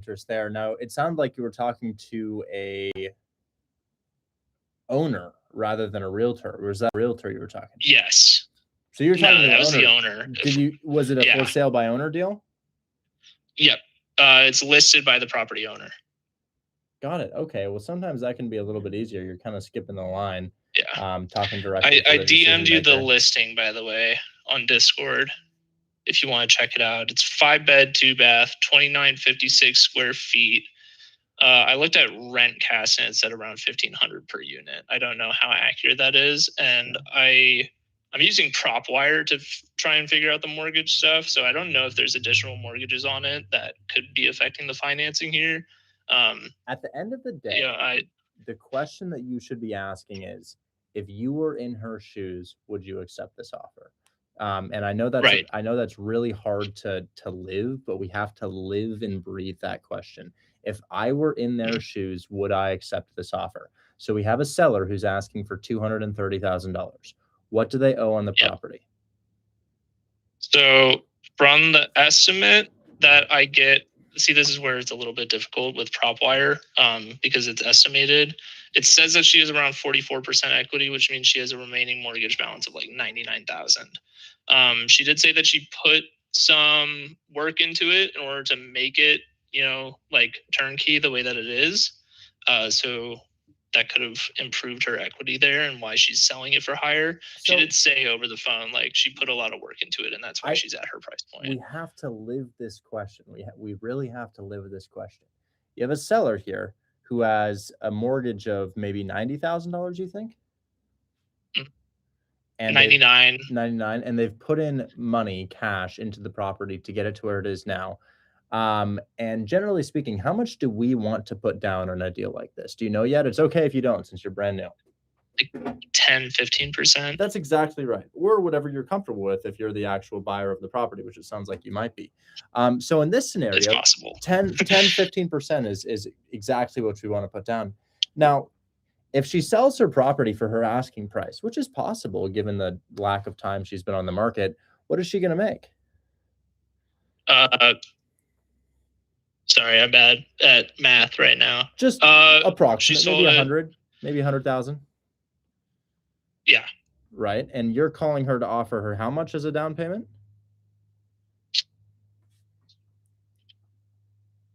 interest there. Now, it sounded like you were talking to a owner rather than a realtor. Or was that a realtor you were talking to? Yes. So you were talking to that the was owner. the owner. Was it a for sale by owner deal? Yep. It's listed by the property owner. Got it. Okay. Well, sometimes that can be a little bit easier. You're kind of skipping the line. Yeah. Talking directly. I DM'd you the listing, by the way, on Discord. If you want to check it out, it's 5-bed, 2-bath, 2956 square feet. I looked at RentCast and it said around $1,500 per unit. I don't know how accurate that is, and I'm using PropWire to try and figure out the mortgage stuff. So I don't know if there's additional mortgages on it that could be affecting the financing here. At the end of the day, the question that you should be asking is, if you were in her shoes, would you accept this offer? And I know that's right. I know that's really hard to live, but we have to live and breathe that question. If I were in their shoes, would I accept this offer? So we have a seller who's asking for $230,000. What do they owe on the property? So from the estimate that I get, see, this is where it's a little bit difficult with PropWire because it's estimated. It says that she has around 44% equity, which means she has a remaining mortgage balance of like $99,000. She did say that she put some work into it in order to make it, like turnkey the way that it is. So that could have improved her equity there and why she's selling it for higher. So, she did say over the phone, like she put a lot of work into it, and that's why she's at her price point. We have to live this question. We really have to live this question. You have a seller here who has a mortgage of maybe $90,000, you think? And 99, and they've put in money, cash, into the property to get it to where it is now. And generally speaking, how much do we want to put down on a deal like this? Do you know yet? It's okay if you don't, since you're brand new. Like 10, 15%. That's exactly right. Or whatever you're comfortable with if you're the actual buyer of the property, which it sounds like you might be. So in this scenario, it's possible. 10, 15% is exactly what we want to put down. Now, if she sells her property for her asking price, which is possible given the lack of time she's been on the market, what is she going to make? Sorry, I'm bad at math right now. Just approximately, maybe 100, maybe 100,000. Yeah. Right. And you're calling her to offer her how much as a down payment?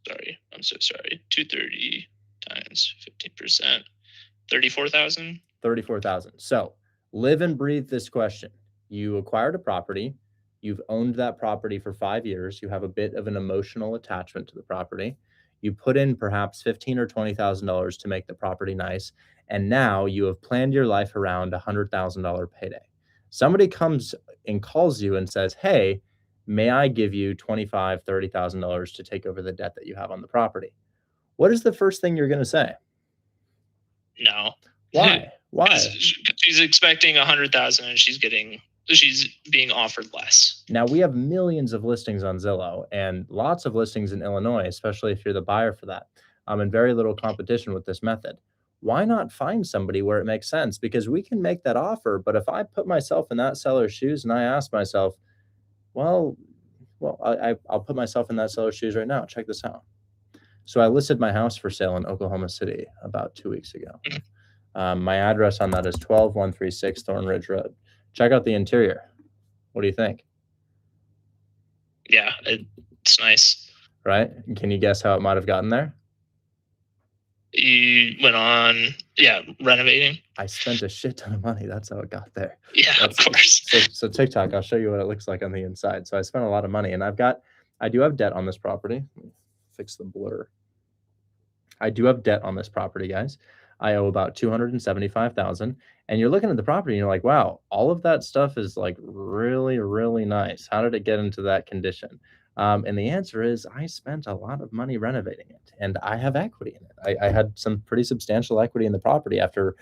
Sorry, I'm so sorry. 230 times 15%, 34,000. 34,000. So live and breathe this question. You acquired a property. You've owned that property for 5 years. You have a bit of an emotional attachment to the property. You put in perhaps $15,000 or $20,000 to make the property nice. And now you have planned your life around a $100,000 payday. Somebody comes and calls you and says, hey, may I give you $25,000, $30,000 to take over the debt that you have on the property? What is the first thing you're going to say? No. Why? Why? She's expecting 100,000 and she's being offered less. Now, we have millions of listings on Zillow and lots of listings in Illinois, especially if you're the buyer for that, and very little competition with this method. Why not find somebody where it makes sense? Because we can make that offer, but if I put myself in that seller's shoes and I ask myself, I'll put myself in that seller's shoes right now. Check this out. So I listed my house for sale in Oklahoma City about 2 weeks ago. My address on that is 12136 Thorn Ridge Road. Check out the interior. What do you think? Yeah, it's nice. Right? Can you guess how it might have gotten there? You went on, renovating. I spent a shit ton of money. That's how it got there. Yeah, of course. So TikTok, I'll show you what it looks like on the inside. So I spent a lot of money, and I do have debt on this property. Let me fix the blur. I do have debt on this property, guys. I owe about $275,000. And you're looking at the property and you're like, wow, all of that stuff is like really, really nice. How did it get into that condition? And the answer is I spent a lot of money renovating it, and I have equity in it. I had some pretty substantial equity in the property after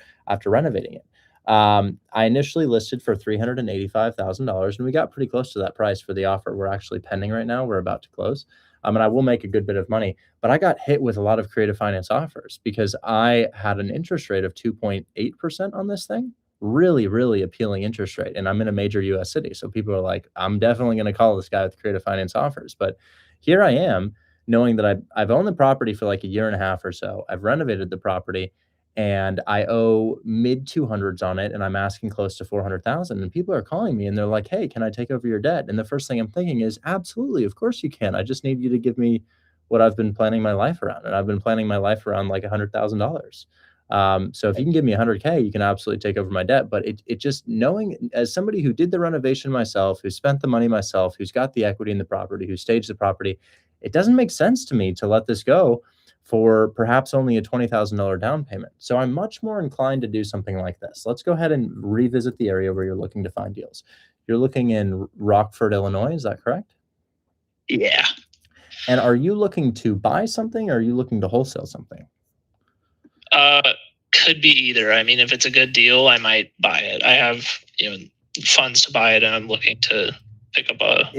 renovating it. I initially listed for $385,000, and we got pretty close to that price for the offer we're actually pending right now. We're about to close. And I will make a good bit of money, but I got hit with a lot of creative finance offers because I had an interest rate of 2.8% on this thing. Really, really appealing interest rate. And I'm in a major US city. So people are like, I'm definitely going to call this guy with creative finance offers. But here I am knowing that I've owned the property for like a year and a half or so. I've renovated the property and I owe mid 200s on it and I'm asking close to 400,000 and people are calling me and they're like, "Hey, can I take over your debt?" And the first thing I'm thinking is, "Absolutely, of course you can. I just need you to give me what I've been planning my life around." And I've been planning my life around like $100,000. So if you can give me 100K, you can absolutely take over my debt. But it just knowing as somebody who did the renovation myself, who spent the money myself, who's got the equity in the property, who staged the property, it doesn't make sense to me to let this go for perhaps only a $20,000 down payment. So I'm much more inclined to do something like this. Let's go ahead and revisit the area where you're looking to find deals. You're looking in Rockford, Illinois, is that correct? Yeah. And are you looking to buy something or are you looking to wholesale something? Could be either. I mean, if it's a good deal, I might buy it. I have, funds to buy it and I'm looking to pick up a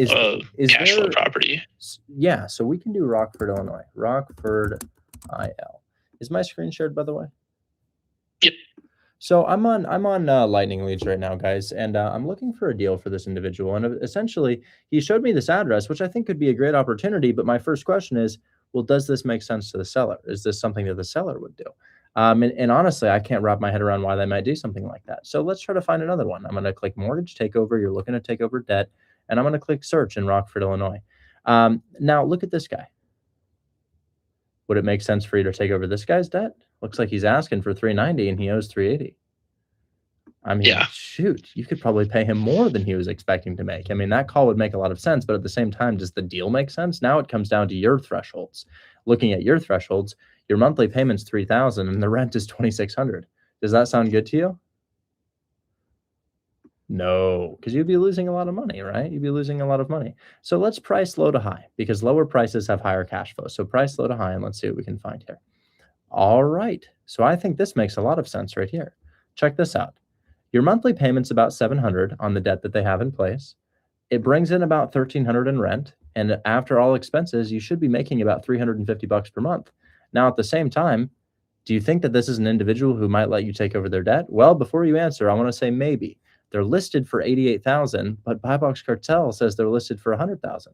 cash flow property. Yeah, so we can do Rockford, Illinois. Rockford, IL. Is my screen shared, by the way? Yep. So I'm on Lightning Leads right now, guys, and I'm looking for a deal for this individual. And essentially, he showed me this address, which I think could be a great opportunity. But my first question is, well, does this make sense to the seller? Is this something that the seller would do? And honestly, I can't wrap my head around why they might do something like that. So let's try to find another one. I'm going to click mortgage takeover. You're looking to take over debt. And I'm going to click search in Rockford, Illinois. Now look at this guy. Would it make sense for you to take over this guy's debt? Looks like he's asking for 390 and he owes 380. I mean, Yeah. shoot, you could probably pay him more than he was expecting to make. I mean, that call would make a lot of sense, but at the same time, does the deal make sense? Now it comes down to your thresholds. Looking at your thresholds, your monthly payment's 3,000 and the rent is 2,600. Does that sound good to you? No, because you'd be losing a lot of money, right? You'd be losing a lot of money. So let's price low to high because lower prices have higher cash flow. So price low to high and let's see what we can find here. All right. So I think this makes a lot of sense right here. Check this out. Your monthly payment's about 700 on the debt that they have in place. It brings in about 1,300 in rent, and after all expenses, you should be making about 350 bucks per month. Now, at the same time, do you think that this is an individual who might let you take over their debt? Well, before you answer, I want to say maybe. They're listed for 88,000, but Buy Box Cartel says they're listed for 100,000.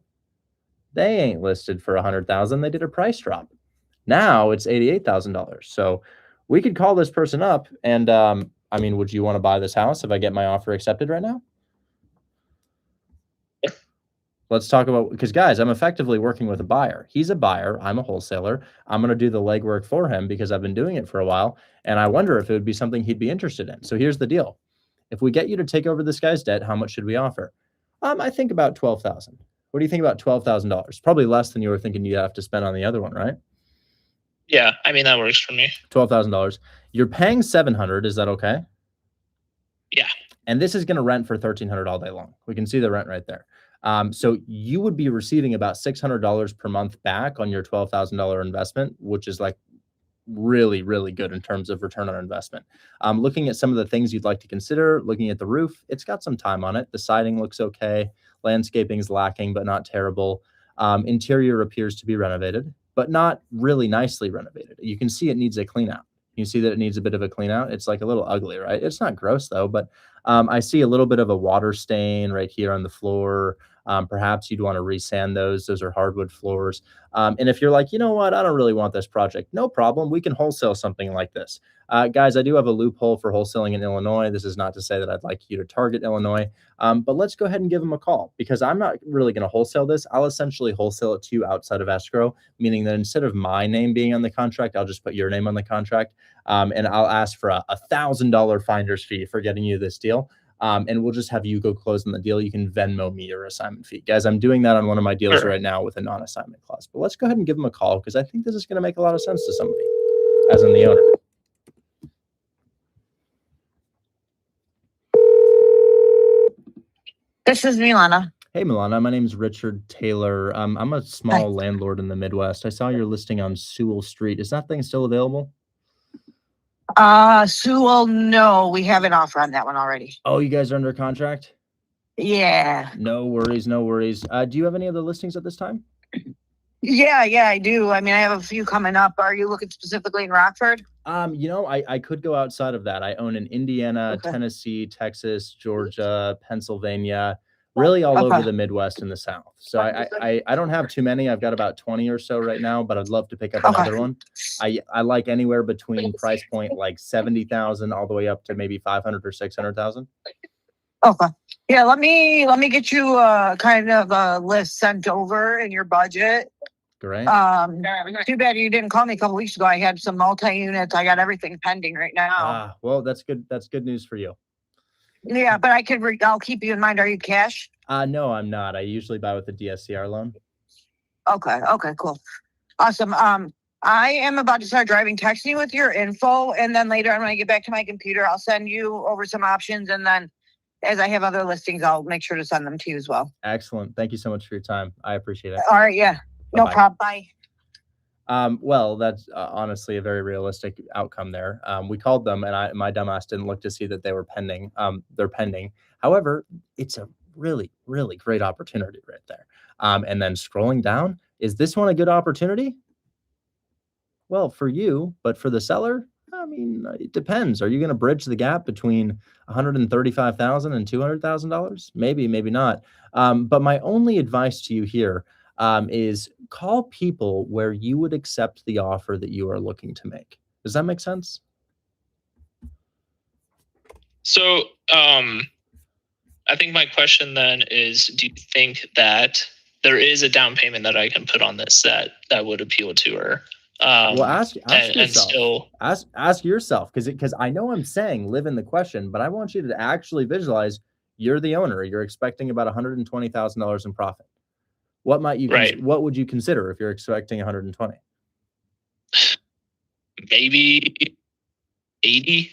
They ain't listed for 100,000. They did a price drop. Now it's $88,000. So we could call this person up and I mean, would you want to buy this house if I get my offer accepted right now? Let's talk about, because guys, I'm effectively working with a buyer. He's a buyer. I'm a wholesaler. I'm going to do the legwork for him because I've been doing it for a while. And I wonder if it would be something he'd be interested in. So here's the deal. If we get you to take over this guy's debt, how much should we offer? I think about 12,000. What do you think about $12,000? Probably less than you were thinking you have to spend on the other one, right? Yeah, I mean, that works for me. $12,000. You're paying 700. Is that okay? Yeah. And this is going to rent for 1,300 all day long. We can see the rent right there. So you would be receiving about $600 per month back on your $12,000 investment, which is like really, really good in terms of return on investment. Looking at some of the things you'd like to consider, looking at the roof, it's got some time on it. The siding looks okay. Landscaping is lacking, but not terrible. Interior appears to be renovated, but not really nicely renovated. You can see it needs a clean out. You see that it needs a bit of a clean out. It's like a little ugly, right? It's not gross though, but I see a little bit of a water stain right here on the floor. Perhaps you'd want to resand those. Those are hardwood floors. And if you're like, you know what, I don't really want this project, no problem. We can wholesale something like this. Guys, I do have a loophole for wholesaling in Illinois. This is not to say that I'd like you to target Illinois, but let's go ahead and give them a call because I'm not really going to wholesale this. I'll essentially wholesale it to you outside of escrow, meaning that instead of my name being on the contract, I'll just put your name on the contract. And I'll ask for a $1,000 finder's fee for getting you this deal. And we'll just have you go close on the deal. You can Venmo me your assignment fee. Guys, I'm doing that on one of my deals right now with a non-assignment clause. But let's go ahead and give them a call because I think this is going to make a lot of sense to somebody, as in the owner. This is Milana. Hey, Milana. My name is Richard Taylor. I'm a small landlord in the Midwest. I saw your listing on Sewell Street. Is that thing still available? Sewell, no, we have an offer on that one already. Oh, you guys are under contract? Yeah. No worries, no worries. Do you have any other listings at this time? Yeah, I do. I mean, I have a few coming up. Are you looking specifically in Rockford? I could go outside of that. I own in Indiana, Tennessee, Texas, Georgia, Pennsylvania. really all over Okay. the Midwest and the South. So I don't have too many. I've got about 20 or so right now, but I'd love to pick up Okay. another one. I like anywhere between price point like 70,000 all the way up to maybe 500 or 600,000. Okay. Yeah, let me get you kind of a list sent over in your budget. Great. Too bad you didn't call me a couple weeks ago. I had some multi-units. I got everything pending right now. Well, that's good. That's good news for you. Yeah, but I'll keep you in mind. Are you cash? No, I'm not. I usually buy with the DSCR loan. Okay, cool. Awesome. I am about to start driving. Text me with your info, and then later on when I get back to my computer, I'll send you over some options, and then as I have other listings, I'll make sure to send them to you as well. Excellent. Thank you so much for your time. I appreciate it. All right, yeah. No problem. Bye. Well, that's honestly a very realistic outcome there. We called them, and my dumbass didn't look to see that they were pending. They're pending. However, it's a really, really great opportunity right there. And then scrolling down, is this one a good opportunity? Well, for you, but for the seller, I mean, it depends. Are you going to bridge the gap between $135,000 and $200,000? Maybe, maybe not. But my only advice to you here is call people where you would accept the offer that you are looking to make. Does that make sense? So I think my question then is, do you think that there is a down payment that I can put on this that would appeal to her? Well, ask yourself. And still ask yourself, because I know I'm saying live in the question, but I want you to actually visualize you're the owner. You're expecting about $120,000 in profit. What might you what would you consider if you're expecting 120? Maybe 80,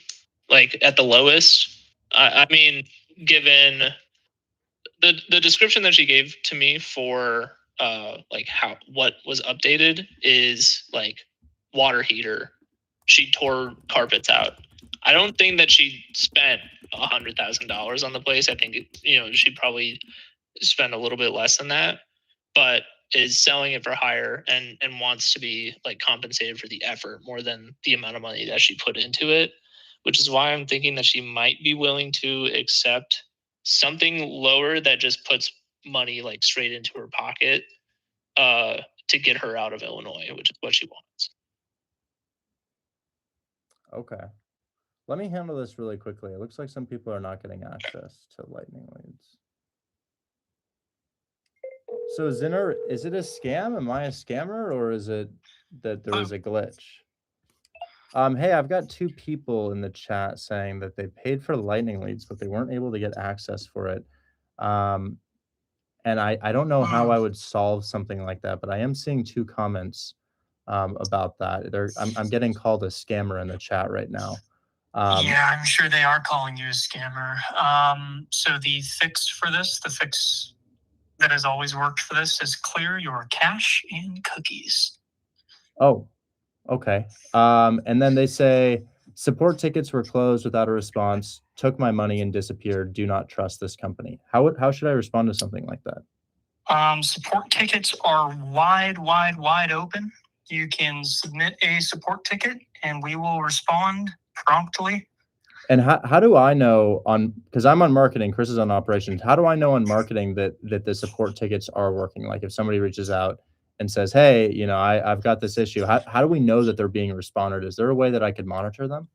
like at the lowest. I mean, given the description that she gave to me for like what was updated is like water heater. She tore carpets out. I don't think that she spent $100,000 on the place. I think she probably spent a little bit less than that, but is selling it for higher and wants to be like compensated for the effort more than the amount of money that she put into it, which is why I'm thinking that she might be willing to accept something lower that just puts money like straight into her pocket to get her out of Illinois, which is what she wants. Okay. Let me handle this really quickly. It looks like some people are not getting access to lightning leads. So Zinner, is it a scam? Am I a scammer, or is it that there was a glitch? Hey, I've got two people in the chat saying that they paid for lightning leads, but they weren't able to get access for it. And I don't know how I would solve something like that, but I am seeing two comments about that. I'm getting called a scammer in the chat right now. Yeah, I'm sure they are calling you a scammer. So the fix for this, the fix that has always worked for this, is clear your cache and cookies. Oh, okay. And then they say support tickets were closed without a response, took my money and disappeared. Do not trust this company. How should I respond to something like that? Support tickets are wide open. You can submit a support ticket and we will respond promptly. And how do I know because I'm on marketing, Chris is on operations. How do I know on marketing that the support tickets are working? Like if somebody reaches out and says, hey, I've got this issue. How do we know that they're being responded? Is there a way that I could monitor them?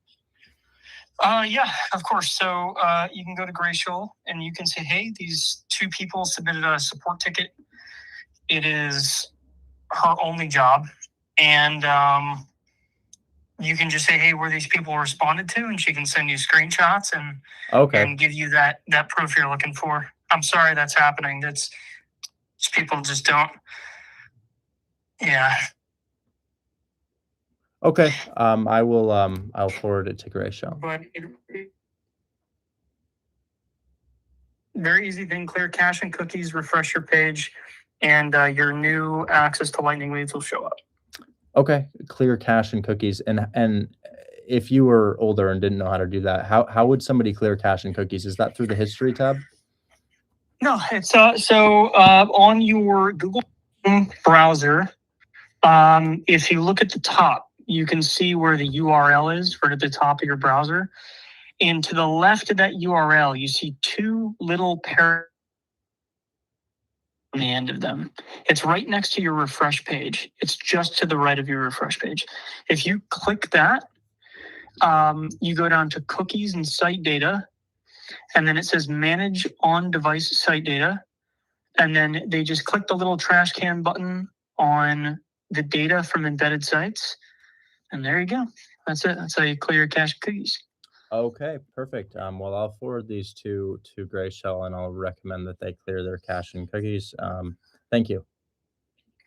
Yeah, of course. So you can go to Glacial and you can say, hey, these two people submitted a support ticket. It is her only job. And you can just say, hey, were these people responded to? And she can send you screenshots and give you that proof you're looking for. I'm sorry that's happening. That's people just don't. Yeah. Okay. I'll forward it to Glacial. But very easy thing, clear cache and cookies, refresh your page, and your new access to lightning leads will show up. Okay, clear cache and cookies. And if you were older and didn't know how to do that, how would somebody clear cache and cookies? Is that through the history tab? No, it's on your Google browser. If you look at the top, you can see where the URL is right at the top of your browser. And to the left of that URL, you see two little on the end of them. It's right next to your refresh page. It's just to the right of your refresh page. If you click that, you go down to cookies and site data, and then it says manage on device site data. And then they just click the little trash can button on the data from embedded sites. And there you go. That's it. That's how you clear your cache cookies. Okay, perfect. Well, I'll forward these to Grayshell, and I'll recommend that they clear their cache and cookies. Thank you.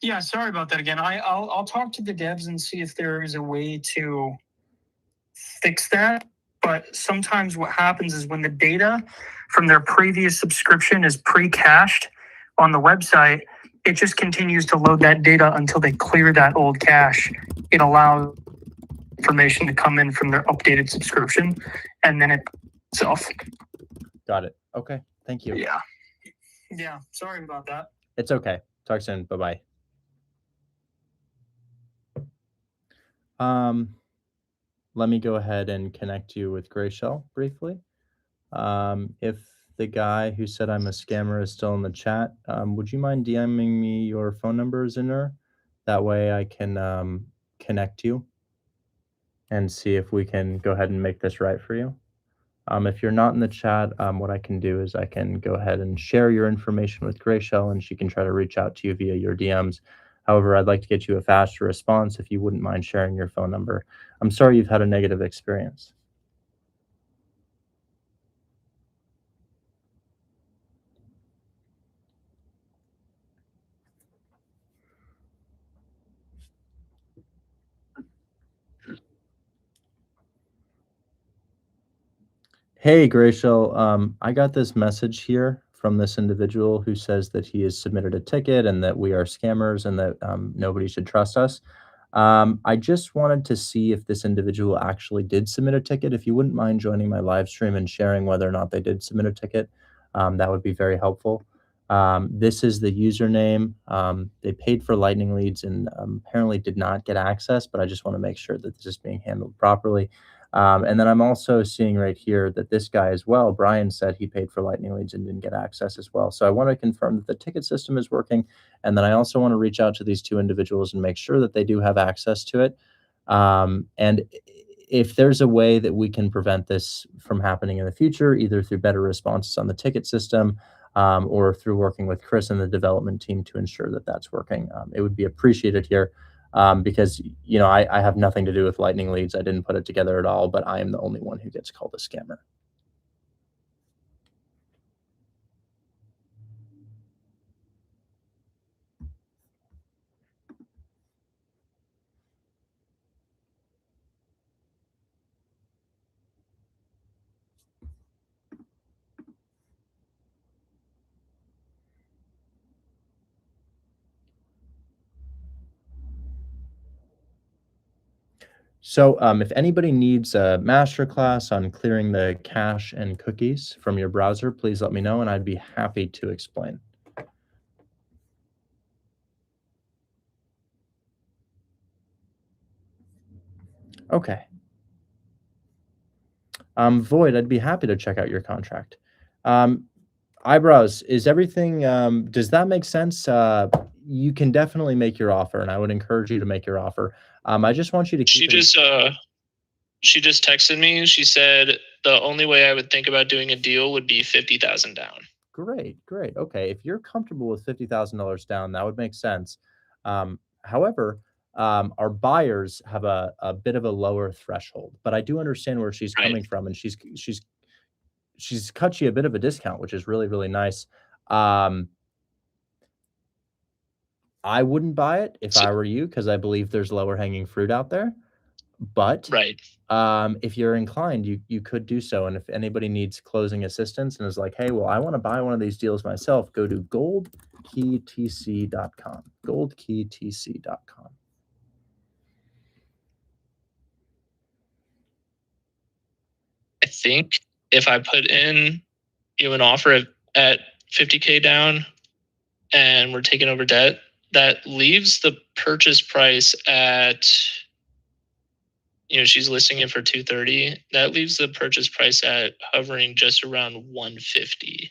Yeah, sorry about that again. I'll talk to the devs and see if there is a way to fix that. But sometimes what happens is when the data from their previous subscription is pre-cached on the website, it just continues to load that data until they clear that old cache. It allows information to come in from their updated subscription, and then itself. Got it. Okay, thank you. Yeah, sorry about that. It's okay. Talk soon. Bye-bye. Let me go ahead and connect you with Grayshell briefly. If the guy who said I'm a scammer is still in the chat, would you mind DMing me your phone number, Zinner? That way I can connect you and see if we can go ahead and make this right for you. If you're not in the chat, what I can do is I can go ahead and share your information with Grayshell, and she can try to reach out to you via your DMs. However, I'd like to get you a faster response if you wouldn't mind sharing your phone number. I'm sorry you've had a negative experience. Hey, Grayshell, I got this message here from this individual who says that he has submitted a ticket and that we are scammers and that nobody should trust us. I just wanted to see if this individual actually did submit a ticket. If you wouldn't mind joining my live stream and sharing whether or not they did submit a ticket, that would be very helpful. This is the username. They paid for lightning leads and apparently did not get access, but I just want to make sure that this is being handled properly. And then I'm also seeing right here that this guy as well, Brian, said he paid for lightning leads and didn't get access as well. So I want to confirm that the ticket system is working. And then I also want to reach out to these two individuals and make sure that they do have access to it. And if there's a way that we can prevent this from happening in the future, either through better responses on the ticket system or through working with Chris and the development team to ensure that that's working, it would be appreciated here. Because, you know, I have nothing to do with lightning leads. I didn't put it together at all, but I am the only one who gets called a scammer. So if anybody needs a masterclass on clearing the cache and cookies from your browser, please let me know and I'd be happy to explain. Okay. Void, I'd be happy to check out your contract. Eyebrows, is everything, does that make sense? You can definitely make your offer and I would encourage you to make your offer. I just want you to keep She just texted me. She said the only way I would think about doing a deal would be 50,000 down. Great. Okay, if you're comfortable with $50,000 down, that would make sense. However, our buyers have a bit of a lower threshold, but I do understand where she's coming from, and she's cut you a bit of a discount, which is really, really nice. I wouldn't buy it if I were you, because I believe there's lower hanging fruit out there. But if you're inclined, you could do so. And if anybody needs closing assistance and is like, hey, well, I want to buy one of these deals myself, go to goldkeytc.com. Goldkeytc.com. I think if I put in an offer at 50K down and we're taking over debt, that leaves the purchase price at, she's listing it for 230. That leaves the purchase price at hovering just around 150.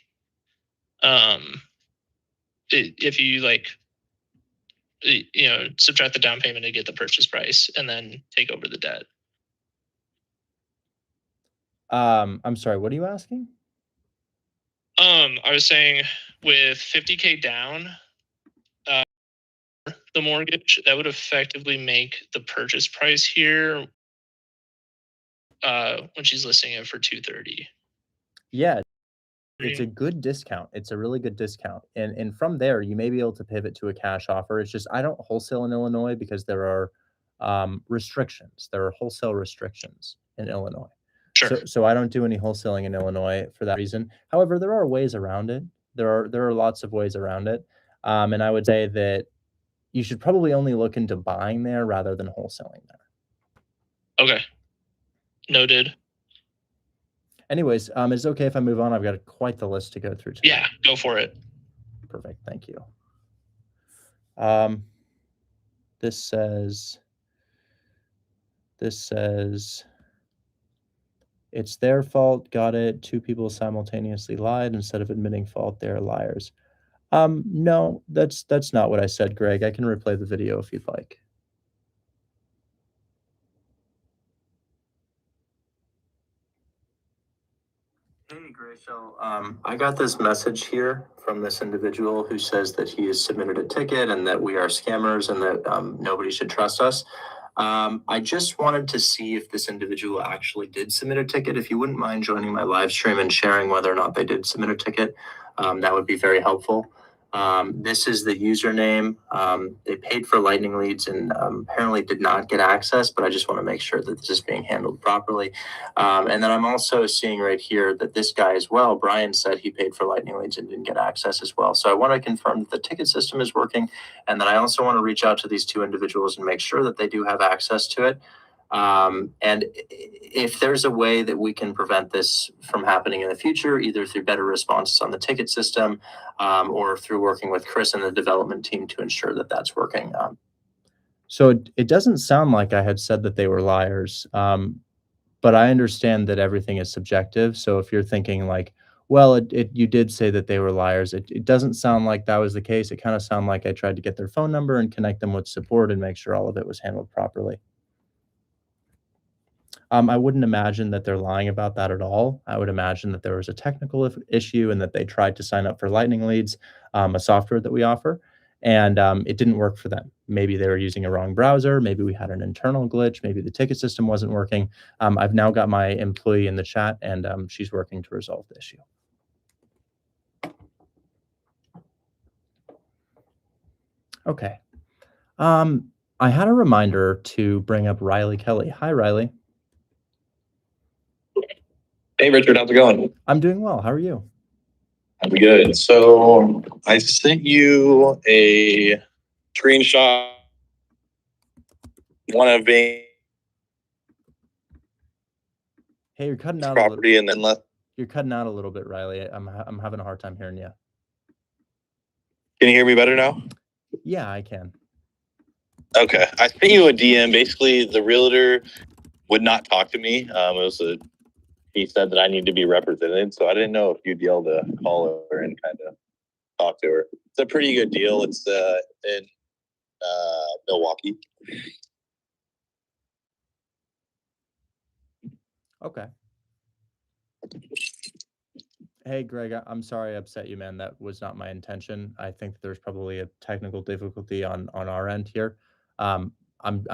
if you like, subtract the down payment to get the purchase price and then take over the debt. I'm sorry, what are you asking? I was saying with 50K down, the mortgage, that would effectively make the purchase price here when she's listing it for 230. Yeah, it's a good discount. It's a really good discount. And from there, you may be able to pivot to a cash offer. It's just I don't wholesale in Illinois because there are restrictions. There are wholesale restrictions in Illinois. Sure. So I don't do any wholesaling in Illinois for that reason. However, there are ways around it. There are lots of ways around it. And I would say that you should probably only look into buying there rather than wholesaling there. Okay. Noted. Anyways, is it okay if I move on? I've got quite the list to go through today. Yeah, go for it. Perfect. Thank you. This says it's their fault. Got it. Two people simultaneously lied. Instead of admitting fault, they're liars. No, that's not what I said, Greg. I can replay the video if you'd like. Hey, Graciel. I got this message here from this individual who says that he has submitted a ticket and that we are scammers and that nobody should trust us. I just wanted to see if this individual actually did submit a ticket. If you wouldn't mind joining my live stream and sharing whether or not they did submit a ticket, that would be very helpful. This is the username. They paid for lightning leads and apparently did not get access, but I just want to make sure that this is being handled properly. And then I'm also seeing right here that this guy as well, Brian, said he paid for lightning leads and didn't get access as well. So I want to confirm that the ticket system is working. And then I also want to reach out to these two individuals and make sure that they do have access to it. And if there's a way that we can prevent this from happening in the future, either through better responses on the ticket system or through working with Chris and the development team to ensure that that's working. So it doesn't sound like I had said that they were liars, but I understand that everything is subjective. So if you're thinking like, well, you did say that they were liars, it doesn't sound like that was the case. It kind of sounded like I tried to get their phone number and connect them with support and make sure all of it was handled properly. I wouldn't imagine that they're lying about that at all. I would imagine that there was a technical issue and that they tried to sign up for Lightning Leads, a software that we offer, and it didn't work for them. Maybe they were using a wrong browser. Maybe we had an internal glitch. Maybe the ticket system wasn't working. I've now got my employee in the chat, and she's working to resolve the issue. Okay. I had a reminder to bring up Riley Kelly. Hi, Riley. Hey, Richard, how's it going? I'm doing well. How are you? I'm good. So I sent you a screenshot. One of a Hey, you're cutting out property, and then left. You're cutting out a little bit, Riley. I'm having a hard time hearing you. Can you hear me better now? Yeah, I can. Okay, I sent you a DM. Basically, the realtor would not talk to me. He said that I need to be represented, so I didn't know if you'd be able to call her and kind of talk to her. It's a pretty good deal. It's in Milwaukee. Okay. Hey, Greg, I'm sorry I upset you, man. That was not my intention. I think there's probably a technical difficulty on our end here. I'm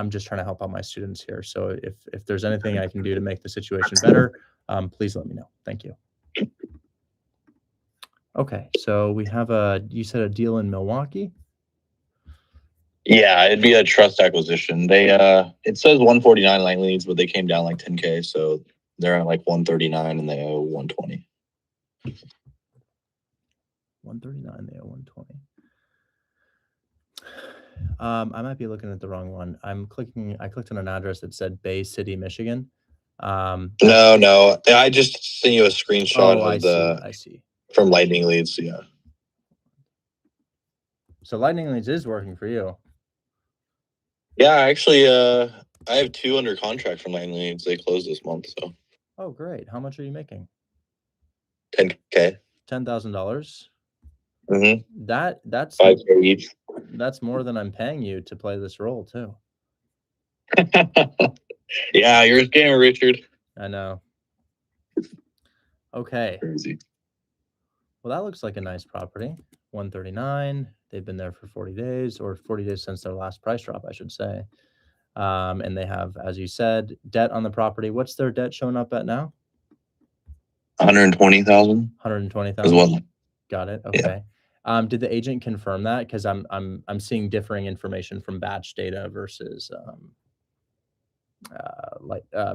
just trying to help out my students here. So if there's anything I can do to make the situation better, please let me know. Thank you. Okay, so we have you said a deal in Milwaukee? Yeah, it'd be a trust acquisition. They it says 149 line leads, but they came down like 10K, so they're at like 139 and they owe 120. 139, they owe 120. I might be looking at the wrong one. I clicked on an address that said Bay City, Michigan. No. I just sent you a screenshot of I see. From Lightning Leads, yeah. So Lightning Leads is working for you. Yeah, actually, I have 2 under contract from Lightning Leads. They closed this month, so. Oh, great. How much are you making? 10K. $10,000. Mm-hmm. That's 5K each. that's more than I'm paying you to play this role too. Yeah, you're a scammer, Richard. I know. Okay. Crazy. Well, that looks like a nice property. 139. They've been there for 40 days, or 40 days since their last price drop, I should say. And they have, as you said, debt on the property. What's their debt showing up at now? 120,000. 120,000. As well. Got it. Okay. Yeah. Did the agent confirm that? Because I'm seeing differing information from batch data versus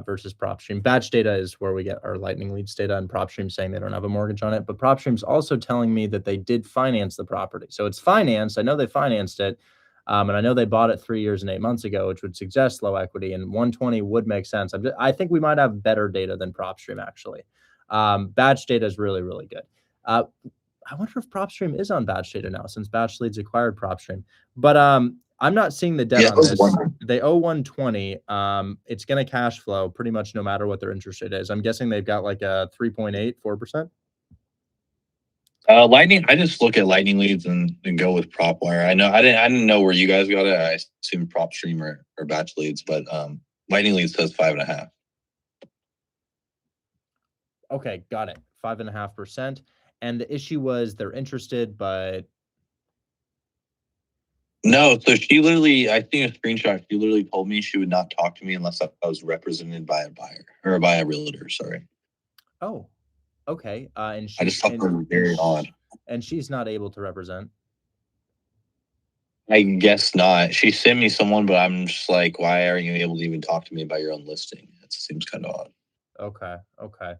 versus PropStream. Batch data is where we get our lightning leads data, and PropStream saying they don't have a mortgage on it. But PropStream's also telling me that they did finance the property. So it's financed. I know they financed it. And I know they bought it 3 years and 8 months ago, which would suggest low equity, and 120 would make sense. I think we might have better data than PropStream, actually. Batch data is really, really good. I wonder if PropStream is on batch data now, since Batch Leads acquired PropStream. But I'm not seeing the debt on this. They owe 120. It's going to cash flow pretty much no matter what their interest rate is. I'm guessing they've got like a 3.8, 4%. Lightning. I just look at Lightning Leads and go with PropWire. I didn't know where you guys got it. I assume PropStream or Batch Leads, but Lightning Leads says 5.5. Okay, got it. 5.5%. And the issue was they're interested, but no. So she literally, I think a screenshot. She literally told me she would not talk to me unless I was represented by a buyer or by a realtor. Sorry. Oh, okay. And I just thought that was very odd. And she's not able to represent. I guess not. She sent me someone, but I'm just like, why aren't you able to even talk to me about your own listing? It seems kind of odd. Okay. Okay.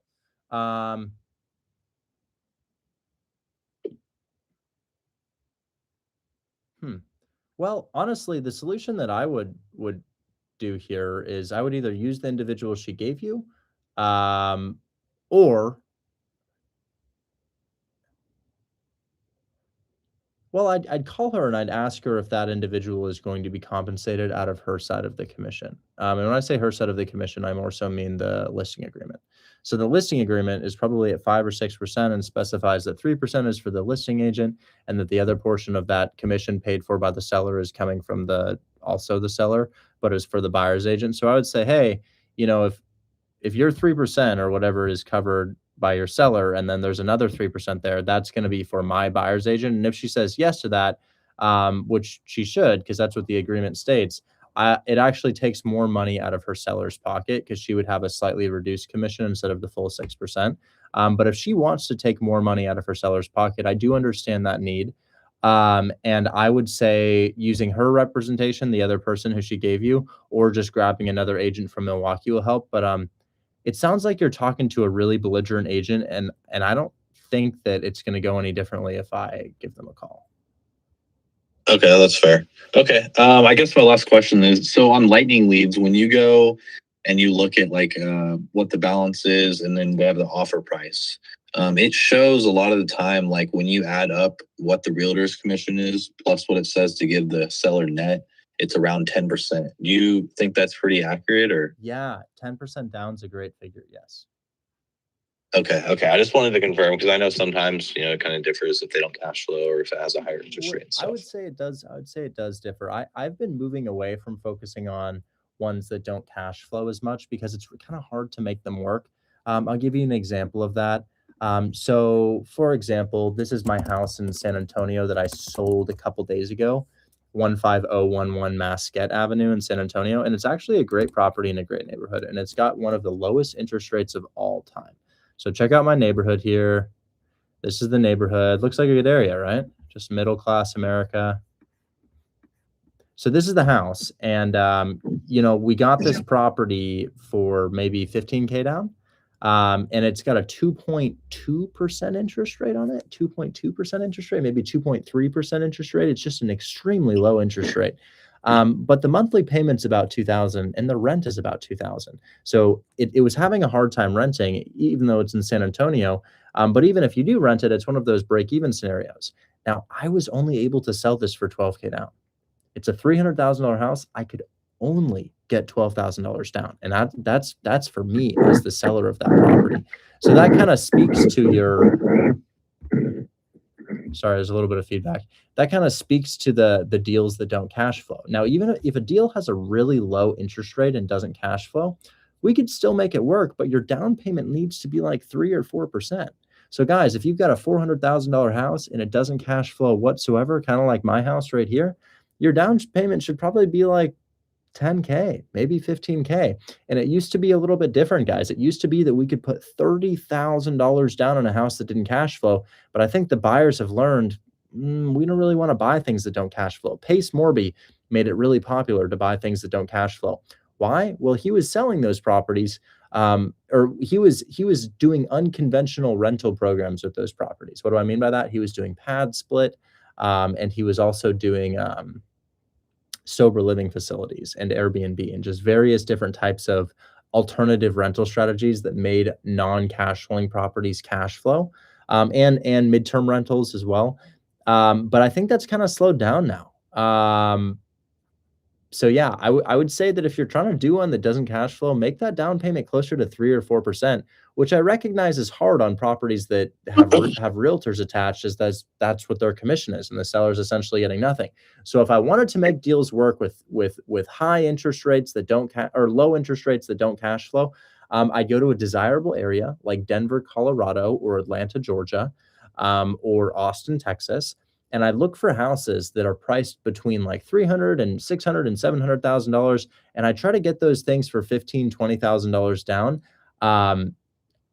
Well, honestly, the solution that I would do here is I would either use the individual she gave you, or well, I'd call her and I'd ask her if that individual is going to be compensated out of her side of the commission. And when I say her side of the commission, I more so mean the listing agreement. So the listing agreement is probably at 5 or 6% and specifies that 3% is for the listing agent, and that the other portion of that commission paid for by the seller is coming from also the seller, but is for the buyer's agent. So I would say, hey, if your 3% or whatever is covered by your seller, and then there's another 3% there, that's going to be for my buyer's agent. And if she says yes to that, which she should, because that's what the agreement states, it actually takes more money out of her seller's pocket, because she would have a slightly reduced commission instead of the full 6%. But if she wants to take more money out of her seller's pocket, I do understand that need. And I would say using her representation, the other person who she gave you, or just grabbing another agent from Milwaukee will help. But it sounds like you're talking to a really belligerent agent, and I don't think that it's going to go any differently if I give them a call. Okay, that's fair. Okay, I guess my last question is, so on Lightning Leads, when you go and you look at like what the balance is, and then they have the offer price, it shows a lot of the time, like when you add up what the realtor's commission is plus what it says to give the seller net, it's around 10%. Do you think that's pretty accurate, or? Yeah, 10% down is a great figure. Yes. Okay. I just wanted to confirm, because I know sometimes it kind of differs if they don't cash flow or if it has a higher interest rate. I would say it does. I would say it does differ. I've been moving away from focusing on ones that don't cash flow as much, because it's kind of hard to make them work. I'll give you an example of that. So for example, this is my house in San Antonio that I sold a couple days ago. 15011 Masquette Avenue in San Antonio. And it's actually a great property in a great neighborhood. And it's got one of the lowest interest rates of all time. So check out my neighborhood here. This is the neighborhood. Looks like a good area, right? Just middle-class America. So this is the house. And, we got this property for maybe 15K down. And it's got a 2.2% interest rate on it, 2.2% interest rate, maybe 2.3% interest rate. It's just an extremely low interest rate. But the monthly payment's about $2,000 and the rent is about $2,000. So it was having a hard time renting, even though it's in San Antonio. But even if you do rent it, it's one of those break-even scenarios. Now, I was only able to sell this for $12K down. It's a $300,000 house. I could only get $12,000 down. And that's for me as the seller of that property. So that kind of speaks to Sorry, there's a little bit of feedback. That kind of speaks to the deals that don't cash flow. Now, even if a deal has a really low interest rate and doesn't cash flow, we could still make it work, but your down payment needs to be like 3 or 4%. So guys, if you've got a $400,000 house and it doesn't cash flow whatsoever, kind of like my house right here, your down payment should probably be like 10K, maybe 15K. And it used to be a little bit different, guys. It used to be that we could put $30,000 down on a house that didn't cash flow. But I think the buyers have learned we don't really want to buy things that don't cash flow. Pace Morby made it really popular to buy things that don't cash flow. Why? Well, he was selling those properties, or he was doing unconventional rental programs with those properties. What do I mean by that? He was doing pad split, and he was also doing sober living facilities and Airbnb and just various different types of alternative rental strategies that made non-cash flowing properties cash flow, and midterm rentals as well. But I think that's kind of slowed down now. So yeah, I would say that if you're trying to do one that doesn't cash flow, make that down payment closer to 3 or 4%, which I recognize is hard on properties that have realtors attached, as that's what their commission is, and the seller's essentially getting nothing. So if I wanted to make deals work with high interest rates that don't or low interest rates that don't cash flow, I'd go to a desirable area like Denver, Colorado, or Atlanta, Georgia, or Austin, Texas. And I look for houses that are priced between like $300,000 and $600,000 and $700,000, and I try to get those things for $15,000, $20,000 down,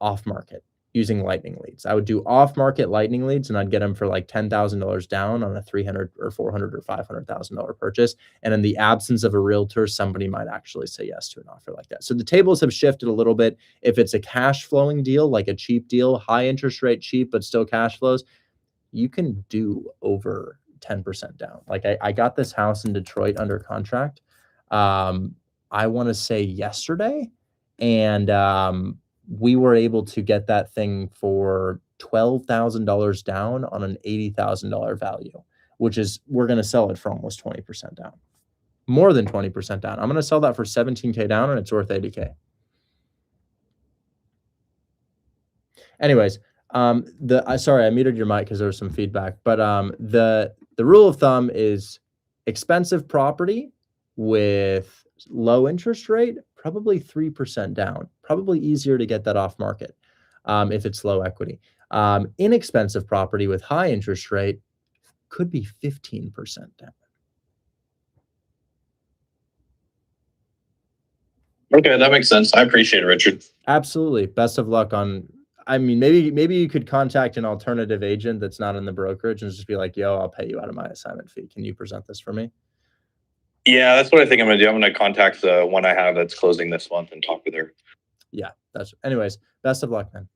off market using lightning leads. I would do off market lightning leads, and I'd get them for like $10,000 down on a $300,000 or $400,000 or $500,000 purchase. And in the absence of a realtor, somebody might actually say yes to an offer like that. So the tables have shifted a little bit. If it's a cash flowing deal, like a cheap deal, high interest rate, cheap but still cash flows, you can do over 10% down. Like I got this house in Detroit under contract. I want to say yesterday, and we were able to get that thing for $12,000 down on an $80,000 value, which is, we're going to sell it for almost 20% down, more than 20% down. I'm going to sell that for $17K down, and it's worth $80K. Anyways, sorry, I muted your mic because there was some feedback, but the rule of thumb is expensive property with low interest rate, probably 3% down, probably easier to get that off market if it's low equity. Inexpensive property with high interest rate could be 15% down. Okay, that makes sense. I appreciate it, Richard. Absolutely. Best of luck on. I mean, maybe you could contact an alternative agent that's not in the brokerage and just be like, yo, I'll pay you out of my assignment fee. Can you present this for me? Yeah, that's what I think I'm going to do. I'm going to contact the one I have that's closing this month and talk with her. Yeah, anyways, best of luck, man.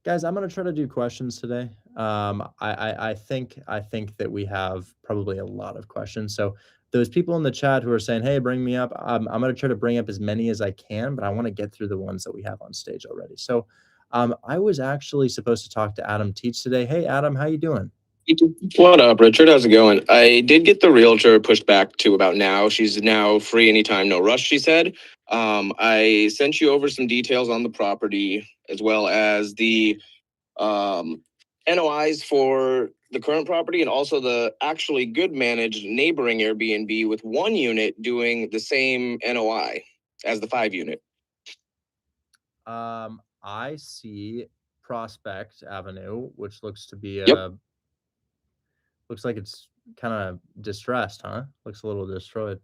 Guys, I'm going to try to do questions today. I think that we have probably a lot of questions. So those people in the chat who are saying, hey, bring me up, I'm going to try to bring up as many as I can, but I want to get through the ones that we have on stage already. So I was actually supposed to talk to Adam Teach today. Hey, Adam, how you doing? What up, Richard? How's it going? I did get the realtor pushed back to about now. She's now free anytime, no rush, she said. I sent you over some details on the property as well as the NOIs for the current property and also the actually good managed neighboring Airbnb with one unit doing the same NOI as the 5 unit. I see Prospect Avenue, which looks to be looks like it's kind of distressed, huh? Looks a little destroyed.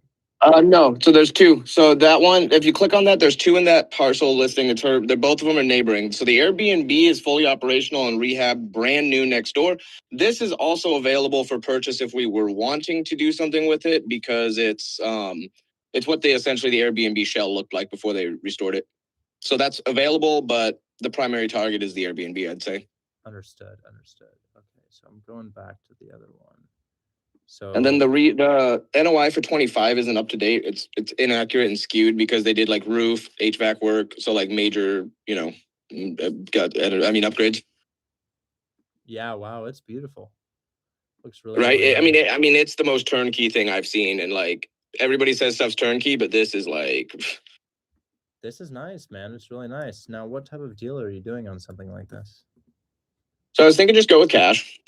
No, so there's 2. So that one, if you click on that, there's 2 in that parcel listing. They're both of them are neighboring. So the Airbnb is fully operational and rehab, brand new next door. This is also available for purchase if we were wanting to do something with it, because it's what the Airbnb shell looked like before they restored it. So that's available, but the primary target is the Airbnb, I'd say. Understood. Okay, so I'm going back to the other one. So, and then the NOI for 25 isn't up to date. It's inaccurate and skewed because they did like roof, HVAC work, so like major, upgrades. Yeah, wow, it's beautiful. Looks really right. Really nice. I mean, it's the most turnkey thing I've seen, and like everybody says stuff's turnkey, but this is like. This is nice, man. It's really nice. Now, what type of deal are you doing on something like this? So I was thinking just go with cash.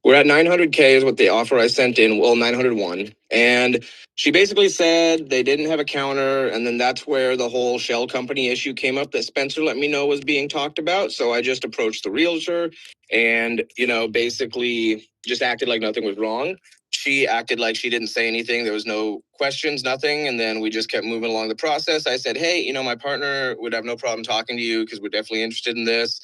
We're at 900K is what the offer I sent in. Well, 901. And she basically said they didn't have a counter. And then that's where the whole shell company issue came up that Spencer let me know was being talked about. So I just approached the realtor and, basically just acted like nothing was wrong. She acted like she didn't say anything. There was no questions, nothing. And then we just kept moving along the process. I said, hey, my partner would have no problem talking to you because we're definitely interested in this.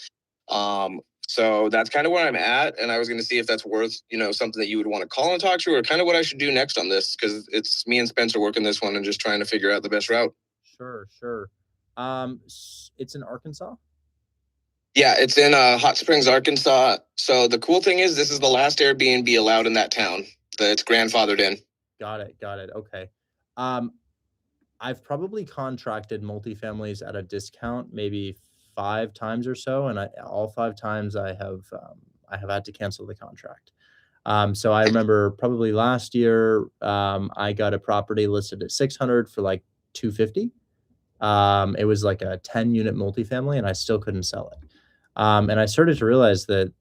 So that's kind of where I'm at. And I was going to see if that's worth, something that you would want to call and talk to, or kind of what I should do next on this, because it's me and Spencer working this one and just trying to figure out the best route. Sure. It's in Arkansas? Yeah, it's in Hot Springs, Arkansas. So the cool thing is this is the last Airbnb allowed in that town. It's grandfathered in. Got it. Okay. I've probably contracted multifamilies at a discount maybe 5 times or so, and all 5 times I have had to cancel the contract. So I remember probably last year I got a property listed at 600 for like 250. It was like a 10-unit multifamily, and I still couldn't sell it. And I started to realize that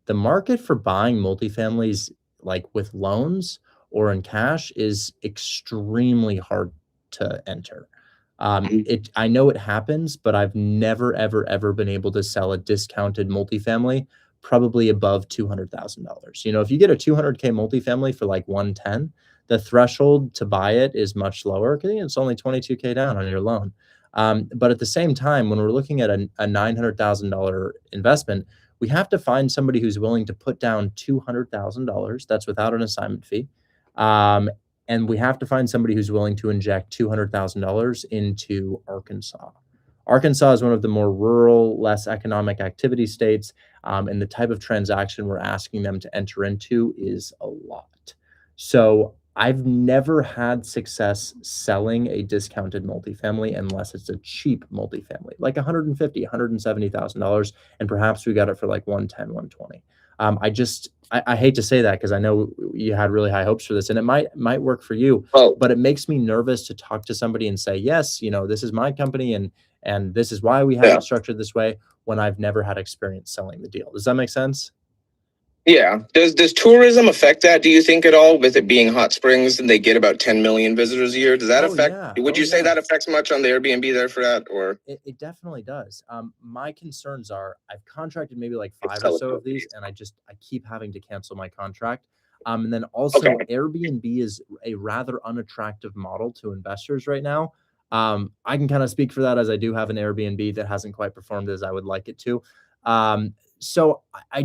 the market for buying multifamilies, like with loans or in cash, is extremely hard to enter. I know it happens, but I've never, ever been able to sell a discounted multifamily probably above $200,000. If you get a 200K multifamily for like 110, the threshold to buy it is much lower because it's only 22K down on your loan. But at the same time, when we're looking at a $900,000 investment, we have to find somebody who's willing to put down $200,000. That's without an assignment fee. And we have to find somebody who's willing to inject $200,000 into Arkansas. Arkansas is one of the more rural, less economic activity states, and the type of transaction we're asking them to enter into is a lot. So I've never had success selling a discounted multifamily unless it's a cheap multifamily, like $150,000, $170,000, and perhaps we got it for like 110, 120. I hate to say that because I know you had really high hopes for this, and it might work for you. Oh. But it makes me nervous to talk to somebody and say, yes, this is my company and this is why we have it structured this way, when I've never had experience selling the deal. Does that make sense? Yeah. Does tourism affect that, do you think, at all, with it being Hot Springs and they get about 10 million visitors a year? Does that affect? Yeah. Would you say that affects much on the Airbnb there for that, or? It definitely does. My concerns are I've contracted maybe like 5 or so of these, and I keep having to cancel my contract. And then also Airbnb is a rather unattractive model to investors right now. I can kind of speak for that, as I do have an Airbnb that hasn't quite performed as I would like it to. So I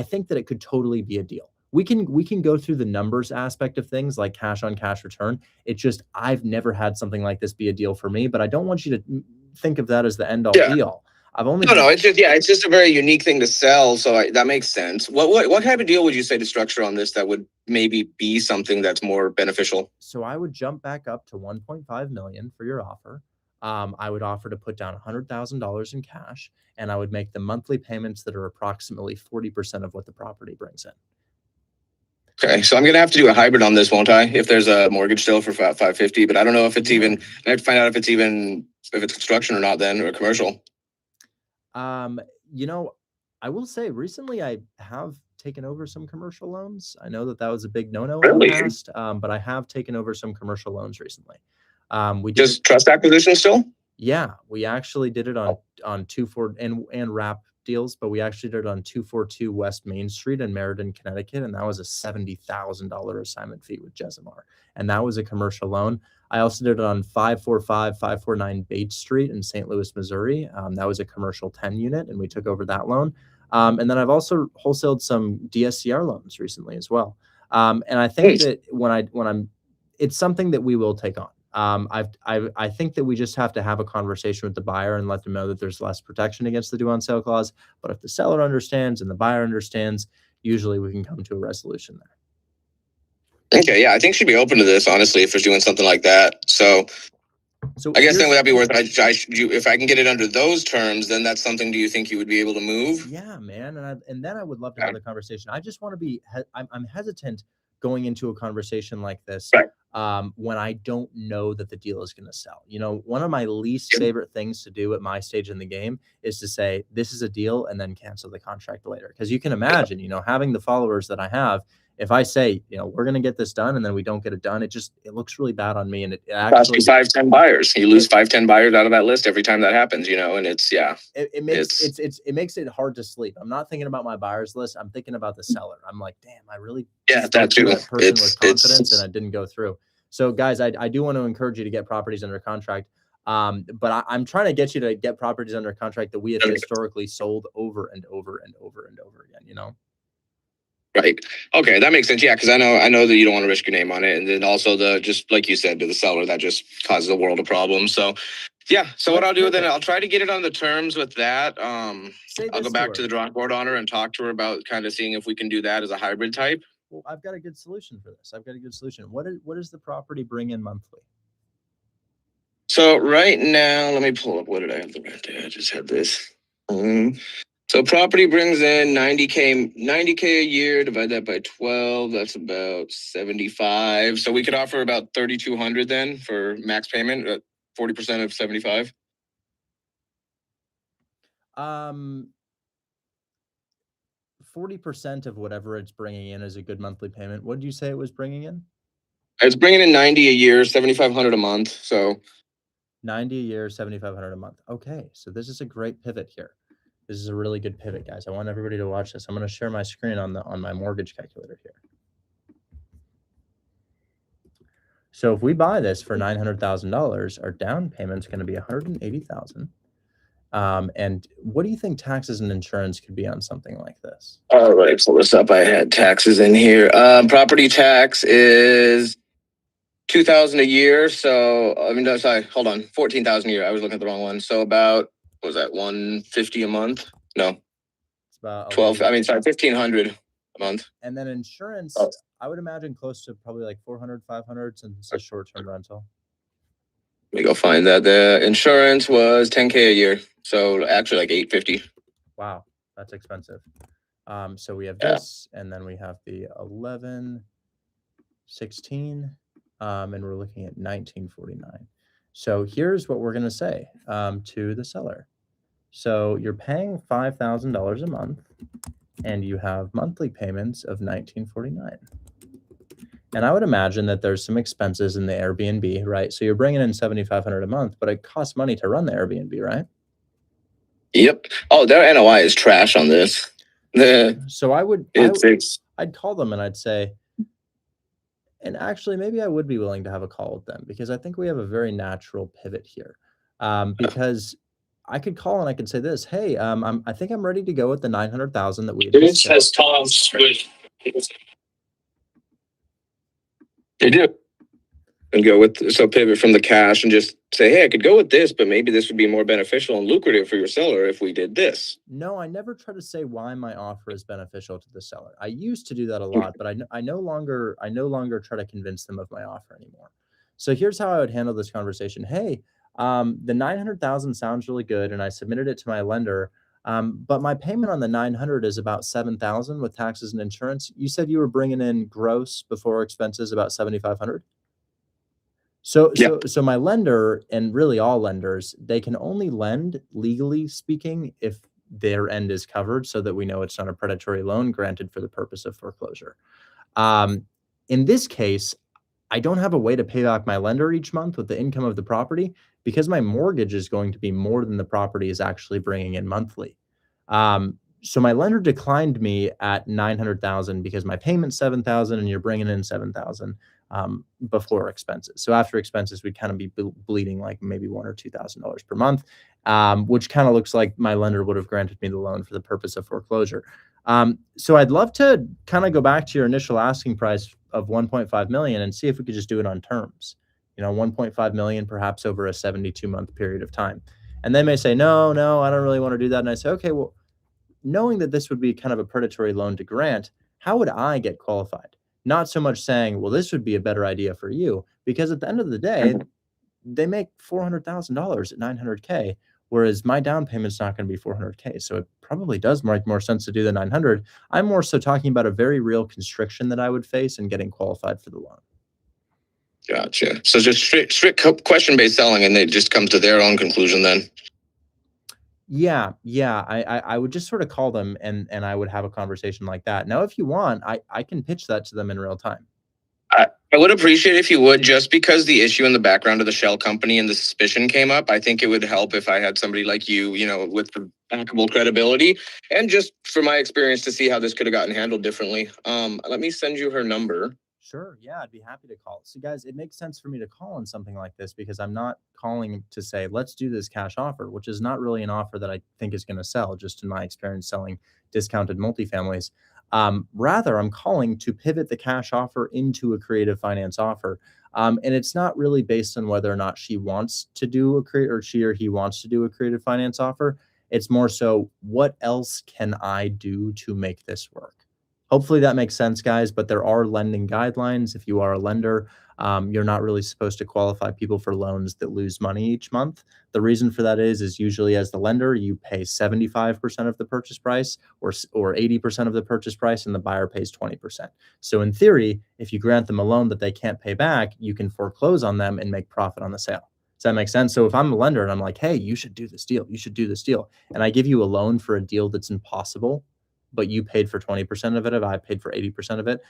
think that it could totally be a deal. We can go through the numbers aspect of things, like cash on cash return. It's just, I've never had something like this be a deal for me, but I don't want you to think of that as the end all be all. It's just a very unique thing to sell. So that makes sense. What type of deal would you say to structure on this that would maybe be something that's more beneficial? So I would jump back up to 1.5 million for your offer. I would offer to put down $100,000 in cash, and I would make the monthly payments that are approximately 40% of what the property brings in. Okay, so I'm gonna have to do a hybrid on this, won't I? If there's a mortgage still for 550, but I don't know if it's even. I have to find out if it's construction or not, then, or commercial. I will say recently I have taken over some commercial loans. I know that was a big no-no Really? in the past, but I have taken over some commercial loans recently. We did Just trust acquisition still? Yeah, we actually did it on 24 and wrap deals, but we actually did it on 242 West Main Street in Meriden, Connecticut, and that was a $70,000 assignment fee with Jesimar, and that was a commercial loan. I also did it on 545, 549 Bates Street in St. Louis, Missouri. That was a commercial 10 unit, and we took over that loan. And then I've also wholesaled some DSCR loans recently as well. And I think that it's something that we will take on. I think that we just have to have a conversation with the buyer and let them know that there's less protection against the due on sale clause. But if the seller understands and the buyer understands, usually we can come to a resolution there. Okay, yeah, I think she'd be open to this, honestly, if we're doing something like that. So I guess then would that be worth it? If I can get it under those terms, then that's something. Do you think you would be able to move? Yeah, man, and then I would love to have the conversation. I just want to be. I'm hesitant going into a conversation like this, right, when I don't know that the deal is going to sell. You know, one of my least favorite things to do at my stage in the game is to say, this is a deal and then cancel the contract later. Because you can imagine, you know, having the followers that I have, if I say, you know, we're going to get this done and then we don't get it done, it looks really bad on me. And it actually 5-10 buyers. You lose 5-10 buyers out of that list every time that happens, you know, and it's, it makes it hard to sleep. I'm not thinking about my buyers list. I'm thinking about the seller. I'm like, damn, I really that too. That person with confidence and I didn't go through. So guys, I do want to encourage you to get properties under contract. But I'm trying to get you to get properties under contract that we have historically sold over and over and over and over again, you know? Right. Okay, that makes sense. Yeah, because I know that you don't want to risk your name on it, and then also just like you said to the seller, that just causes a world of problems. So, yeah. So what I'll do then, I'll try to get it on the terms with that. I'll go back to the drawing board on her and talk to her about kind of seeing if we can do that as a hybrid type. Well, I've got a good solution for this. What does the property bring in monthly? So right now, let me pull up. What did I have right there? I just had this. So property brings in 90K a year, divide that by 12, that's about 75. So we could offer about 3,200 then for max payment, 40% of 75. 40% of whatever it's bringing in is a good monthly payment. What did you say it was bringing in? It's bringing in 90 a year, 7,500 a month. So 90 a year, 7,500 a month. Okay, so this is a great pivot here. This is a really good pivot, guys. I want everybody to watch this. I'm going to share my screen on my mortgage calculator here. So if we buy this for $900,000, our down payment is going to be $180,000. And what do you think taxes and insurance could be on something like this? All right, pull this up. I had taxes in here. Property tax is $2,000 a year. So no, sorry, hold on, $14,000 a year. I was looking at the wrong one. So about, what was that, $150 a month? No, it's about 12. I mean, sorry, $1,500 a month. And then insurance, I would imagine close to probably like 400, 500 since it's a short-term rental. Let me go find that. The insurance was $10K a year, so actually like $850. Wow, that's expensive. So we have this, and then we have the 11, 16, and we're looking at 1949. So here's what we're going to say to the seller. So you're paying $5,000 a month, and you have monthly payments of $1,949. And I would imagine that there's some expenses in the Airbnb, right? So you're bringing in $7,500 a month, but it costs money to run the Airbnb, right? Yep. Oh, their NOI is trash on this. So I'd call them and I'd say, and actually maybe I would be willing to have a call with them because I think we have a very natural pivot here. Because I could call and I could say this, hey, I think I'm ready to go with the 900,000 that we discussed. Tom's with. They do. And go with, so pivot from the cash and just say, hey, I could go with this, but maybe this would be more beneficial and lucrative for your seller if we did this. No, I never try to say why my offer is beneficial to the seller. I used to do that a lot, but I no longer try to convince them of my offer anymore. So here's how I would handle this conversation. Hey, the 900,000 sounds really good, and I submitted it to my lender. But my payment on the 900 is about 7,000 with taxes and insurance. You said you were bringing in gross before expenses about 7,500. So my lender, and really all lenders, they can only lend, legally speaking, if their end is covered, so that we know it's not a predatory loan granted for the purpose of foreclosure. In this case, I don't have a way to pay back my lender each month with the income of the property because my mortgage is going to be more than the property is actually bringing in monthly. So my lender declined me at 900,000 because my payment's 7,000 and you're bringing in 7,000 before expenses. So after expenses, we'd kind of be bleeding like maybe $1,000 or $2,000 per month, which kind of looks like my lender would have granted me the loan for the purpose of foreclosure. So I'd love to kind of go back to your initial asking price of 1.5 million and see if we could just do it on terms, 1.5 million, perhaps over a 72-month period of time. And they may say, no, I don't really want to do that. And I say, okay, well, knowing that this would be kind of a predatory loan to grant, how would I get qualified? Not so much saying, well, this would be a better idea for you, because at the end of the day, they make $400,000 at 900K, whereas my down payment's not going to be 400K. So it probably does make more sense to do the 900. I'm more so talking about a very real constriction that I would face in getting qualified for the loan. Gotcha. So just strict question-based selling, and they just come to their own conclusion then. Yeah. I would just sort of call them and I would have a conversation like that. Now, if you want, I can pitch that to them in real time. I would appreciate if you would, just because the issue in the background of the shell company and the suspicion came up. I think it would help if I had somebody like you, with the backable credibility, and just for my experience to see how this could have gotten handled differently. Let me send you her number. Sure. Yeah, I'd be happy to call. So guys, it makes sense for me to call on something like this because I'm not calling to say, let's do this cash offer, which is not really an offer that I think is going to sell, just in my experience selling discounted multifamilies. Rather, I'm calling to pivot the cash offer into a creative finance offer. And it's not really based on whether or not she wants to do she or he wants to do a creative finance offer. It's more so, what else can I do to make this work? Hopefully that makes sense, guys, but there are lending guidelines. If you are a lender, you're not really supposed to qualify people for loans that lose money each month. The reason for that is usually, as the lender, you pay 75% of the purchase price or 80% of the purchase price, and the buyer pays 20%. So in theory, if you grant them a loan that they can't pay back, you can foreclose on them and make profit on the sale. Does that make sense? So if I'm a lender and I'm like, hey, you should do this deal, and I give you a loan for a deal that's impossible, but you paid for 20% of it, if I paid for 80% of it,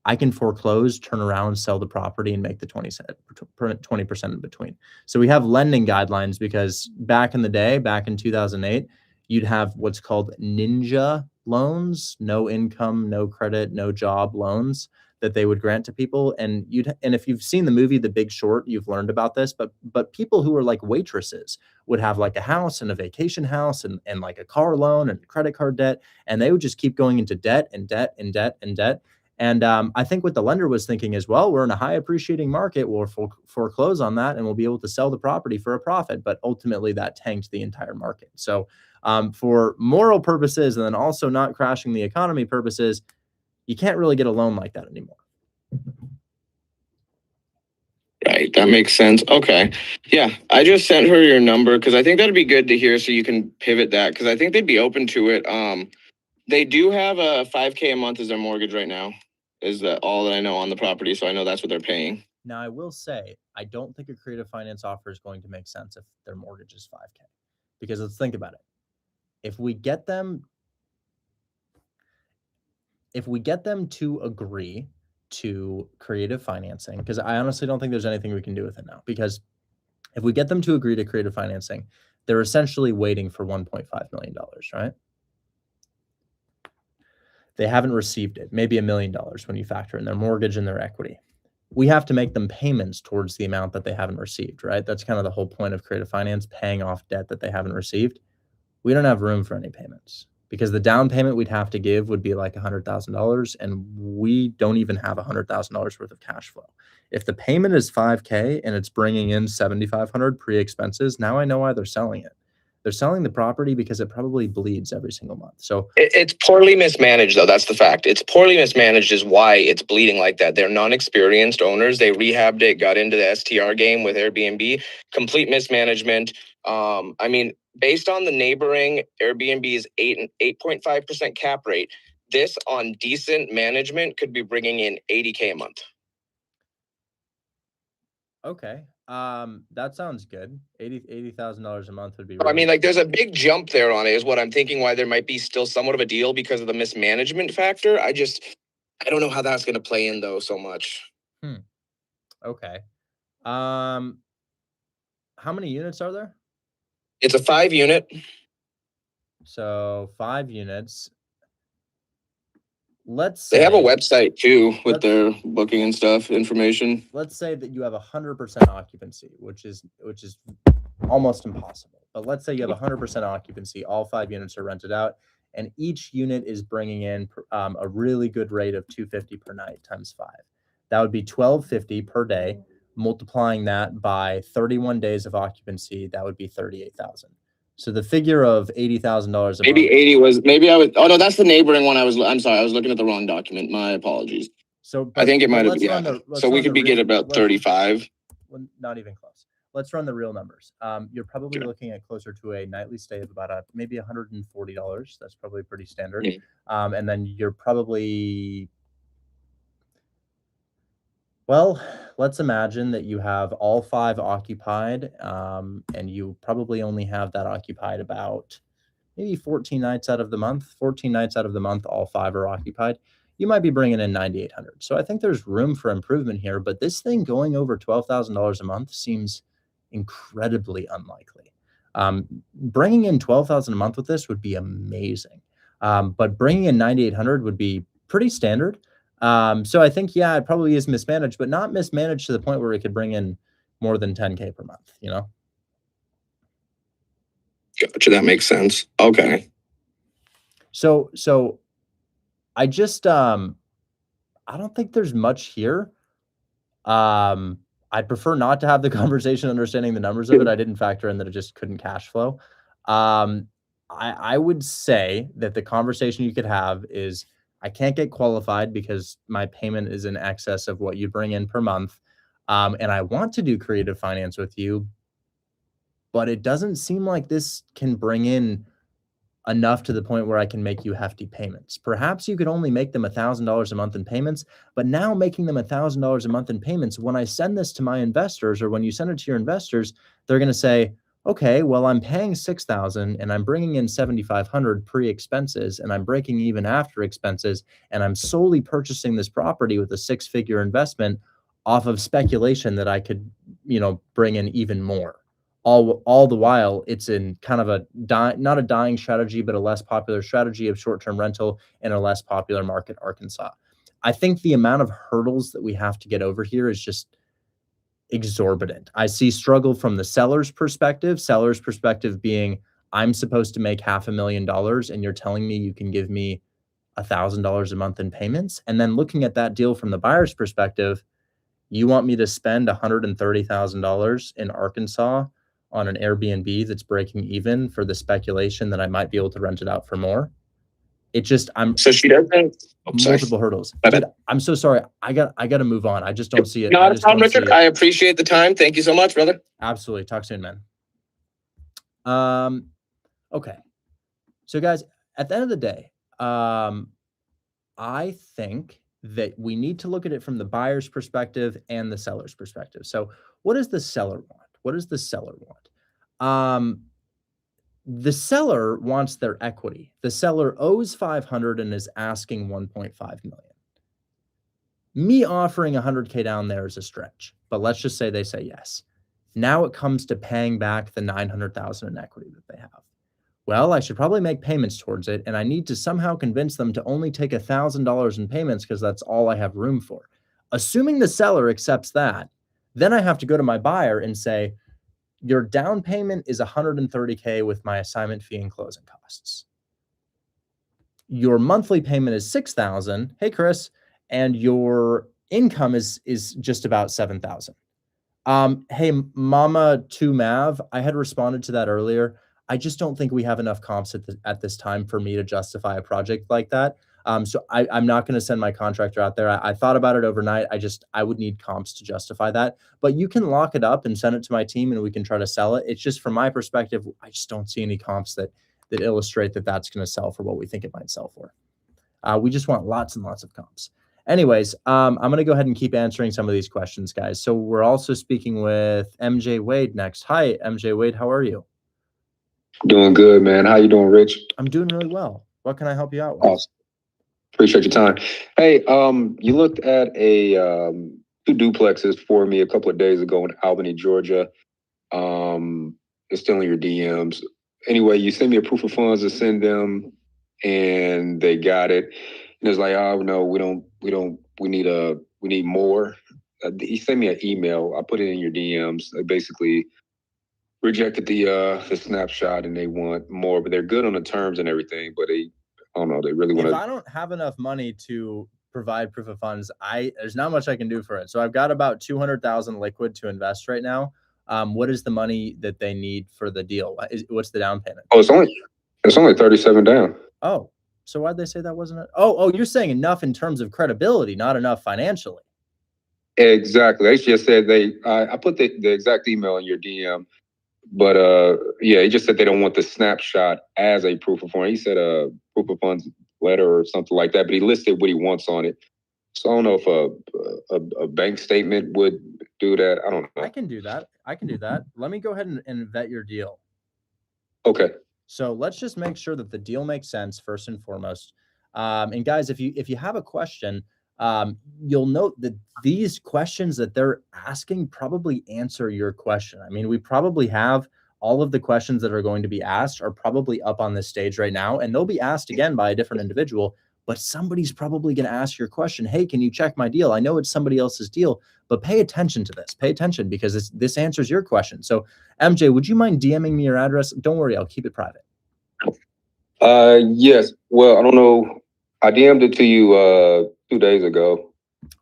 I can foreclose, turn around, sell the property, and make the 20% in between. So we have lending guidelines because back in the day, back in 2008, you'd have what's called ninja loans, no income, no credit, no job loans that they would grant to people. And if you've seen the movie The Big Short, you've learned about this, but people who are like waitresses would have like a house and a vacation house and like a car loan and credit card debt, and they would just keep going into debt and debt and debt and debt. And I think what the lender was thinking is, well, we're in a high appreciating market, we'll foreclose on that and we'll be able to sell the property for a profit. But ultimately that tanked the entire market. So for moral purposes and then also not crashing the economy purposes, you can't really get a loan like that anymore. Right. That makes sense. Okay. Yeah. I just sent her your number because I think that'd be good to hear so you can pivot that, because I think they'd be open to it. They do have a $5,000 a month as their mortgage right now. Is that all that I know on the property? So I know that's what they're paying. Now, I will say, I don't think a creative finance offer is going to make sense if their mortgage is $5,000, because let's think about it. If we get them to agree to creative financing, because I honestly don't think there's anything we can do with it now, because if we get them to agree to creative financing, they're essentially waiting for $1.5 million, right? They haven't received it, maybe $1 million when you factor in their mortgage and their equity. We have to make them payments towards the amount that they haven't received, right? That's kind of the whole point of creative finance, paying off debt that they haven't received. We don't have room for any payments because the down payment we'd have to give would be like $100,000, and we don't even have $100,000 worth of cash flow. If the payment is $5,000 and it's bringing in $7,500 pre-expenses, now I know why they're selling it. They're selling the property because it probably bleeds every single month. So it's poorly mismanaged, though. That's the fact. It's poorly mismanaged is why it's bleeding like that. They're non-experienced owners. They rehabbed it, got into the STR game with Airbnb. Complete mismanagement. I mean, based on the neighboring Airbnb's 8.5% cap rate, this on decent management could be bringing in $80,000 a month. okay. That sounds good. $80,000 a month would be I mean, like, there's a big jump there on it is what I'm thinking, why there might be still somewhat of a deal because of the mismanagement factor. I don't know how that's going to play in though so much. Okay. How many units are there? It's a 5-unit. So 5 units. Let's say they have a website too with their booking and stuff information. Let's say that you have 100% occupancy, which is almost impossible. But let's say you have 100% occupancy, all 5 units are rented out, and each unit is bringing in a really good rate of $250 per night times 5. That would be $1,250 per day. Multiplying that by 31 days of occupancy, that would be $38,000. So the figure of $80,000 maybe month, 80 was oh no, that's the neighboring one. I'm sorry, I was looking at the wrong document. My apologies. So I think it might have been, so we could be getting about 35. Well, not even close. Let's run the real numbers. You're probably looking at closer to a nightly stay of about maybe $140. That's probably pretty standard. And then you're probably Well, let's imagine that you have all 5 occupied, and you probably only have that occupied about maybe 14 nights out of the month. 14 nights out of the month, all 5 are occupied. You might be bringing in 9,800. So I think there's room for improvement here, but this thing going over $12,000 a month seems incredibly unlikely. Bringing in 12,000 a month with this would be amazing. But bringing in 9,800 would be pretty standard. So I think, yeah, it probably is mismanaged, but not mismanaged to the point where it could bring in more than 10K per month, you know? Gotcha. That makes sense. Okay. So I just I don't think there's much here. I'd prefer not to have the conversation understanding the numbers of it. I didn't factor in that it just couldn't cash flow. I would say that the conversation you could have is I can't get qualified because my payment is in excess of what you bring in per month. And I want to do creative finance with you, but it doesn't seem like this can bring in enough to the point where I can make you hefty payments. Perhaps you could only make them $1,000 a month in payments, but now making them $1,000 a month in payments, when I send this to my investors or when you send it to your investors, they're going to say, okay, well, I'm paying 6,000 and I'm bringing in 7,500 pre-expenses and I'm breaking even after expenses. And I'm solely purchasing this property with a 6-figure investment off of speculation that I could, bring in even more. All the while, it's in kind of not a dying strategy, but a less popular strategy of short-term rental in a less popular market, Arkansas. I think the amount of hurdles that we have to get over here is just exorbitant. I see struggle from the seller's perspective being, I'm supposed to make $500,000 and you're telling me you can give me $1,000 a month in payments. And then looking at that deal from the buyer's perspective, you want me to spend $130,000 in Arkansas on an Airbnb that's breaking even for the speculation that I might be able to rent it out for more? So she doesn't. Multiple hurdles. Dude, I'm so sorry. I got to move on. I just don't see it. Not a problem, Richard. I appreciate the time. Thank you so much, brother. Absolutely. Talk soon, man. Okay. So guys, at the end of the day, I think that we need to look at it from the buyer's perspective and the seller's perspective. So what does the seller want? What does the seller want? The seller wants their equity. The seller owes 500 and is asking 1.5 million. Me offering 100K down there is a stretch, but let's just say they say yes. Now it comes to paying back the 900,000 in equity that they have. Well, I should probably make payments towards it, and I need to somehow convince them to only take $1,000 in payments because that's all I have room for. Assuming the seller accepts that, then I have to go to my buyer and say, your down payment is 130K with my assignment fee and closing costs. Your monthly payment is 6,000. Hey, Chris, and your income is just about 7,000. Hey, Mama 2 Mav, I had responded to that earlier. I just don't think we have enough comps at this time for me to justify a project like that. So I'm not going to send my contractor out there. I thought about it overnight. I would need comps to justify that, but you can lock it up and send it to my team and we can try to sell it. It's just from my perspective, I just don't see any comps that illustrate that that's going to sell for what we think it might sell for. We just want lots and lots of comps. Anyways, I'm going to go ahead and keep answering some of these questions, guys. So we're also speaking with MJ Wade next. Hi, MJ Wade. How are you? Doing good, man. How you doing, Rich? I'm doing really well. What can I help you out with? Awesome. Appreciate your time. Hey, you looked at a 2 duplexes for me a couple of days ago in Albany, Georgia. It's still in your DMs. Anyway, you sent me a proof of funds to send them, and they got it. And it's like, oh no, we need more. He sent me an email. I put it in your DMs. They basically rejected the snapshot and they want more, but they're good on the terms and everything, but I don't know, they really want to. If I don't have enough money to provide proof of funds, there's not much I can do for it. So I've got about 200,000 liquid to invest right now. What is the money that they need for the deal? What's the down payment? Oh, it's only 37 down. Oh, so why'd they say that wasn't it? Oh, you're saying enough in terms of credibility, not enough financially. Exactly. They just said I put the exact email in your DM, but yeah, he just said they don't want the snapshot as a proof of funds. He said a proof of funds letter or something like that, but he listed what he wants on it. So I don't know if a bank statement would do that. I don't know. I can do that. Let me go ahead and vet your deal. Okay. So let's just make sure that the deal makes sense first and foremost. And guys, if you have a question, you'll note that these questions that they're asking probably answer your question. I mean, we probably have all of the questions that are going to be asked are probably up on this stage right now, and they'll be asked again by a different individual. But somebody's probably going to ask your question. Hey, can you check my deal? I know it's somebody else's deal, but pay attention to this. Pay attention because this answers your question. So MJ, would you mind DMing me your address? Don't worry, I'll keep it private. Yes. Well, I don't know. I DM'd it to you 2 days ago.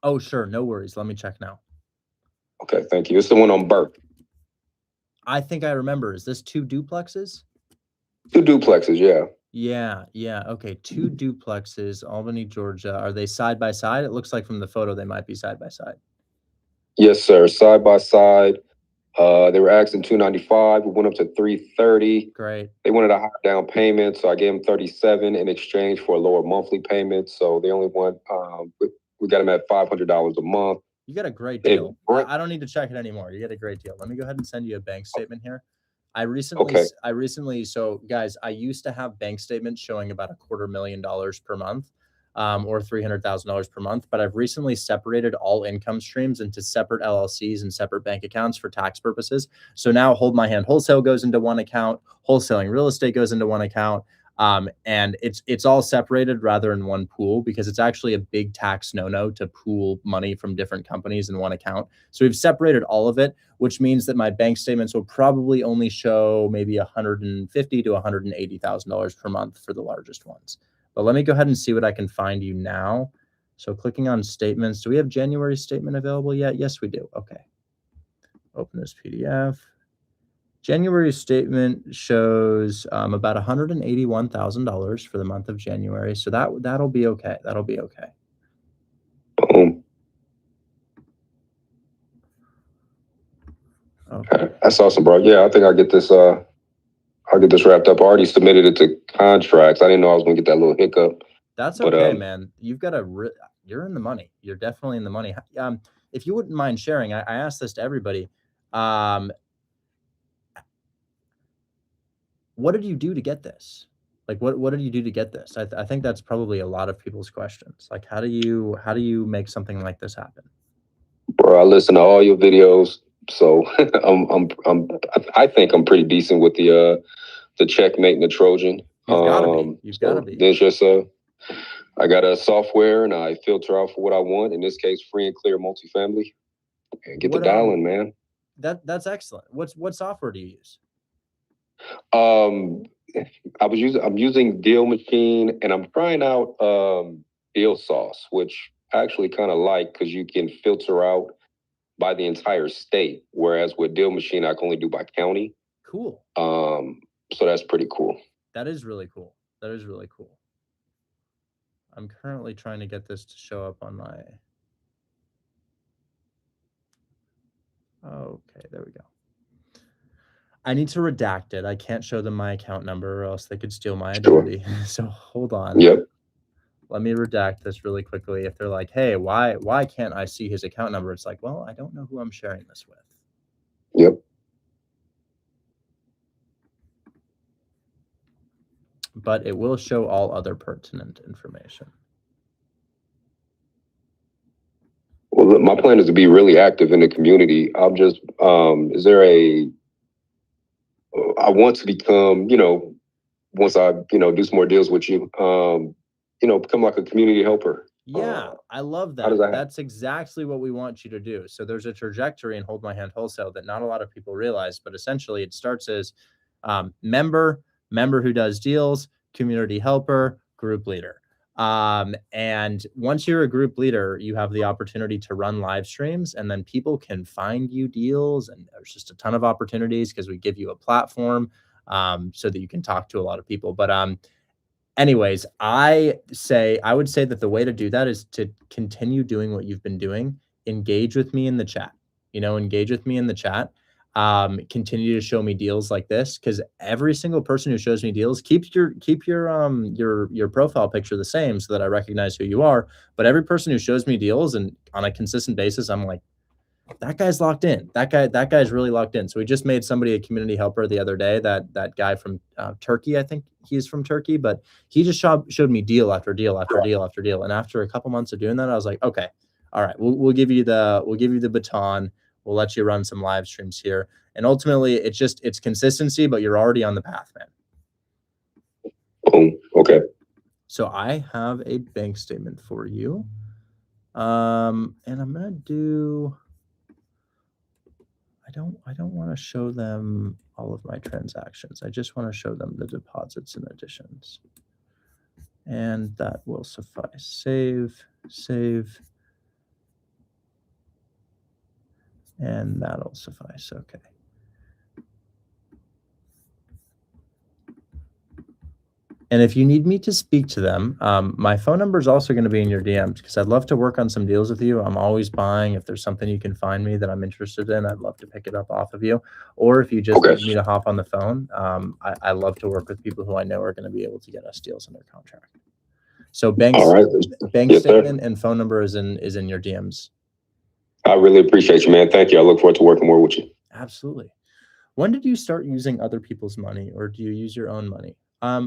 Oh, sure. No worries. Let me check now. Okay, thank you. It's the one on Burke. I think I remember. Is this 2 duplexes? 2 duplexes, yeah. Yeah. Okay, 2 duplexes, Albany, Georgia. Are they side by side? It looks like from the photo they might be side by side. Yes, sir. Side by side. They were asking $295. We went up to $330. Great. They wanted a higher down payment, so I gave them $37 in exchange for a lower monthly payment. So they only want we got them at $500 a month. You got a great deal. I don't need to check it anymore. You get a great deal. Let me go ahead and send you a bank statement here. I recently, so guys, I used to have bank statements showing about $250,000 per month, or $300,000 per month, but I've recently separated all income streams into separate LLCs and separate bank accounts for tax purposes. So now Hold My Hand Wholesale goes into one account, wholesaling real estate goes into one account, and it's all separated rather in one pool because it's actually a big tax no-no to pool money from different companies in one account. So we've separated all of it, which means that my bank statements will probably only show maybe $150,000 to $180,000 per month for the largest ones. But let me go ahead and see what I can find you now. So clicking on statements, do we have January statement available yet? Yes, we do. Okay. Open this PDF. January statement shows about $181,000 for the month of January. So that'll be okay. That'll be okay. Okay. That's awesome, bro. Yeah, I think I'll get this wrapped up. I already submitted it to contracts. I didn't know I was gonna get that little hiccup. That's okay, man. You've got you're in the money. You're definitely in the money. If you wouldn't mind sharing, I asked this to everybody. What did you do to get this? Like, what did you do to get this? I think that's probably a lot of people's questions. Like, how do you make something like this happen? Bro, I listen to all your videos, so I think I'm pretty decent with the checkmate and the Trojan. You've got to be. You've got to be. There's just I got a software and I filter out for what I want. In this case, free and clear multifamily. And get the dialing, man. That's excellent. What software do you use? I'm using Deal Machine and I'm trying out Deal Sauce, which I actually kind of like because you can filter out by the entire state, whereas with Deal Machine I can only do by county. Cool. So that's pretty cool. That is really cool. That is really cool. I'm currently trying to get this to show up on my. Okay, there we go. I need to redact it. I can't show them my account number or else they could steal my identity. So hold on. Yep. Let me redact this really quickly. If they're like, hey, why can't I see his account number? It's like, well, I don't know who I'm sharing this with. Yep. But it will show all other pertinent information. Well, my plan is to be really active in the community. I'll just, I want to become, once I, do some more deals with you, become like a community helper. Yeah, I love that. That's exactly what we want you to do. So there's a trajectory in Hold My Hand Wholesale that not a lot of people realize, but essentially it starts as member who does deals, community helper, group leader. And once you're a group leader, you have the opportunity to run live streams and then people can find you deals. And there's just a ton of opportunities because we give you a platform so that you can talk to a lot of people. But anyways, I would say that the way to do that is to continue doing what you've been doing. Engage with me in the chat, engage with me in the chat. continue to show me deals like this, because every single person who shows me deals, keep your profile picture the same so that I recognize who you are. But every person who shows me deals and on a consistent basis, I'm like, that guy's locked in. That guy's really locked in. So we just made somebody a community helper the other day. That guy from Turkey, I think he's from Turkey, but he just showed me deal after deal after deal after deal. And after a couple months of doing that, I was like, okay, all right, we'll give you the baton. We'll let you run some live streams here. And ultimately, it's consistency, but you're already on the path, man. Oh, okay. So I have a bank statement for you. And I'm gonna do. I don't want to show them all of my transactions. I just want to show them the deposits and additions. And that will suffice. Save. And that'll suffice. Okay. And if you need me to speak to them, my phone number is also going to be in your DMs, because I'd love to work on some deals with you. I'm always buying. If there's something you can find me that I'm interested in, I'd love to pick it up off of you. Or if you just need me to hop on the phone, I love to work with people who I know are going to be able to get us deals under contract. So bank statement and phone number is in your DMs. I really appreciate you, man. Thank you. I look forward to working more with you. Absolutely. When did you start using other people's money, or do you use your own money?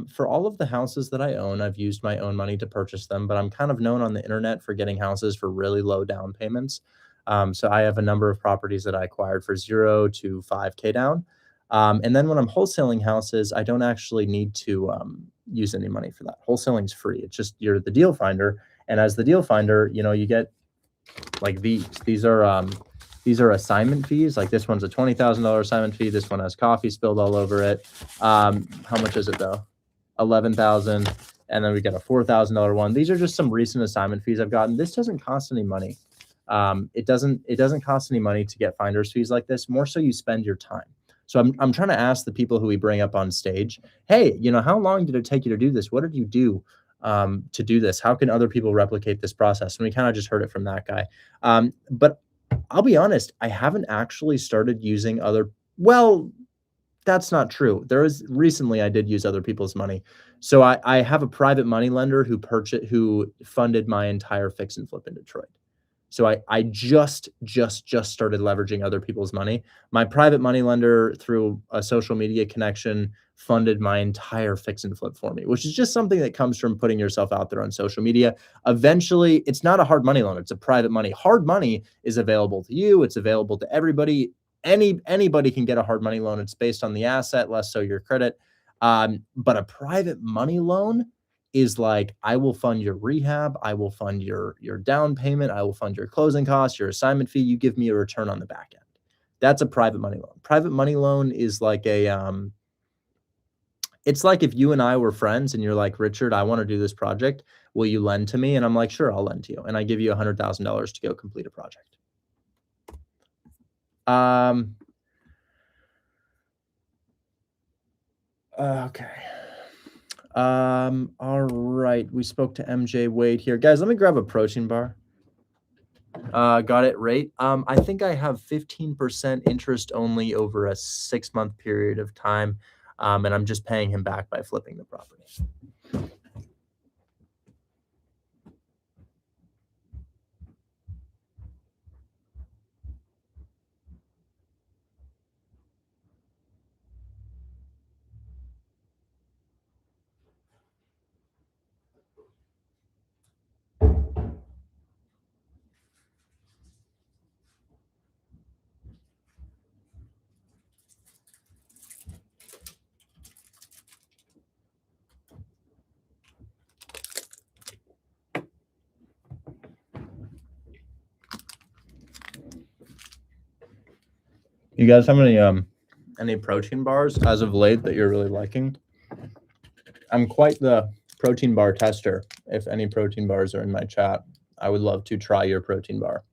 For all of the houses that I own, I've used my own money to purchase them, but I'm kind of known on the internet for getting houses for really low down payments. So I have a number of properties that I acquired for 0 to 5K down. And then when I'm wholesaling houses, I don't actually need to use any money for that. Wholesaling is free. It's just you're the deal finder. And as the deal finder, you get like these. These are assignment fees. Like this one's a $20,000 assignment fee. This one has coffee spilled all over it. How much is it though? 11,000. And then we got a $4,000 one. These are just some recent assignment fees I've gotten. This doesn't cost any money. It doesn't cost any money to get finder's fees like this. More so you spend your time. So I'm trying to ask the people who we bring up on stage, hey, how long did it take you to do this? What did you do to do this? How can other people replicate this process? And we kind of just heard it from that guy. But I'll be honest, I haven't actually started using well, that's not true. Recently I did use other people's money. So I have a private money lender who funded my entire fix and flip in Detroit. So I just started leveraging other people's money. My private money lender, through a social media connection, funded my entire fix and flip for me, which is just something that comes from putting yourself out there on social media. Eventually, it's not a hard money loan. It's a private money. Hard money is available to you. It's available to everybody. Anybody can get a hard money loan. It's based on the asset, less so your credit. But a private money loan is like, I will fund your rehab. I will fund your down payment. I will fund your closing costs, your assignment fee. You give me a return on the back end. That's a private money loan. Private money loan is like it's like if you and I were friends and you're like, Richard, I want to do this project. Will you lend to me? And I'm like, sure, I'll lend to you. And I give you $100,000 to go complete a project. Okay. All right. We spoke to MJ Wade here. Guys, let me grab a protein bar. Got it right. I think I have 15% interest only over a 6-month period of time. And I'm just paying him back by flipping the property. You guys have any protein bars as of late that you're really liking? I'm quite the protein bar tester. If any protein bars are in my chat, I would love to try your protein bar.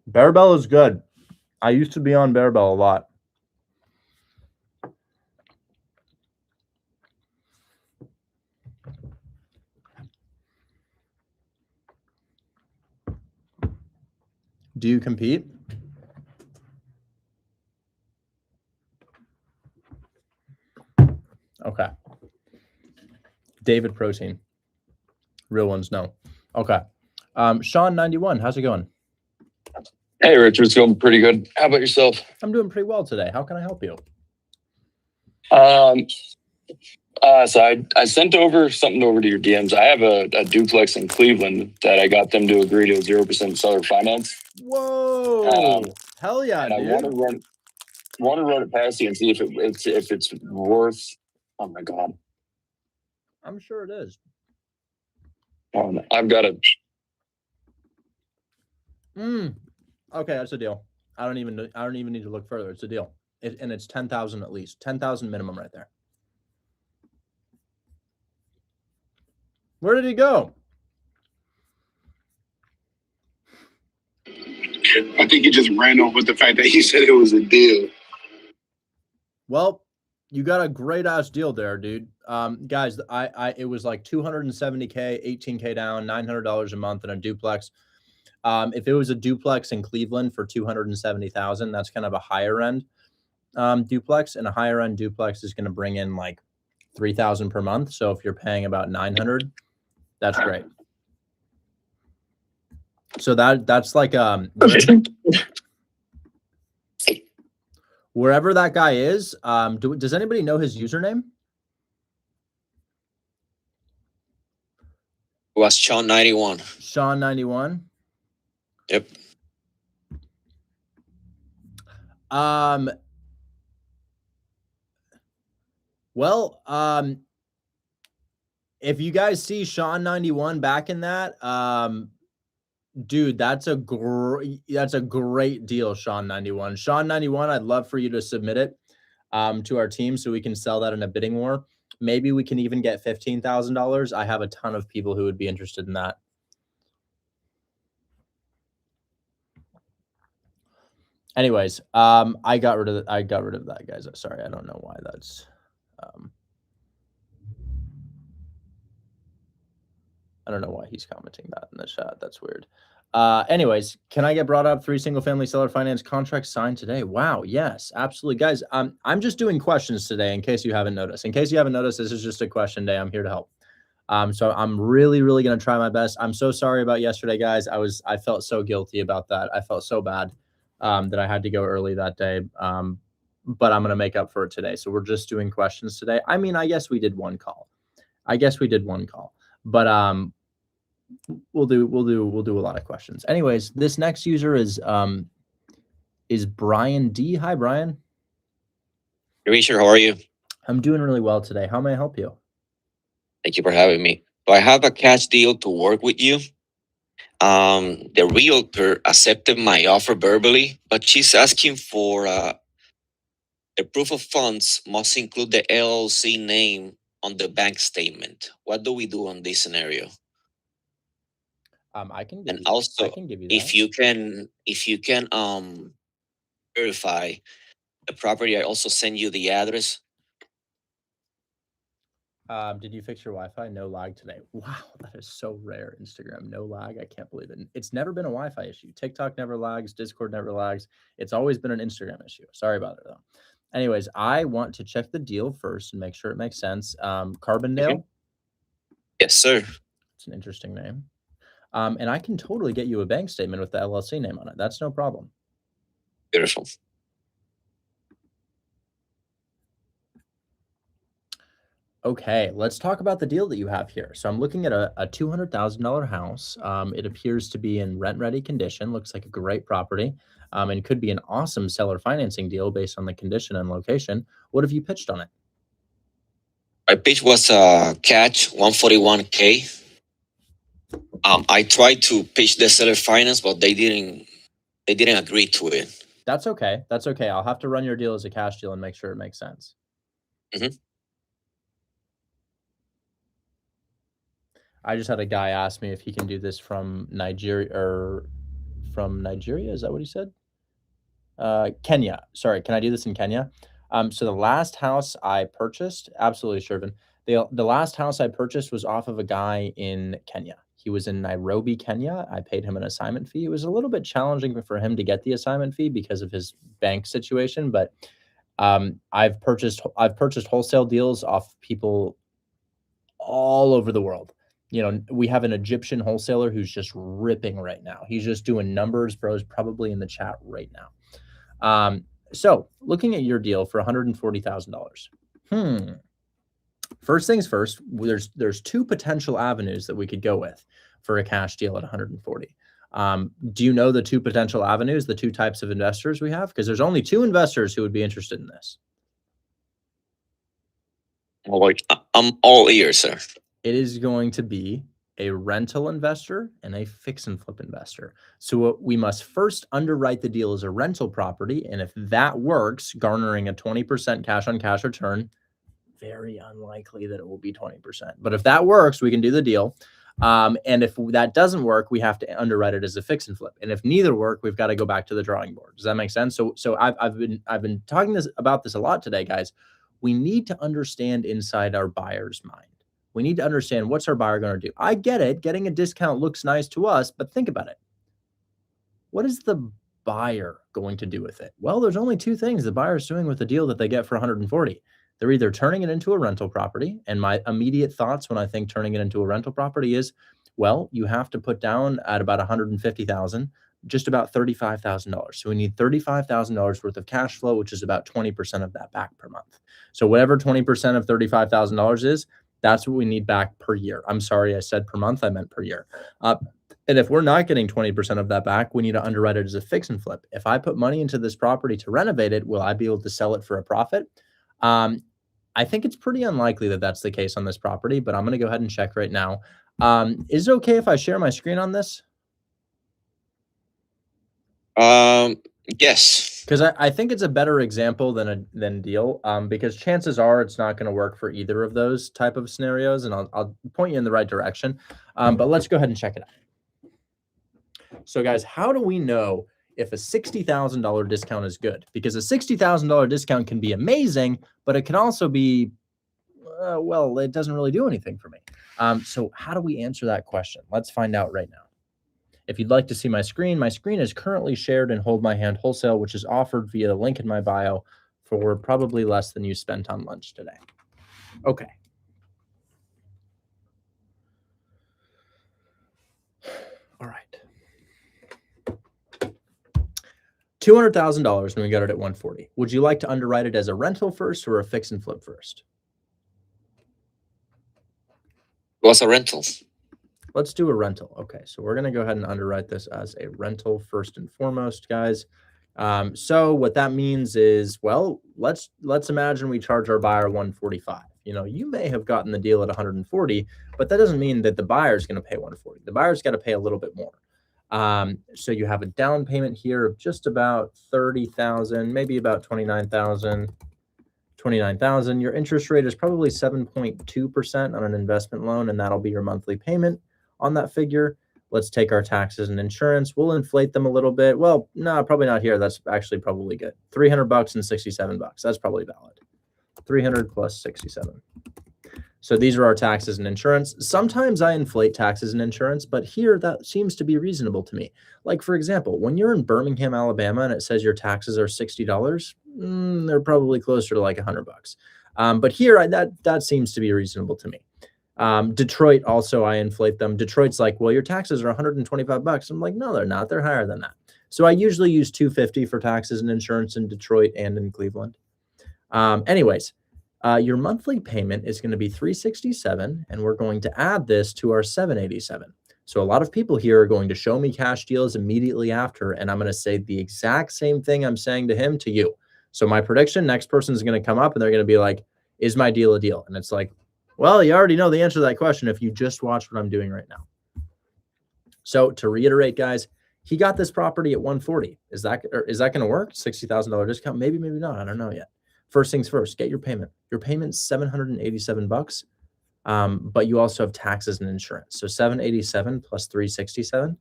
Barbell is good. I used to be on Bearbell a lot. Do you compete? Okay. David Protein. Real ones, no. Okay. Sean 91, how's it going? Hey, Richard, it's going pretty good. How about yourself? I'm doing pretty well today. How can I help you? So I sent over something over to your DMs. I have a duplex in Cleveland that I got them to agree to a 0% seller finance. Whoa! Hell yeah, And I dude. want to run it past you and see if it's worth. Oh my god! I'm sure it is. I've got a. Okay, that's a deal. I don't even need to look further. It's a deal. And it's 10,000 at least. 10,000 minimum right there. Where did he go? I think he just ran off with the fact that he said it was a deal. Well, you got a great ass deal there, dude. Guys, it was like 270K, 18K down, $900 a month in a duplex. If it was a duplex in Cleveland for 270,000, that's kind of a higher end duplex, and a higher end duplex is going to bring in like 3,000 per month. So if you're paying about 900, that's great. So that's like wherever that guy is. Does anybody know his username? It was Sean 91. Sean 91. Yep. Well, if you guys see Sean 91 back in that, dude, that's a great deal, Sean 91. Sean 91, I'd love for you to submit it to our team so we can sell that in a bidding war. Maybe we can even get $15,000. I have a ton of people who would be interested in that. Anyways, I got rid of that, guys. Sorry, I don't know why that's I don't know why he's commenting that in the chat. That's weird. Anyways, can I get brought up 3 single-family seller finance contracts signed today? Wow, yes, absolutely. Guys, I'm just doing questions today in case you haven't noticed. In case you haven't noticed, this is just a question day. I'm here to help. So I'm really, really going to try my best. I'm so sorry about yesterday, guys. I felt so guilty about that. I felt so bad that I had to go early that day. But I'm going to make up for it today. So we're just doing questions today. I mean, I guess we did one call. But we'll do a lot of questions. Anyways, this next user is Brian D. Hi, Brian. Hey, Richard, how are you? I'm doing really well today. How may I help you? Thank you for having me. So I have a cash deal to work with you. The realtor accepted my offer verbally, but she's asking for the proof of funds must include the LLC name on the bank statement. What do we do on this scenario? I can give And you, also, I can give you that. if you can verify the property, I also send you the address. Did you fix your Wi-Fi? No lag today. Wow, that is so rare. Instagram, no lag. I can't believe it. It's never been a Wi-Fi issue. TikTok never lags. Discord never lags. It's always been an Instagram issue. Sorry about it though. Anyways, I want to check the deal first and make sure it makes sense. Carbondale. Yes, sir. It's an interesting name. And I can totally get you a bank statement with the LLC name on it. That's no problem. Beautiful. Okay, let's talk about the deal that you have here. So I'm looking at a $200,000 house. It appears to be in rent-ready condition. Looks like a great property, and could be an awesome seller financing deal based on the condition and location. What have you pitched on it? My pitch was catch 141K. I tried to pitch the seller finance, but they didn't agree to it. That's okay. That's okay. I'll have to run your deal as a cash deal and make sure it makes sense. Mm-hmm. I just had a guy ask me if he can do this from Nigeria or from Nigeria. Is that what he said? Kenya. Sorry, can I do this in Kenya? So the last house I purchased, absolutely, Shervin. The last house I purchased was off of a guy in Kenya. He was in Nairobi, Kenya. I paid him an assignment fee. It was a little bit challenging for him to get the assignment fee because of his bank situation, but I've purchased wholesale deals off people all over the world. You know, we have an Egyptian wholesaler who's just ripping right now. He's just doing numbers, bros, probably in the chat right now. So looking at your deal for $140,000. First things first, there's two potential avenues that we could go with for a cash deal at 140. Do you know the two potential avenues, the two types of investors we have? Because there's only two investors who would be interested in this. I'm all ears, sir. It is going to be a rental investor and a fix and flip investor. So we must first underwrite the deal as a rental property. And if that works, garnering a 20% cash on cash return, very unlikely that it will be 20%. But if that works, we can do the deal. And if that doesn't work, we have to underwrite it as a fix and flip. And if neither work, we've got to go back to the drawing board. Does that make sense? So I've been talking about this a lot today, guys. We need to understand inside our buyer's mind. We need to understand what's our buyer going to do. I get it. Getting a discount looks nice to us, but think about it. What is the buyer going to do with it? Well, there's only two things the buyer's doing with the deal that they get for 140. They're either turning it into a rental property. And my immediate thoughts when I think turning it into a rental property is, well, you have to put down at about 150,000, just about $35,000. So we need $35,000 worth of cash flow, which is about 20% of that back per month. So whatever 20% of $35,000 is, that's what we need back per year. I'm sorry, I said per month, I meant per year. And if we're not getting 20% of that back, we need to underwrite it as a fix and flip. If I put money into this property to renovate it, will I be able to sell it for a profit? I think it's pretty unlikely that that's the case on this property, but I'm going to go ahead and check right now. Is it okay if I share my screen on this? Yes. Because I think it's a better example than deal. Because chances are it's not going to work for either of those type of scenarios, and I'll point you in the right direction. But let's go ahead and check it out. So, guys, how do we know if a $60,000 discount is good? Because a $60,000 discount can be amazing, but it can also be, well, it doesn't really do anything for me. So how do we answer that question? Let's find out right now. If you'd like to see my screen is currently shared in Hold My Hand Wholesale, which is offered via the link in my bio for probably less than you spent on lunch today. Okay. All right. $200,000 and we got it at 140. Would you like to underwrite it as a rental first or a fix and flip first? What's a rental? Let's do a rental. Okay, so we're going to go ahead and underwrite this as a rental first and foremost, guys. So what that means is, well, let's imagine we charge our buyer 145. You know, you may have gotten the deal at 140, but that doesn't mean that the buyer is going to pay 140. The buyer's got to pay a little bit more. So you have a down payment here of just about 30,000, maybe about 29,000. Your interest rate is probably 7.2% on an investment loan, and that'll be your monthly payment on that figure. Let's take our taxes and insurance. We'll inflate them a little bit. Well, no, probably not here. That's actually probably good. $300 and $67. That's probably valid. 300 plus 67. So these are our taxes and insurance. Sometimes I inflate taxes and insurance, but here that seems to be reasonable to me. Like, for example, when you're in Birmingham, Alabama, and it says your taxes are $60, they're probably closer to like $100. But here, that seems to be reasonable to me. Detroit also, I inflate them. Detroit's like, well, your taxes are $125. I'm like, no, they're not. They're higher than that. So I usually use $250 for taxes and insurance in Detroit and in Cleveland. Anyways, your monthly payment is going to be $367, and we're going to add this to our $787. So a lot of people here are going to show me cash deals immediately after, and I'm going to say the exact same thing I'm saying to him to you. So my prediction, next person is going to come up and they're going to be like, is my deal a deal? And it's like, well, you already know the answer to that question if you just watch what I'm doing right now. So to reiterate, guys, he got this property at 140. Is that going to work? $60,000 discount? Maybe, maybe not. I don't know yet. First things first, get your payment. Your payment's $787, but you also have taxes and insurance. So $787 plus $367.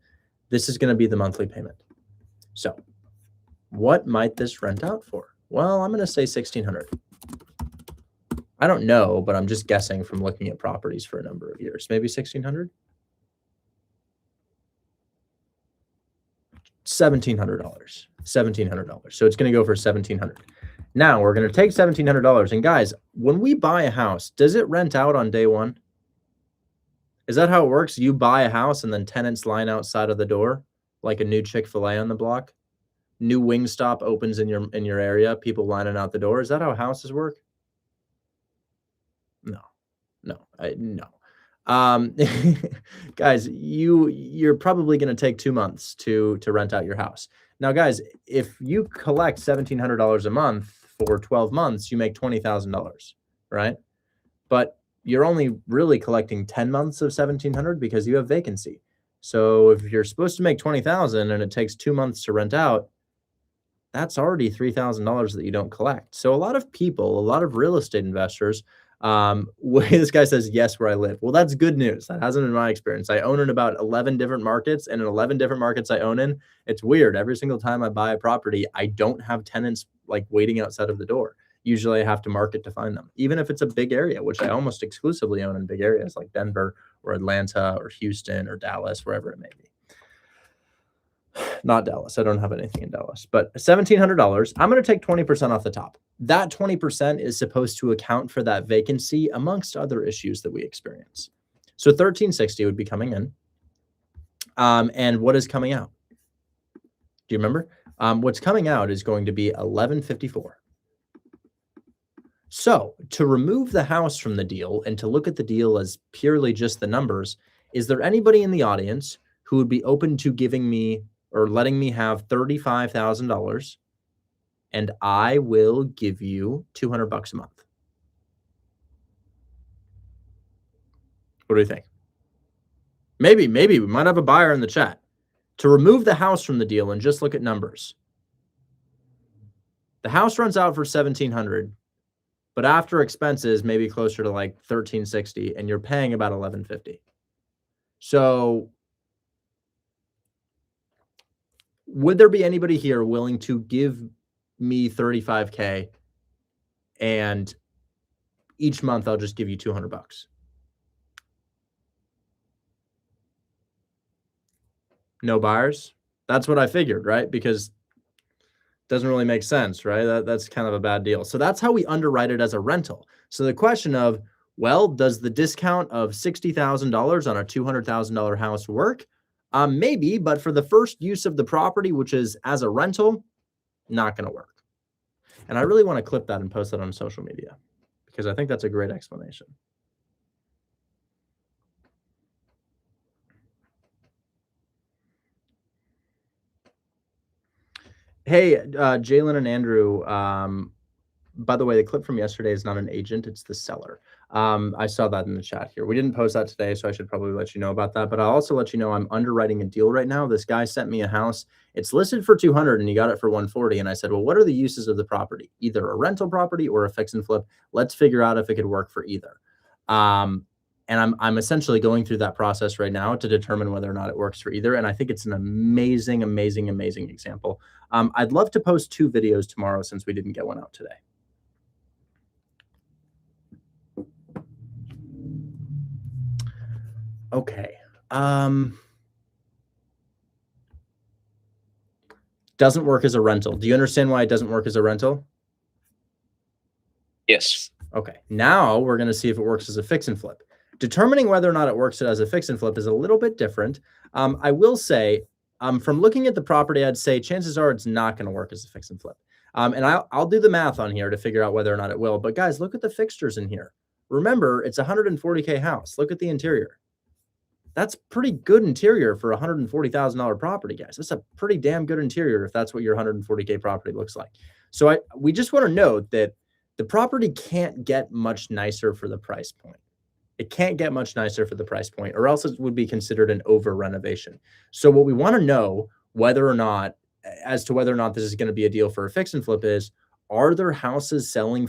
This is going to be the monthly payment. So What might this rent out for? Well, I'm going to say 1,600. I don't know, but I'm just guessing from looking at properties for a number of years. Maybe 1,600? $1,700. $1,700. So it's going to go for 1,700. Now we're going to take $1,700. And guys, when we buy a house, does it rent out on day one? Is that how it works? You buy a house and then tenants line outside of the door like a new Chick-fil-A on the block? New Wingstop opens in your area, people lining out the door. Is that how houses work? No. Guys, you're probably going to take 2 months to rent out your house. Now, guys, if you collect $1,700 a month for 12 months, you make $20,000, right? But you're only really collecting 10 months of 1,700 because you have vacancy. So if you're supposed to make 20,000 and it takes 2 months to rent out, that's already $3,000 that you don't collect. So a lot of people, a lot of real estate investors, this guy says, yes, where I live. Well, that's good news. That hasn't been my experience. I own in about 11 different markets, and in 11 different markets I own in, it's weird. Every single time I buy a property, I don't have tenants like waiting outside of the door. Usually I have to market to find them, even if it's a big area, which I almost exclusively own in big areas like Denver or Atlanta or Houston or Dallas, wherever it may be. Not Dallas. I don't have anything in Dallas, but $1,700. I'm going to take 20% off the top. That 20% is supposed to account for that vacancy amongst other issues that we experience. So 1,360 would be coming in. And what is coming out? Do you remember? What's coming out is going to be 1,154. So to remove the house from the deal and to look at the deal as purely just the numbers, is there anybody in the audience who would be open to giving me or letting me have $35,000 and I will give you $200 a month? What do you think? Maybe we might have a buyer in the chat. To remove the house from the deal and just look at numbers. The house runs out for $1,700, but after expenses, maybe closer to like $1,360, and you're paying about $1,150. So would there be anybody here willing to give me $35K and each month I'll just give you $200? No buyers? That's what I figured, right? Because it doesn't really make sense, right? That's kind of a bad deal. So that's how we underwrite it as a rental. So the question of, well, does the discount of $60,000 on a $200,000 house work? Maybe, but for the first use of the property, which is as a rental, not going to work. And I really want to clip that and post that on social media because I think that's a great explanation. Hey, Jalen and Andrew, by the way, the clip from yesterday is not an agent, it's the seller. I saw that in the chat here. We didn't post that today, so I should probably let you know about that. But I'll also let you know I'm underwriting a deal right now. This guy sent me a house. It's listed for 200 and he got it for 140. And I said, well, what are the uses of the property? Either a rental property or a fix and flip. Let's figure out if it could work for either. And I'm essentially going through that process right now to determine whether or not it works for either. And I think it's an amazing example. I'd love to post 2 videos tomorrow since we didn't get one out today. Okay. Doesn't work as a rental. Do you understand why it doesn't work as a rental? Yes. Okay. Now we're going to see if it works as a fix and flip. Determining whether or not it works as a fix and flip is a little bit different. I will say, from looking at the property, I'd say chances are it's not going to work as a fix and flip. And I'll do the math on here to figure out whether or not it will. But guys, look at the fixtures in here. Remember, it's a $140K house. Look at the interior. That's pretty good interior for a $140,000 property, guys. That's a pretty damn good interior if that's what your 140K property looks like. So we just want to note that the property can't get much nicer for the price point. It can't get much nicer for the price point, or else it would be considered an over renovation. So what we want to know as to whether or not this is going to be a deal for a fix and flip is, are there houses selling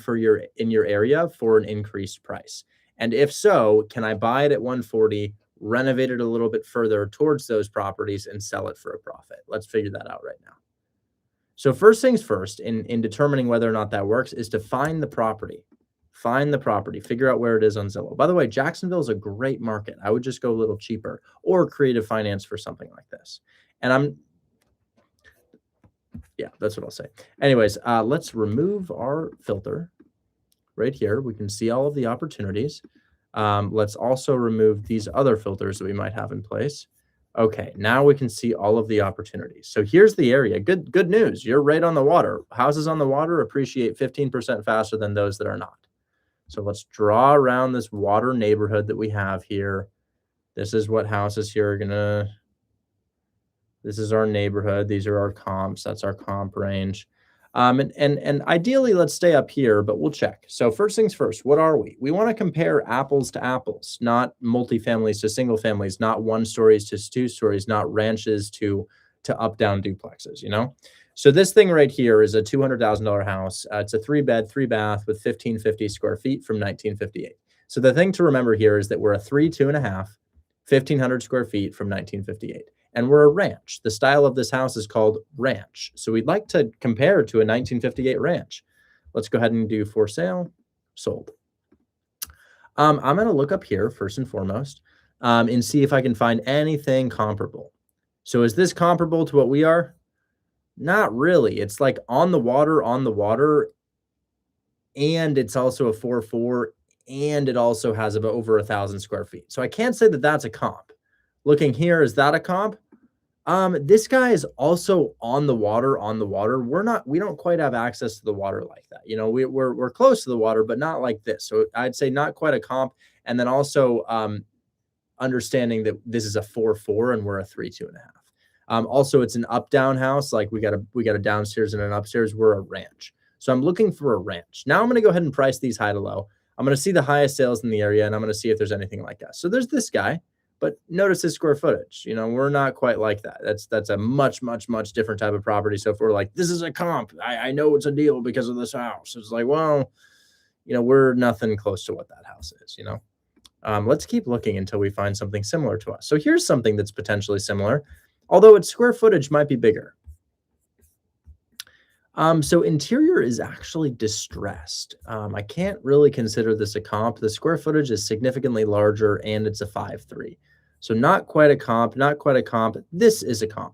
in your area for an increased price? And if so, can I buy it at 140, renovate it a little bit further towards those properties and sell it for a profit? Let's figure that out right now. So first things first, in determining whether or not that works, is to find the property. Find the property, figure out where it is on Zillow. By the way, Jacksonville is a great market. I would just go a little cheaper or creative finance for something like this. And yeah, that's what I'll say. Anyways, let's remove our filter right here. We can see all of the opportunities. Let's also remove these other filters that we might have in place. Okay, now we can see all of the opportunities. So here's the area. Good news. You're right on the water. Houses on the water appreciate 15% faster than those that are not. So let's draw around this water neighborhood that we have here. This is what houses here are gonna, this is our neighborhood. These are our comps. That's our comp range. And ideally, let's stay up here, but we'll check. So first things first, what are we? We want to compare apples to apples, not multifamilies to single families, not 1 stories to 2 stories, not ranches to up-down duplexes, you know? So this thing right here is a $200,000 house. It's a 3-bed, 3-bath with 1,550 square feet from 1958. So the thing to remember here is that we're a 3, 2.5, 1,500 square feet from 1958. And we're a ranch. The style of this house is called ranch. So we'd like to compare to a 1958 ranch. Let's go ahead and do for sale, sold. I'm going to look up here first and foremost and see if I can find anything comparable. So is this comparable to what we are? Not really. It's like on the water, and it's also a 4.4, and it also has about over 1,000 square feet. So I can't say that that's a comp. Looking here, is that a comp? This guy is also on the water. We don't quite have access to the water like that. You know, we're close to the water, but not like this. So I'd say not quite a comp. And then also understanding that this is a 4.4 and we're a 3, 2.5. Also, it's an up-down house. Like we got a downstairs and an upstairs. We're a ranch. So I'm looking for a ranch. Now I'm going to go ahead and price these high to low. I'm going to see the highest sales in the area, and I'm going to see if there's anything like that. So there's this guy. But notice his square footage. You know, we're not quite like that. That's a much different type of property. So if we're like, this is a comp, I know it's a deal because of this house. It's like, well, you know, we're nothing close to what that house is, you know. Let's keep looking until we find something similar to us. So here's something that's potentially similar, although its square footage might be bigger. So interior is actually distressed. I can't really consider this a comp. The square footage is significantly larger and it's a 5.3. So not quite a comp, not quite a comp. This is a comp.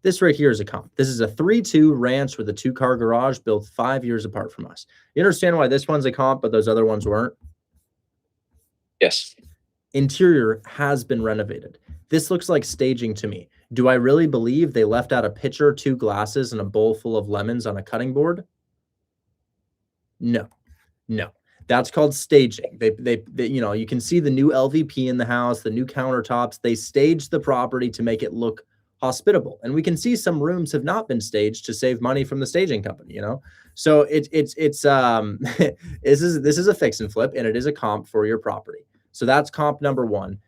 This right here is a comp. This is a 3.2 ranch with a 2-car garage built 5 years apart from us. You understand why this one's a comp, but those other ones weren't? Yes. Interior has been renovated. This looks like staging to me. Do I really believe they left out a pitcher, 2 glasses, and a bowl full of lemons on a cutting board? No. That's called staging. They you know, you can see the new LVP in the house, the new countertops. They staged the property to make it look hospitable. And we can see some rooms have not been staged to save money from the staging company, you know? So it's this is a fix and flip, and it is a comp for your property. So that's comp number 1.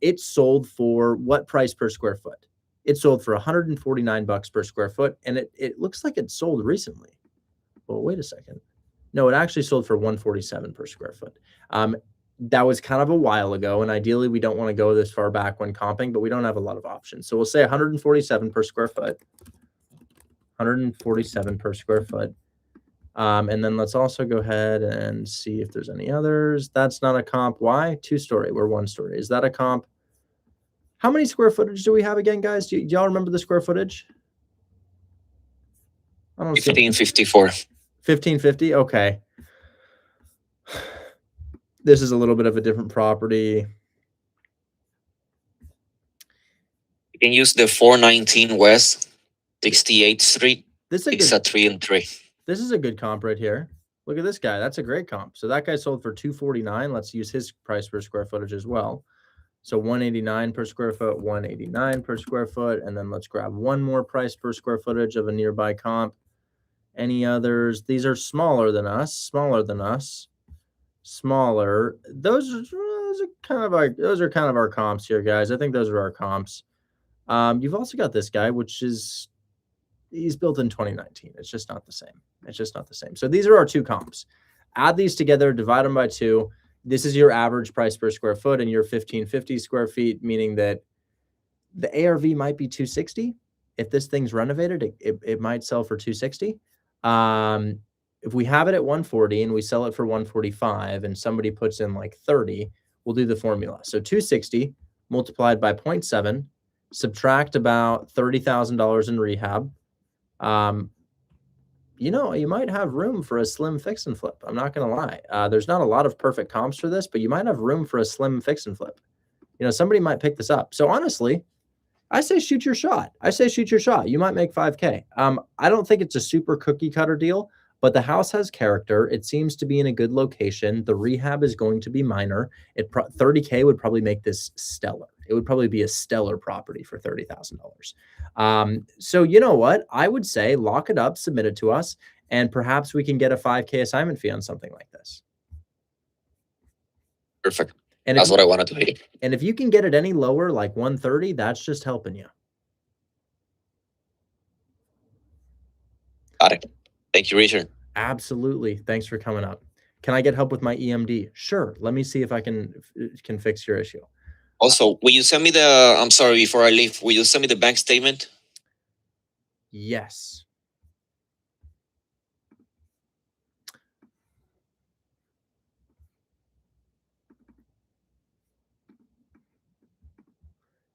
It sold for what price per square foot? It sold for $149 per square foot, and it looks like it sold recently. Well, wait a second. No, it actually sold for $147 per square foot. That was kind of a while ago, and ideally we don't want to go this far back when comping, but we don't have a lot of options. So we'll say 147 per square foot. 147 per square foot. And then let's also go ahead and see if there's any others. That's not a comp. Why? 2-story. We're 1-story. Is that a comp? How many square footage do we have again, guys? Do y'all remember the square footage? I don't see 1554. 1550. Okay. This is a little bit of a different property. You can use the 419 West 68th Street. This is It's a 3 and 3. This is a good comp right here. Look at this guy. That's a great comp. So that guy sold for $249. Let's use his price per square footage as well. So 189 per square foot, 189 per square foot. And then let's grab one more price per square footage of a nearby comp. Any others? These are smaller than us, smaller. Those are kind of our comps here, guys. I think those are our comps. You've also got this guy, which is, he's built in 2019. It's just not the same. So these are our 2 comps. Add these together, divide them by 2. This is your average price per square foot, and your 1,550 square feet, meaning that the ARV might be 260. if this thing's renovated, it might sell for 260. If we have it at 140 and we sell it for 145 and somebody puts in like 30, we'll do the formula. So 260 multiplied by 0.7, subtract about $30,000 in rehab. You know, you might have room for a slim fix and flip. I'm not going to lie. There's not a lot of perfect comps for this, but you might have room for a slim fix and flip. You know, somebody might pick this up. So honestly, I say shoot your shot. You might make 5K. I don't think it's a super cookie cutter deal, but the house has character. It seems to be in a good location. The rehab is going to be minor. 30K would probably make this stellar. It would probably be a stellar property for $30,000. So you know what? I would say lock it up, submit it to us, and perhaps we can get a 5K assignment fee on something like this. Perfect. And that's what I wanted to hear. And if you can get it any lower, like 130, that's just helping you. Got it. Thank you, Richard. Absolutely. Thanks for coming up. Can I get help with my EMD? Sure. Let me see if I can fix your issue. Also, will you send me the, I'm sorry, before I leave, will you send me the bank statement? Yes.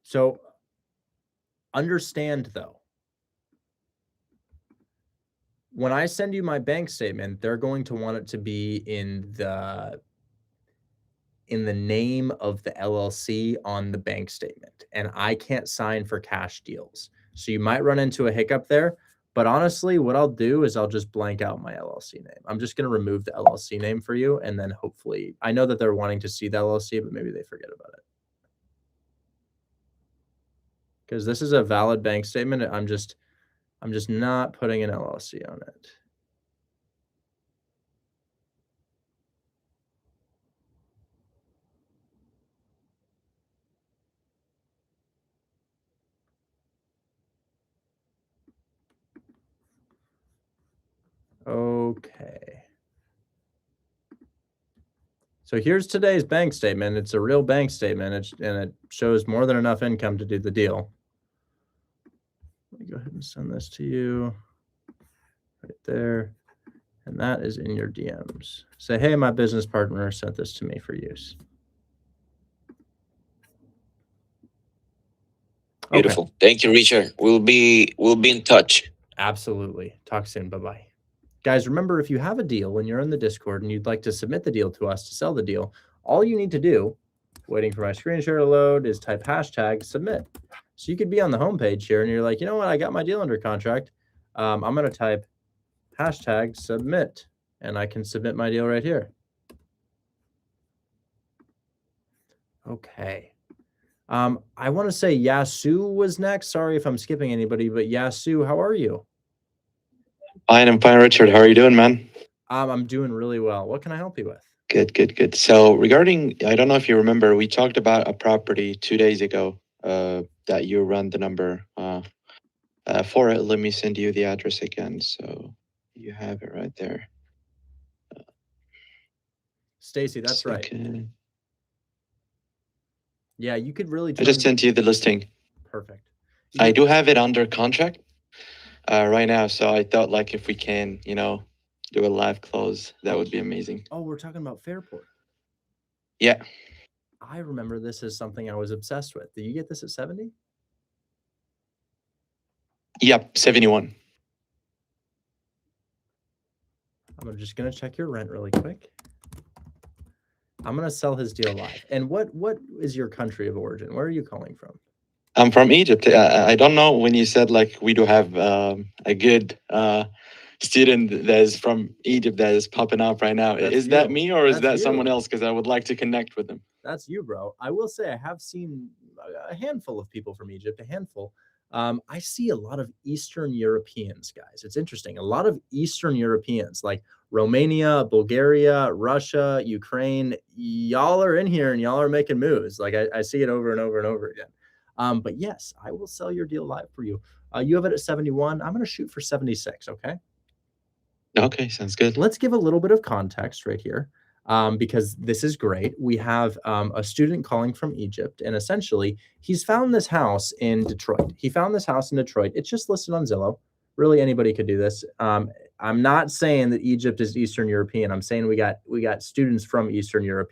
So understand though, when I send you my bank statement, they're going to want it to be in the name of the LLC on the bank statement. And I can't sign for cash deals. So you might run into a hiccup there. But honestly, what I'll do is I'll just blank out my LLC name. I'm just going to remove the LLC name for you. And then hopefully, I know that they're wanting to see the LLC, but maybe they forget about it. Because this is a valid bank statement. I'm just not putting an LLC on it. Okay. So here's today's bank statement. It's a real bank statement, and it shows more than enough income to do the deal. Let me go ahead and send this to you right there. And that is in your DMs. Say, hey, my business partner sent this to me for use. Beautiful. Okay. Thank you, Richard. We'll be in touch. Absolutely. Talk soon. Bye-bye. Guys, remember, if you have a deal and you're in the Discord and you'd like to submit the deal to us to sell the deal, all you need to do, waiting for my screen share to load, is type #submit. So you could be on the homepage here and you're like, you know what? I got my deal under contract. I'm going to type #submit and I can submit my deal right here. Okay. I want to say Yasu was next. Sorry if I'm skipping anybody, but Yasu, how are you? I'm fine, Richard. How are you doing, man? I'm doing really well. What can I help you with? Good. So regarding, I don't know if you remember, we talked about a property 2 days ago that you run the number for it. Let me send you the address again. So you have it right there. Stacy, that's right. Yeah, you could really. I just sent you the listing. Perfect. I do have it under contract right now. So I thought, like, if we can, do a live close, that would be amazing. Oh, we're talking about Fairport. Yeah. I remember this as something I was obsessed with. Did you get this at 70? Yep, 71. I'm just going to check your rent really quick. I'm going to sell his deal live. And what is your country of origin? Where are you calling from? I'm from Egypt. I don't know when you said, like, we do have a good student that is from Egypt that is popping up right now. Is that me or is that someone else? Because I would like to connect with them. That's you, bro. I will say I have seen a handful of people from Egypt, a handful. I see a lot of Eastern Europeans, guys. It's interesting. A lot of Eastern Europeans, like Romania, Bulgaria, Russia, Ukraine. Y'all are in here and y'all are making moves. Like I see it over and over and over again. But yes, I will sell your deal live for you. You have it at 71. I'm going to shoot for 76. Okay. Okay. Sounds good. Let's give a little bit of context right here. because this is great. We have a student calling from Egypt, and essentially he's found this house in Detroit. He found this house in Detroit. It's just listed on Zillow. Really, anybody could do this. I'm not saying that Egypt is Eastern European. I'm saying we got students from Eastern Europe.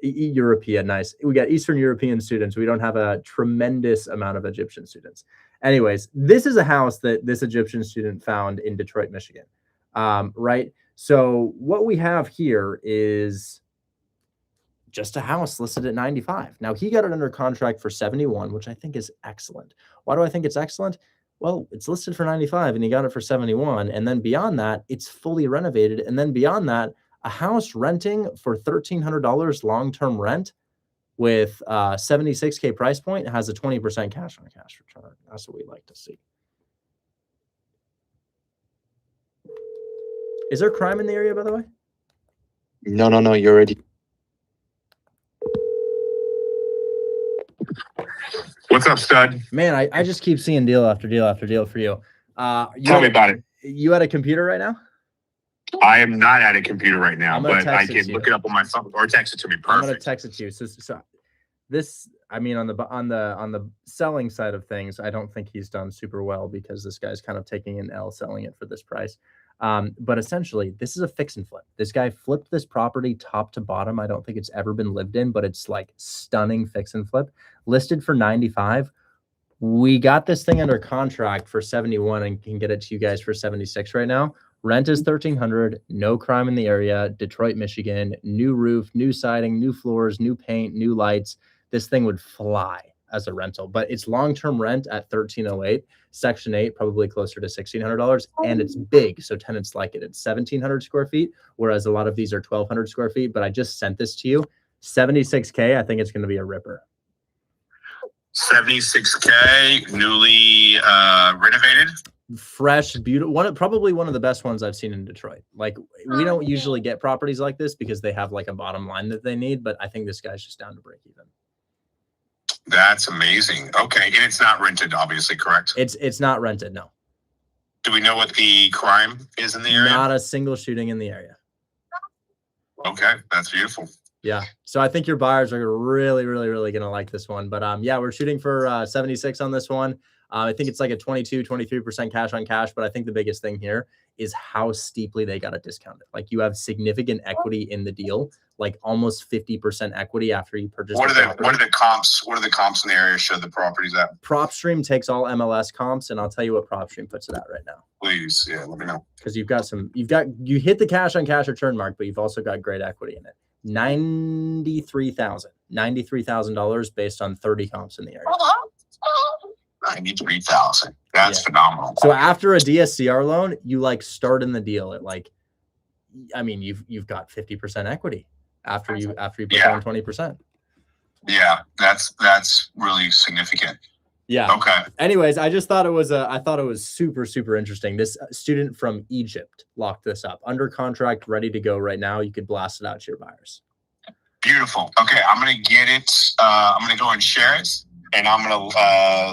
Nice. We got Eastern European students. We don't have a tremendous amount of Egyptian students. Anyways, this is a house that this Egyptian student found in Detroit, Michigan. Right. So what we have here is just a house listed at 95. Now he got it under contract for 71, which I think is excellent. Why do I think it's excellent? Well, it's listed for 95 and he got it for 71. And then beyond that, it's fully renovated. And then beyond that, a house renting for $1,300 long-term rent with 76K price point has a 20% cash on cash return. That's what we like to see. Is there crime in the area, by the way? No. You're already. What's up, stud? Man, I just keep seeing deal after deal after deal for you. Tell me about it. You at a computer right now? I am not at a computer right now, but I can you. look it up on my phone or text it to me. Perfect. I'm gonna text it to you. So this, I mean, on the selling side of things, I don't think he's done super well because this guy's kind of taking an L selling it for this price. But essentially, this is a fix and flip. This guy flipped this property top to bottom. I don't think it's ever been lived in, but it's like stunning fix and flip. Listed for 95. We got this thing under contract for 71 and can get it to you guys for 76 right now. Rent is $1,300. No crime in the area. Detroit, Michigan. New roof, new siding, new floors, new paint, new lights. This thing would fly as a rental, but it's long-term rent at $1,308. Section 8, probably closer to $1,600, and it's big, so tenants like it. It's 1,700 square feet, whereas a lot of these are 1,200 square feet, but I just sent this to you. 76K, I think it's going to be a ripper. 76K, newly renovated. Fresh, beautiful. Probably one of the best ones I've seen in Detroit. Like, we don't usually get properties like this because they have like a bottom line that they need, but I think this guy's just down to break even. That's amazing. Okay, and it's not rented, obviously, correct? It's not rented, no. Do we know what the crime is in the area? Not a single shooting in the area. Okay, that's beautiful. Yeah. So I think your buyers are really, really, really going to like this one. But yeah, we're shooting for 76 on this one. I think it's like a 23% cash on cash. But I think the biggest thing here is how steeply they got it discounted. Like, you have significant equity in the deal, like almost 50% equity after you purchase. What are the comps? What are the comps in the area show the properties at? PropStream takes all MLS comps, and I'll tell you what PropStream puts it at right now. Please, yeah, let me know. Because you hit the cash on cash return mark, but you've also got great equity in it. $93,000 based on 30 comps in the area. 93,000. That's phenomenal. So after a DSCR loan, you like start in the deal at like, I mean, you've got 50% equity after you put down 20%. Yeah, that's really significant. Yeah. Okay. Anyways, I just thought it was super, super interesting. This student from Egypt locked this up under contract, ready to go right now. You could blast it out to your buyers. Beautiful. Okay, I'm gonna get it. I'm gonna go and share it, and I'm gonna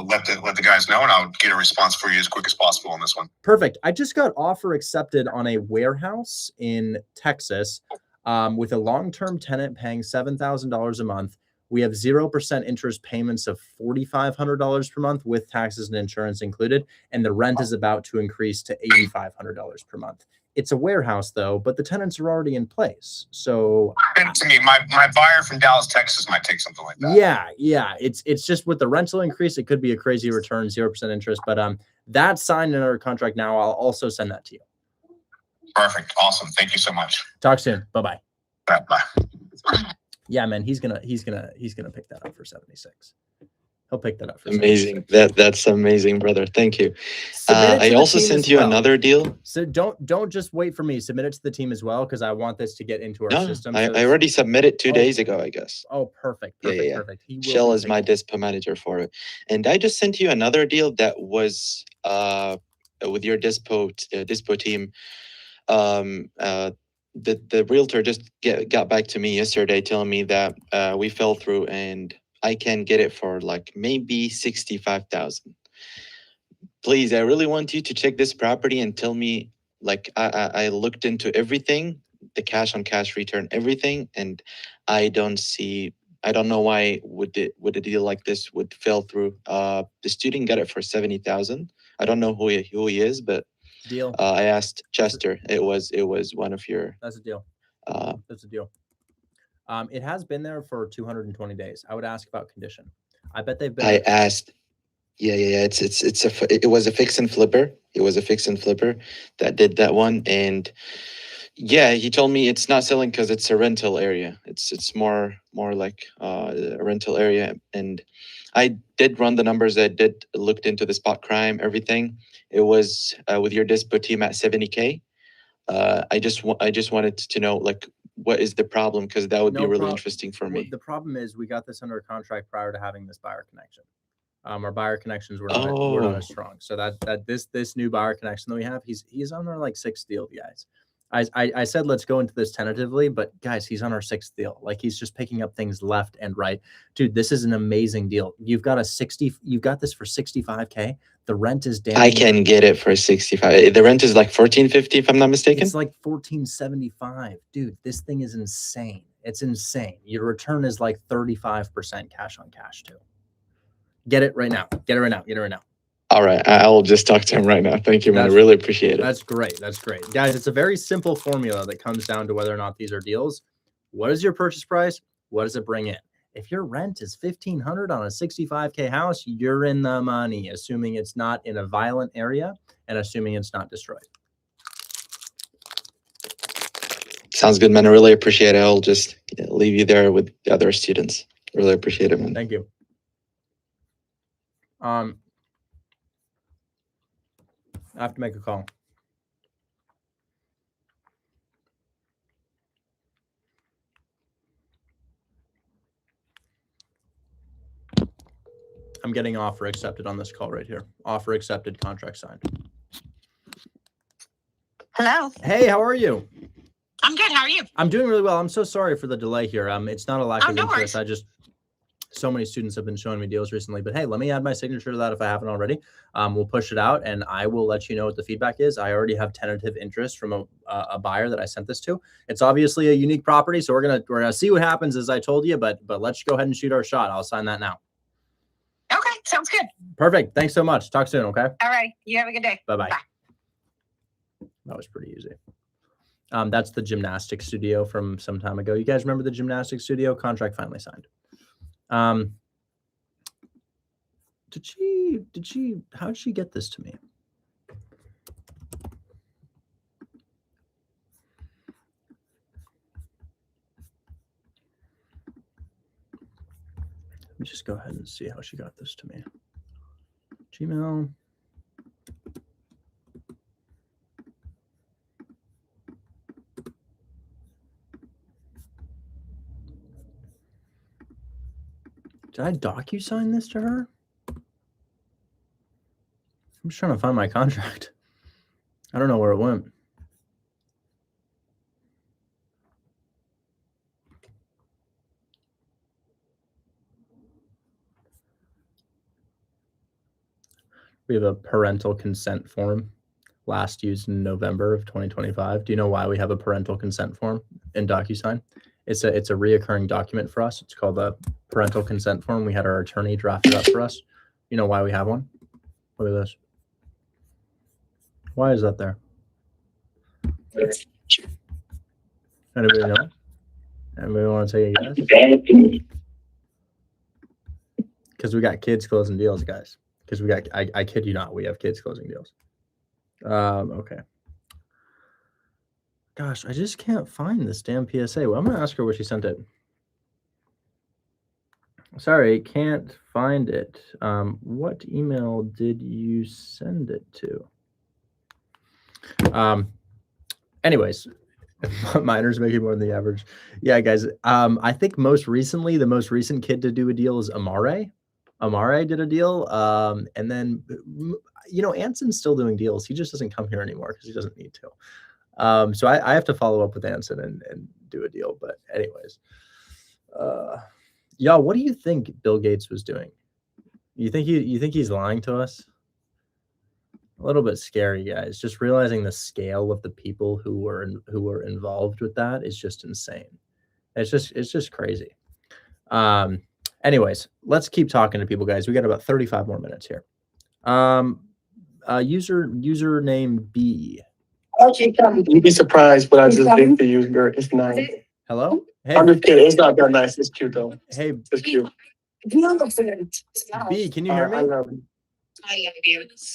let the guys know, and I'll get a response for you as quick as possible on this one. Perfect. I just got offer accepted on a warehouse in Texas with a long-term tenant paying $7,000 a month. We have 0% interest payments of $4,500 per month with taxes and insurance included, and the rent is about to increase to $8,500 per month. It's a warehouse though, but the tenants are already in place. So to me, my buyer from Dallas, Texas might take something like that. Yeah. It's just with the rental increase, it could be a crazy return, 0% interest. But that's signed in our contract now. I'll also send that to you. Perfect. Awesome. Thank you so much. Talk soon. Bye-bye. Bye. Yeah, man, he's gonna pick that up for 76. He'll pick that up for amazing. That's amazing, brother. Thank you. I also sent you another deal. So don't just wait for me. Submit it to the team as well, because I want this to get into our system. I already submitted 2 days ago, I guess. Oh, perfect. Perfect. Shell is my dispo manager for it, and I just sent you another deal that was with your dispo team. The realtor just got back to me yesterday telling me that we fell through and I can get it for like maybe 65,000. Please, I really want you to check this property and tell me, like, I looked into everything. the cash on cash return everything, and I don't know why would a deal like this would fail through. The student got it for 70,000. I don't know who he is, but Deal. I asked Chester. It was one of your. That's a deal. That's a deal. It has been there for 220 days. I would ask about condition. I bet they've been. I asked. Yeah. It was a fix and flipper. It was a fix and flipper that did that one, and yeah, he told me it's not selling because it's a rental area. It's more like a rental area, and I did run the numbers. I did looked into the spot crime, everything. It was with your dispo team at 70K. I just wanted to know like what is the problem, because that would be really interesting for me. The problem is we got this under contract prior to having this buyer connection. Our buyer connections were not as strong. So that this new buyer connection that we have, he's on our like 6th deal, guys. I said let's go into this tentatively, but guys, he's on our 6th deal. Like he's just picking up things left and right. Dude, this is an amazing deal. You've got this for 65K. The rent is down. I can get it for 65. The rent is like 1450 if I'm not mistaken. It's like 1475. Dude, this thing is insane. It's insane. Your return is like 35% cash on cash too. Get it right now. Get it right now. Get it right now. All right. I'll just talk to him right now. Thank you, man. I really appreciate it. That's great. That's great. Guys, it's a very simple formula that comes down to whether or not these are deals. What is your purchase price? What does it bring in? If your rent is $1,500 on a 65K house, you're in the money, assuming it's not in a violent area and assuming it's not destroyed. Sounds good, man. I really appreciate it. I'll just leave you there with the other students. Really appreciate it, man. Thank you. I have to make a call. I'm getting offer accepted on this call right here. Offer accepted, contract signed. Hello. Hey, how are you? I'm good. How are you? I'm doing really well. I'm so sorry for the delay here. It's not a lack of no interest. worries. So many students have been showing me deals recently, but hey, let me add my signature to that if I haven't already. We'll push it out and I will let you know what the feedback is. I already have tentative interest from a buyer that I sent this to. It's obviously a unique property, so we're gonna see what happens, as I told you, but let's go ahead and shoot our shot. I'll sign that now. Okay, sounds good. Perfect. Thanks so much. Talk soon, okay? All right. You have a good day. Bye-bye. Bye. That was pretty easy. That's the gymnastics studio from some time ago. You guys remember the gymnastics studio? Contract finally signed. How did she get this to me? Let me just go ahead and see how she got this to me. Gmail. Did I DocuSign this to her? I'm just trying to find my contract. I don't know where it went. We have a parental consent form, last used in November of 2025. Do you know why we have a parental consent form in DocuSign? It's a reoccurring document for us. It's called a parental consent form. We had our attorney draft it up for us. You know why we have one? Look at this. Why is that there? Anybody know? Anybody want to take a guess? Because we got kids closing deals, guys. Because we got, I kid you not, we have kids closing deals. Okay. Gosh, I just can't find this damn PSA. Well, I'm going to ask her where she sent it. Sorry, can't find it. What email did you send it to? Anyways, minors making more than the average. Yeah, guys. I think most recently, the most recent kid to do a deal is Amare. Amare did a deal. And then, you know, Anson's still doing deals. He just doesn't come here anymore because he doesn't need to. So I have to follow up with Anson and do a deal. But anyways, y'all, what do you think Bill Gates was doing? You think he's lying to us? A little bit scary, guys. Just realizing the scale of the people who were involved with that is just insane. It's just crazy. Anyways, let's keep talking to people, guys. We got about 35 more minutes here. Username B. You'd be surprised what I just did for you, girl. It's nice. Hello? Hey, I'm just kidding. It's not that nice. It's cute though. hey, It's cute. B, can you hear I me? love you.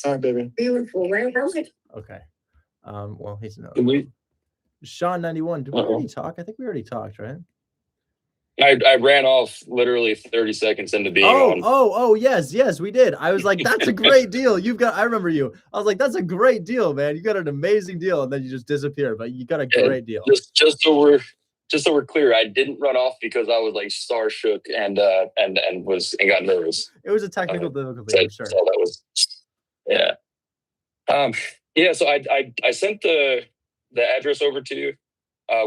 All right, baby. Okay. Well, he's no. Can we- Sean 91. Did we already talk? I think we already talked, right? I ran off literally 30 seconds into being on. Oh, yes, we did. I was like, that's a great deal. I remember you. I was like, that's a great deal, man. You got an amazing deal, and then you just disappeared, but you got a great deal. Just so we're clear, I didn't run off because I was like starshook and got nervous. It was a technical difficulty, I'm sure. So that was, yeah. Yeah, so I sent the address over to you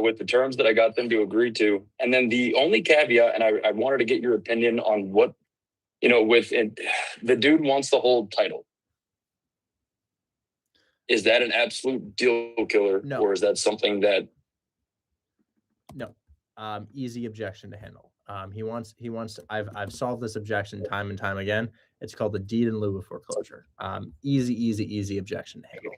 with the terms that I got them to agree to. And then the only caveat, and I wanted to get your opinion on what, the dude wants the whole title. Is that an absolute deal killer? No. Or is that something that... No. Easy objection to handle. He wants I've solved this objection time and time again. It's called the deed in lieu of foreclosure. Easy objection to handle.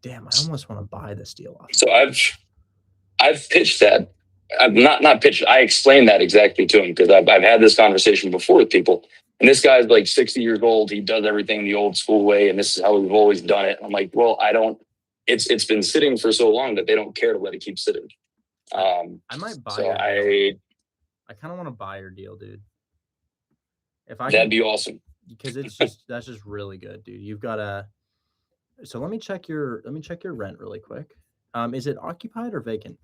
Damn, I almost want to buy this deal off. So I've pitched that. I've not pitched. I explained that exactly to him because I've had this conversation before with people. And this guy's like 60 years old. He does everything the old school way, and this is how we've always done it. I'm like, well, I don't. It's been sitting for so long that they don't care to let it keep sitting. I might buy. So I kind of want to buy your deal, dude. That'd be awesome. Because that's just really good, dude. You've got a. So let me check your rent really quick. Is it occupied or vacant?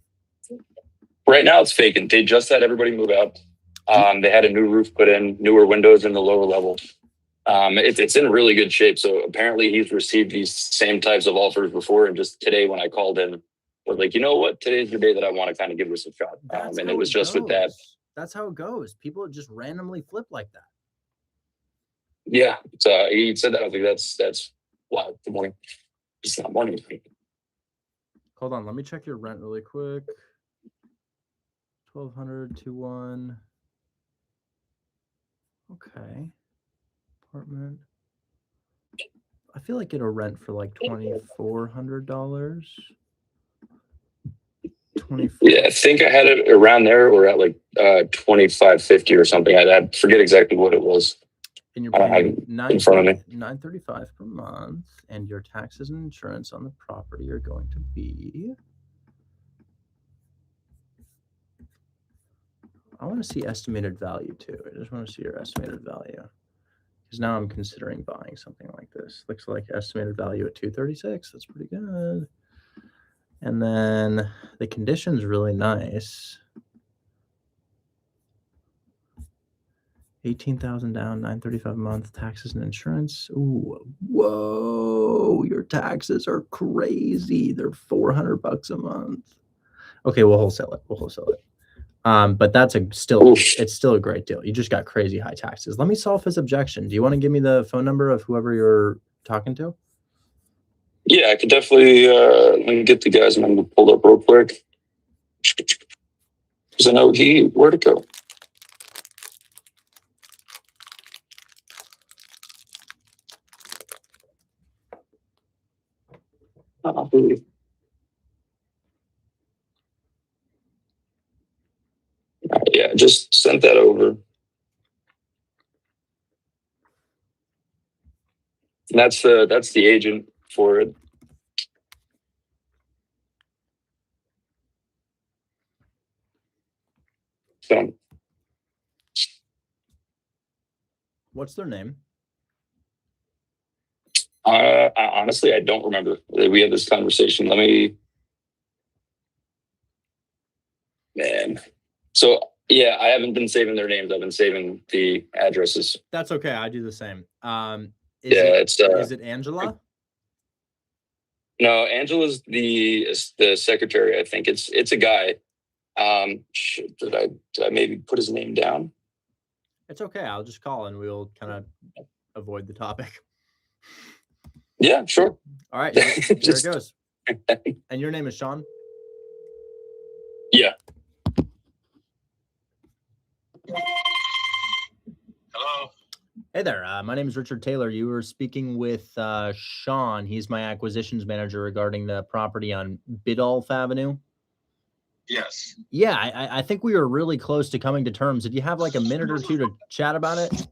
Right now it's vacant. They just had everybody move out. They had a new roof put in, newer windows in the lower level. It's in really good shape. So apparently he's received these same types of offers before. And just today when I called him, I was like, you know what? Today's the day that I want to kind of give this a shot. And it was just with that. That's how it goes. People just randomly flip like that. Yeah. So he said that. I was like, that's wow. Good morning. It's not money. Hold on. Let me check your rent really quick. 1,200 to 1. Okay. Apartment. I feel like it'll rent for like $2,400. 24. Yeah, I think I had it around there or at like $2,550 or something. I forget exactly what it was. And you're paying in front of me. $935 per month, and your taxes and insurance on the property are going to be. I want to see estimated value too. I just want to see your estimated value because now I'm considering buying something like this. Looks like estimated value at 236. That's pretty good. And then the condition's really nice. 18,000 down, 935 a month, taxes and insurance. Ooh, whoa, your taxes are crazy. They're $400 a month. Okay, we'll wholesale it. But that's it's still a great deal. You just got crazy high taxes. Let me solve his objection. Do you want to give me the phone number of whoever you're talking to? Yeah, I could definitely let me get the guy's number pulled up real quick. Because I know where'd it go? Yeah, just sent that over. And that's the agent for it. So, what's their name? Honestly, I don't remember. We had this conversation. Man. So yeah, I haven't been saving their names. I've been saving the addresses. That's okay. I do the same. Is it Angela? No, Angela's the secretary. I think it's a guy. Did I maybe put his name down? It's okay. I'll just call and we'll kind of avoid the topic. Yeah, sure. All right, here Just- it goes. And your name is Sean? Yeah. Hello. Hey there. My name is Richard Taylor. You were speaking with Sean. He's my acquisitions manager regarding the property on Biddulph Avenue. Yes. Yeah, I think we were really close to coming to terms. Did you have like a minute or two to chat about it?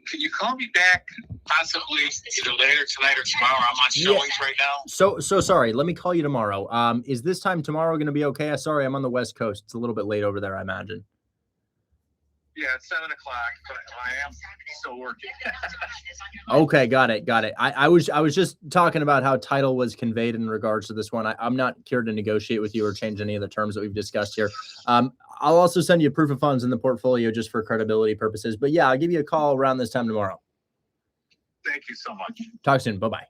Can you call me back possibly either later tonight or tomorrow? I'm on showings right now. So sorry. Let me call you tomorrow. Is this time tomorrow going to be okay? Sorry, I'm on the West Coast. It's a little bit late over there, I imagine. Yeah, it's 7 o'clock, but I am still working. Okay, got it. I was just talking about how title was conveyed in regards to this one. I'm not here to negotiate with you or change any of the terms that we've discussed here. I'll also send you proof of funds in the portfolio just for credibility purposes. But yeah, I'll give you a call around this time tomorrow. Thank you so much. Talk soon. Bye-bye.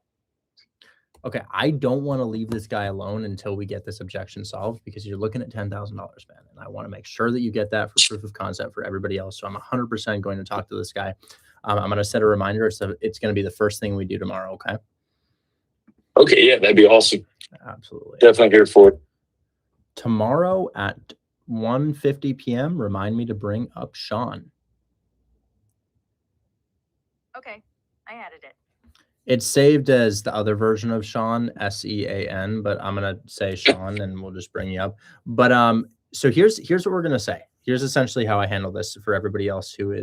Okay, I don't want to leave this guy alone until we get this objection solved because you're looking at $10,000, man. And I want to make sure that you get that for proof of concept for everybody else. So I'm 100% going to talk to this guy. I'm going to set a reminder. So it's going to be the first thing we do tomorrow, okay? Okay, yeah, that'd be awesome. Absolutely. Definitely here for it. Tomorrow at 1:50 p.m., remind me to bring up Sean. Okay, I added it. It's saved as the other version of Sean, S-E-A-N, but I'm gonna say Sean and we'll just bring you up. But so here's what we're gonna say. Here's essentially how I handle this for everybody else who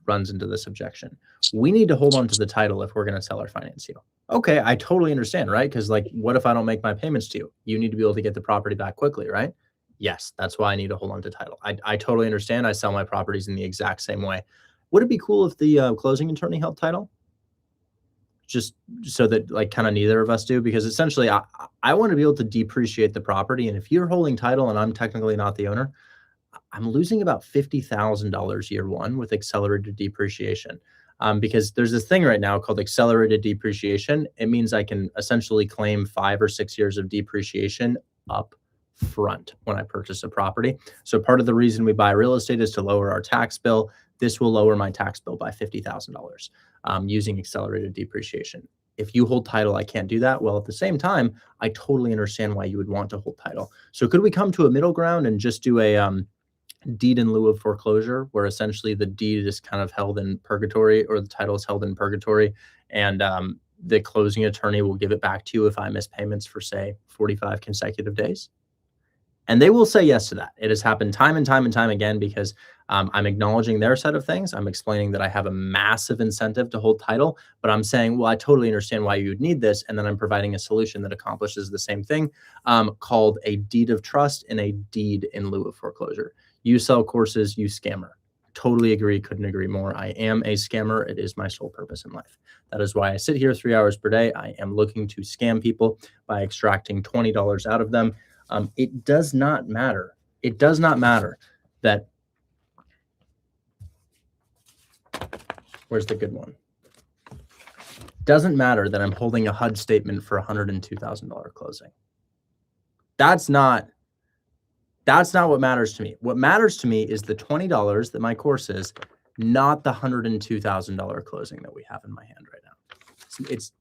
runs into this objection. We need to hold on to the title if we're gonna sell or finance you. Okay, I totally understand, right? Because like, what if I don't make my payments to you? You need to be able to get the property back quickly, right? Yes, that's why I need to hold on to title. I totally understand. I sell my properties in the exact same way. Would it be cool if the closing attorney held title? Just so that like kind of neither of us do, because essentially I want to be able to depreciate the property. And if you're holding title and I'm technically not the owner, I'm losing about $50,000 year one with accelerated depreciation. Because there's this thing right now called accelerated depreciation. It means I can essentially claim 5 or 6 years of depreciation up front when I purchase a property. So part of the reason we buy real estate is to lower our tax bill. This will lower my tax bill by $50,000 using accelerated depreciation. If you hold title, I can't do that. Well, at the same time, I totally understand why you would want to hold title. So could we come to a middle ground and just do a deed in lieu of foreclosure, where essentially the deed is kind of held in purgatory or the title is held in purgatory, and the closing attorney will give it back to you if I miss payments for, say, 45 consecutive days? And they will say yes to that. It has happened time and time and time again because I'm acknowledging their side of things. I'm explaining that I have a massive incentive to hold title, but I'm saying, well, I totally understand why you would need this. And then I'm providing a solution that accomplishes the same thing called a deed of trust and a deed in lieu of foreclosure. You sell courses, you scammer. Totally agree. Couldn't agree more. I am a scammer. It is my sole purpose in life. That is why I sit here 3 hours per day. I am looking to scam people by extracting $20 out of them. It does not matter. It does not matter that. Where's the good one? Doesn't matter that I'm holding a HUD statement for $102,000 closing. That's not what matters to me. What matters to me is the $20 that my course is, not the $102,000 closing that we have in my hand right now. It's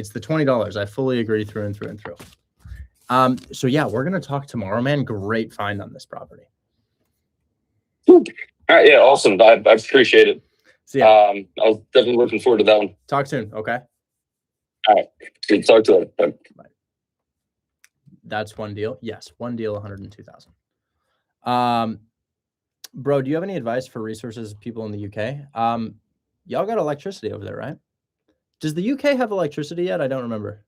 the $20. I fully agree through and through and through. So yeah, we're going to talk tomorrow, man. Great find on this property. All right. Yeah. Awesome. I appreciate it. So yeah, I was definitely looking forward to that one. talk soon. Okay. All right. Good. Talk to you later. Bye. That's one deal. Yes. One deal, 102,000. Bro, do you have any advice for resources people in the UK? Y'all got electricity over there, right? Does the UK have electricity yet? I don't remember.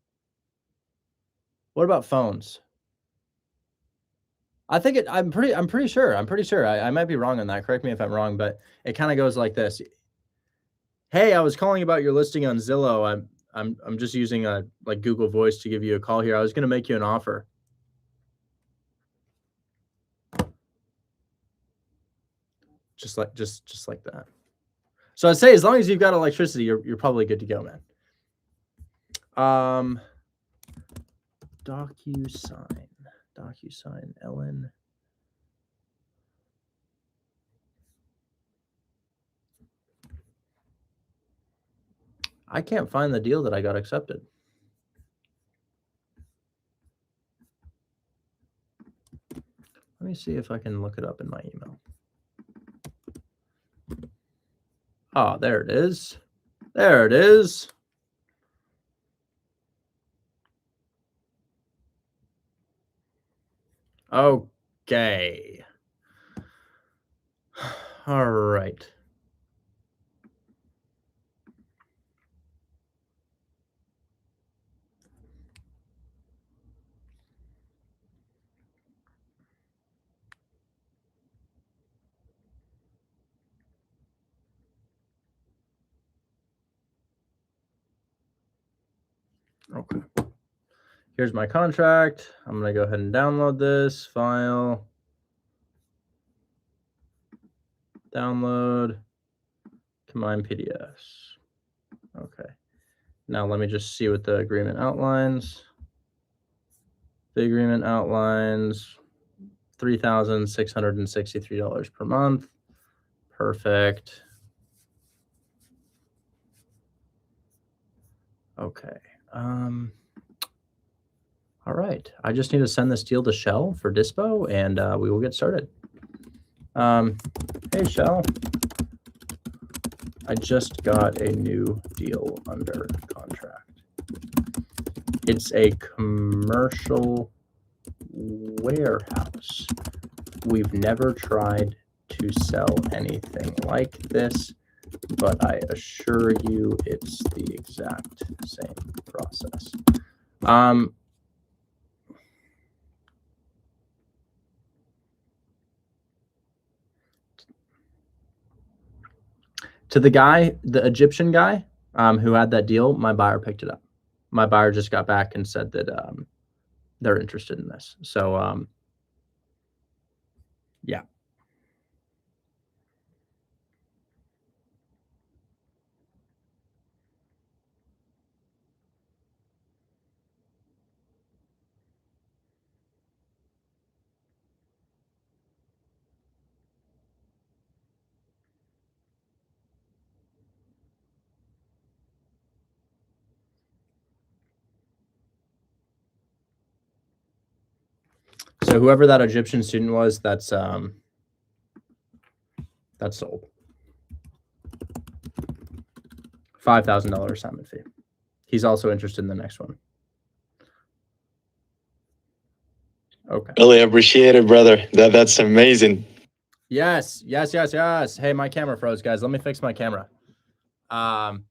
What about phones? I think I'm pretty sure. I might be wrong on that. Correct me if I'm wrong, but it kind of goes like this. Hey, I was calling about your listing on Zillow. I'm just using like Google Voice to give you a call here. I was going to make you an offer. Just like that. So I'd say as long as you've got electricity, you're probably good to go, man. DocuSign, Ellen. I can't find the deal that I got accepted. Let me see if I can look it up in my email. Oh, there it is. There it is. Okay. All right. Okay. Here's my contract. I'm going to go ahead and download this file. Download. Combine PDFs. Okay. Now let me just see what the agreement outlines. The agreement outlines $3,663 per month. Perfect. Okay. All right. I just need to send this deal to Shell for Dispo, and we will get started. Hey, Shell. I just got a new deal under contract. It's a commercial warehouse. We've never tried to sell anything like this, but I assure you it's the exact same process. To the guy, the Egyptian guy who had that deal, my buyer picked it up. My buyer just got back and said that they're interested in this. So, yeah. So whoever that Egyptian student was, that's sold. $5,000 assignment fee. He's also interested in the next one. Okay. Really appreciate it, brother. That's amazing. Yes. Hey, my camera froze, guys. Let me fix my camera. 1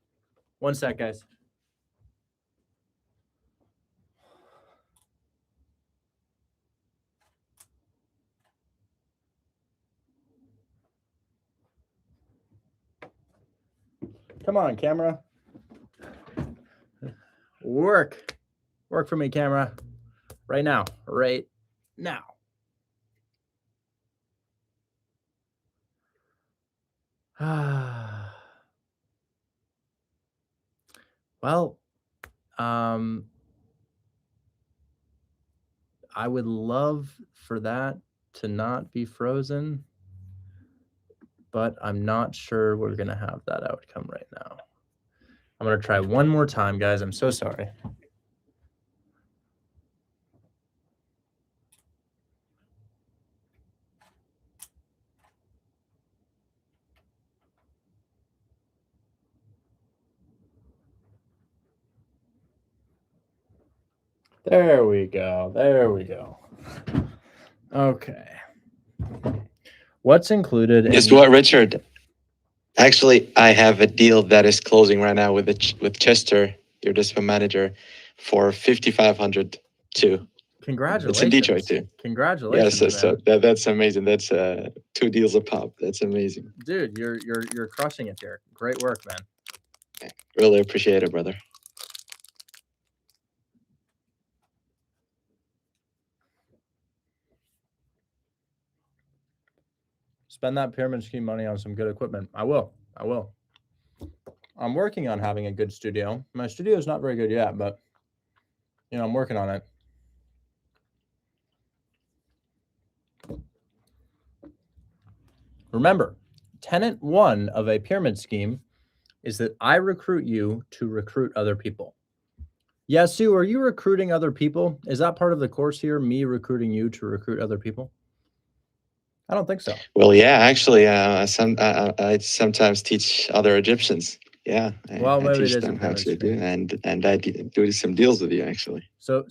sec, guys. Come on, camera. Work for me, camera. Right now. Well, I would love for that to not be frozen, but I'm not sure we're going to have that outcome right now. I'm going to try one more time, guys. I'm so sorry. There we go. Okay. What's included? Guess what, Richard? Actually, I have a deal that is closing right now with Chester, your dispo manager, for 5,500 too. Congratulations. It's in Detroit too. Congratulations. Yes, so that's amazing. That's 2 deals a pop. That's amazing. Dude, you're crushing it here. Great work, man. Really appreciate it, brother. Spend that pyramid scheme money on some good equipment. I will. I'm working on having a good studio. My studio is not very good yet, but I'm working on it. Remember, tenant 1 of a pyramid scheme is that I recruit you to recruit other people. Yeah, Sue, are you recruiting other people? Is that part of the course here, me recruiting you to recruit other people? I don't think so. Well, yeah, actually, I sometimes teach other Egyptians. Yeah, Well, I maybe it teach is a them how pyramid to do, scheme. and I do some deals with you actually. So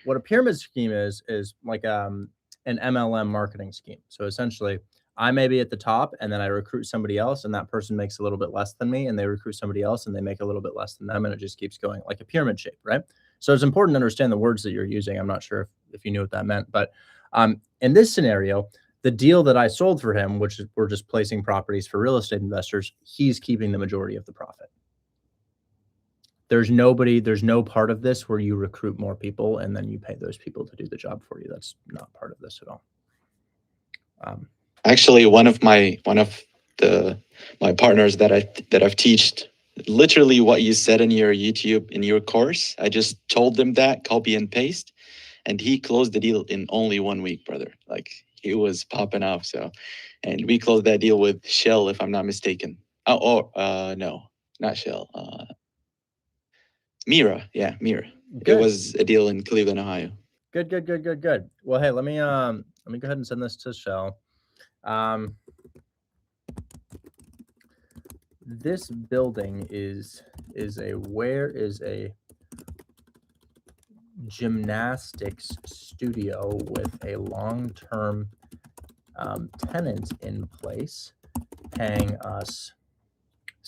what a pyramid scheme is like an MLM marketing scheme. So essentially, I may be at the top, and then I recruit somebody else, and that person makes a little bit less than me, and they recruit somebody else, and they make a little bit less than them, and it just keeps going like a pyramid shape, right? So it's important to understand the words that you're using. I'm not sure if you knew what that meant, but in this scenario, the deal that I sold for him, which is we're just placing properties for real estate investors, he's keeping the majority of the profit. There's no part of this where you recruit more people and then you pay those people to do the job for you. That's not part of this at all. Actually, one of my partners that I've teached literally what you said in your YouTube in your course. I just told them that, copy and paste, and he closed the deal in only 1 week, brother. Like he was popping off. So, and we closed that deal with Shell, if I'm not mistaken. No, not Shell. Mira, yeah, Mira. Good. It was a deal in Cleveland, Ohio. Good. Well, hey, let me go ahead and send this to Shell. This building is a gymnastics studio with a long-term tenant in place, paying us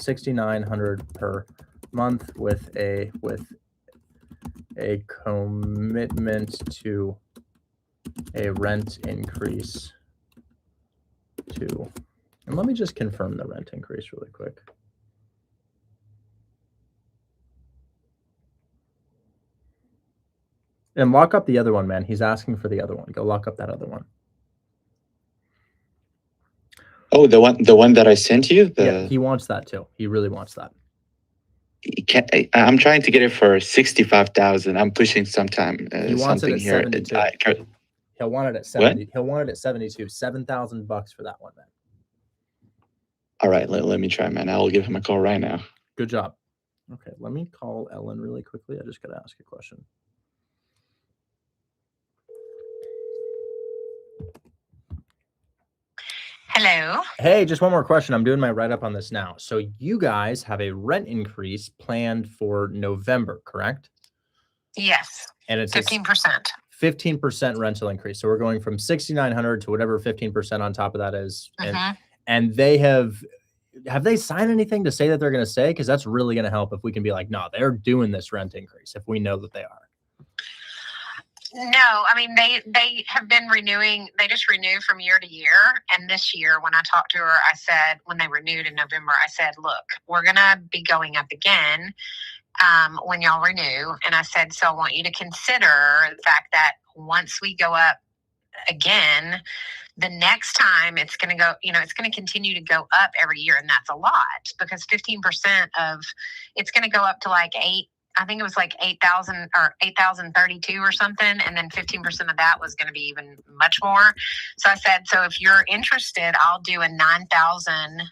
$6,900 per month with a commitment to a rent increase to, and let me just confirm the rent increase really quick. And lock up the other one, man. He's asking for the other one. Go lock up that other one. Oh, the one that I sent you? Yeah, he wants that too. He really wants that. I'm trying to get it for 65,000. I'm pushing sometime. He wants it at 72. He'll want it at 70. What? He'll want it at 72. $7,000 for that one, man. All right, let me try, man. I will give him a call right now. Good job. Okay, let me call Ellen really quickly. I just got to ask a question. Hello. Hey, just one more question. I'm doing my write-up on this now. So you guys have a rent increase planned for November, correct? Yes. And it's 15%. 15% rental increase. So we're going from 6,900 to whatever 15% on top of that is. And they have they signed anything to say that they're going to stay? Because that's really going to help if we can be like, no, they're doing this rent increase if we know that they are. No, I mean, they have been renewing. They just renew from year to year. And this year, when I talked to her, I said, when they renewed in November, I said, look, we're going to be going up again when y'all renew. And I said, so I want you to consider the fact that once we go up again, the next time it's going to go, it's going to continue to go up every year. And that's a lot because 15% of it's going to go up to like I think it was like 8,000 or 8,032 or something. And then 15% of that was going to be even much more. So I said, so if you're interested, I'll do a $9,000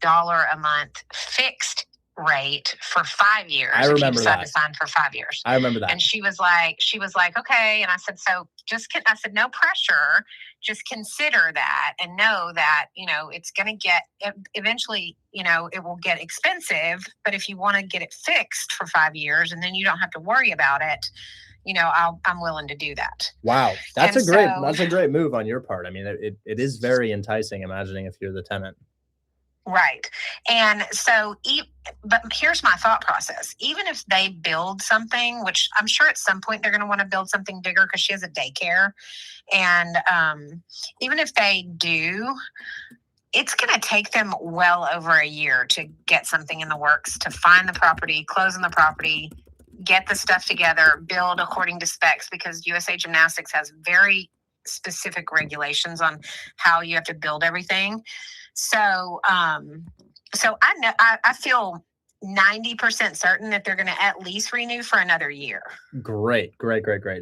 a month fixed rate for 5 years. I remember that. If you decide to sign for 5 years. I remember that. And she was like, okay. And I said, so I said, no pressure. Just consider that and know that, it's going to get eventually, it will get expensive. But if you want to get it fixed for 5 years and then you don't have to worry about it, I'm willing to do that. Wow. That's a great move on your part. I mean, it is very enticing imagining if you're the tenant. Right. And so, but here's my thought process. Even if they build something, which I'm sure at some point they're going to want to build something bigger because she has a daycare. And even if they do, it's going to take them well over a year to get something in the works, to find the property, close on the property, get the stuff together, build according to specs, because USA Gymnastics has very specific regulations on how you have to build everything. So, so I feel 90% certain that they're going to at least renew for another year. Great.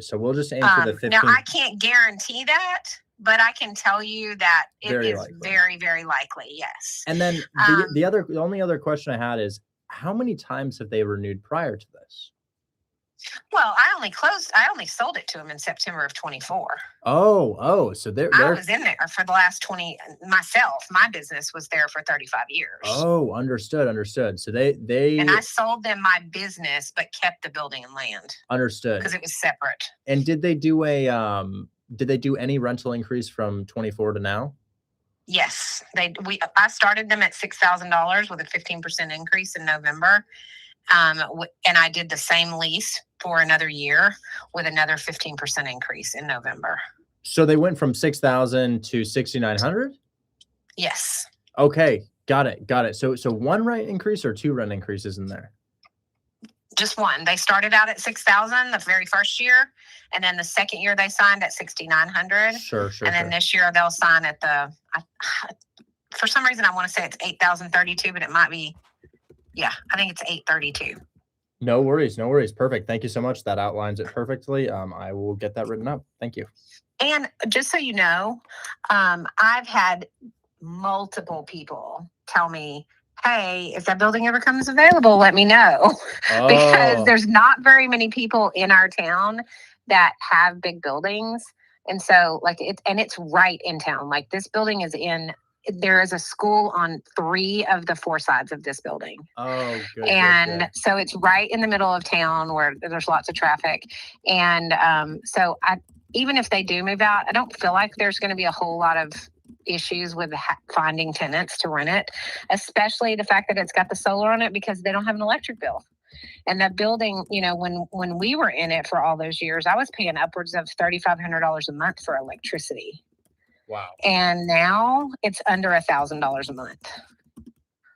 So we'll just aim for the 15. Now I can't guarantee that, but I can tell you that it is very, very likely. Yes. And then the only other question I had is, how many times have they renewed prior to this? Well, I only sold it to him in September of 24. So I they're was in there for the last 20 myself. My business was there for 35 years. Understood. So they And I sold them my business, but kept the building and land understood. because it was separate. And did they do any rental increase from 24 to now? Yes, I started them at $6,000 with a 15% increase in November. And I did the same lease for another year with another 15% increase in November. So they went from 6,000 to 6,900? Yes. Okay, got it. So one rent increase or two rent increases in there? Just one. They started out at 6,000 the very first year, and then the second year they signed at 6,900. Sure. And then this year they'll sign at for some reason I want to say it's 8,032, but it might be. Yeah, I think it's 832. No worries. Perfect. Thank you so much. That outlines it perfectly. I will get that written up. Thank you. And just so you know, I've had multiple people tell me, hey, if that building ever comes available, let me know. Because there's not very many people in our town that have big buildings. And so it's right in town. Like this building there is a school on 3 of the 4 sides of this building. Oh, good. And so it's right in the middle of town where there's lots of traffic. And so even if they do move out, I don't feel like there's going to be a whole lot of issues with finding tenants to rent it, especially the fact that it's got the solar on it because they don't have an electric bill. And the building, when we were in it for all those years, I was paying upwards of $3,500 a month for electricity. Wow. And now it's under $1,000 a month.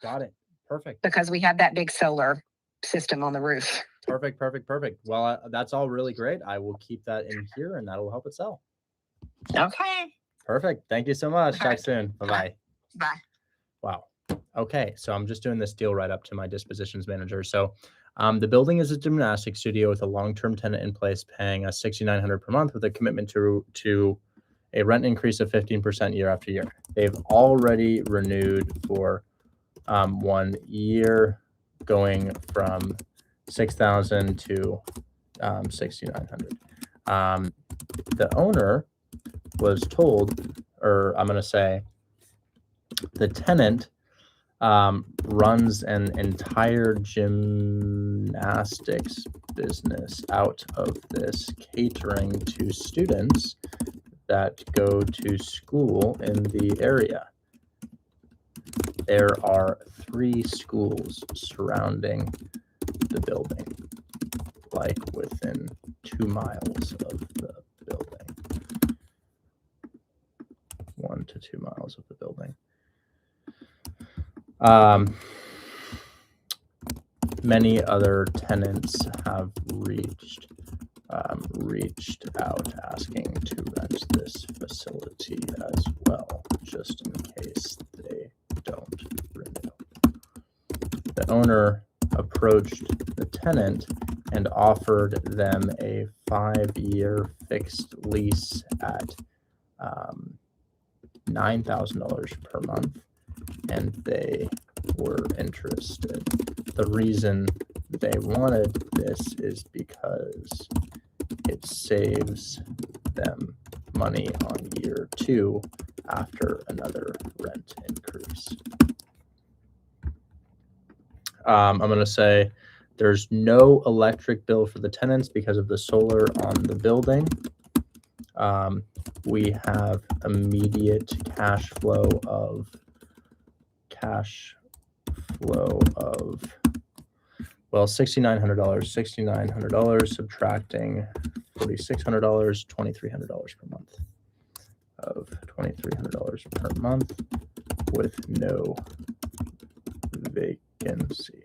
Got it. Perfect. Because we have that big solar system on the roof. Perfect. Well, that's all really great. I will keep that in here and that'll help it sell. Okay. Perfect. Thank you so much. All Talk right. soon. Bye-bye. Bye. Wow. Okay. So I'm just doing this deal right up to my dispositions manager. So the building is a gymnastics studio with a long-term tenant in place paying us $6,900 per month with a commitment to a rent increase of 15% year after year. They've already renewed for 1 year, going from 6,000 to 6,900. The owner was told, or I'm going to say, the tenant runs an entire gymnastics business out of this, catering to students that go to school in the area. There are 3 schools surrounding the building, like within 2 miles of the building. 1 to 2 miles of the building. Many other tenants have reached out asking to rent this facility as well, just in case they don't renew. The owner approached the tenant and offered them a 5-year fixed lease at $9,000 per month, and they were interested. The reason they wanted this is because it saves them money on year 2 after another rent increase. I'm going to say there's no electric bill for the tenants because of the solar on the building. We have immediate cash flow of $6,900 subtracting $4,600, $2,300 per month of $2,300 per month with no vacancy.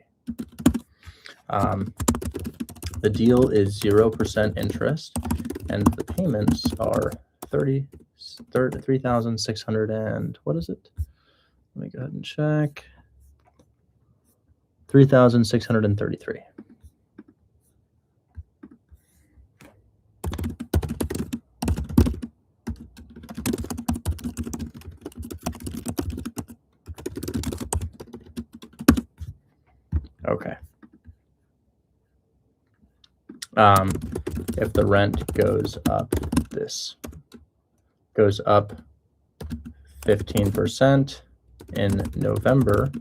The deal is 0% interest, and the payments are 3,600 and what is it? Let me go ahead and check. 3,633. Okay. If the rent goes up, this goes up 15% in November,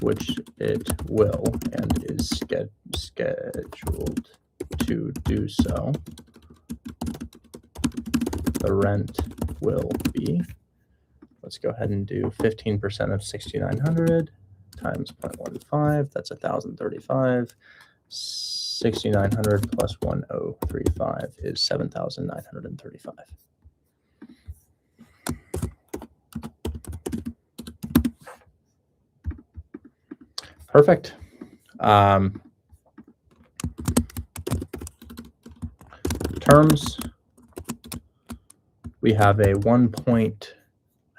which it will and is scheduled to do so, the rent will be, let's go ahead and do 15% of 6,900 times 0.15, that's 1,035. 6,900 plus 1,035 is 7,935. Perfect. Terms. We have a I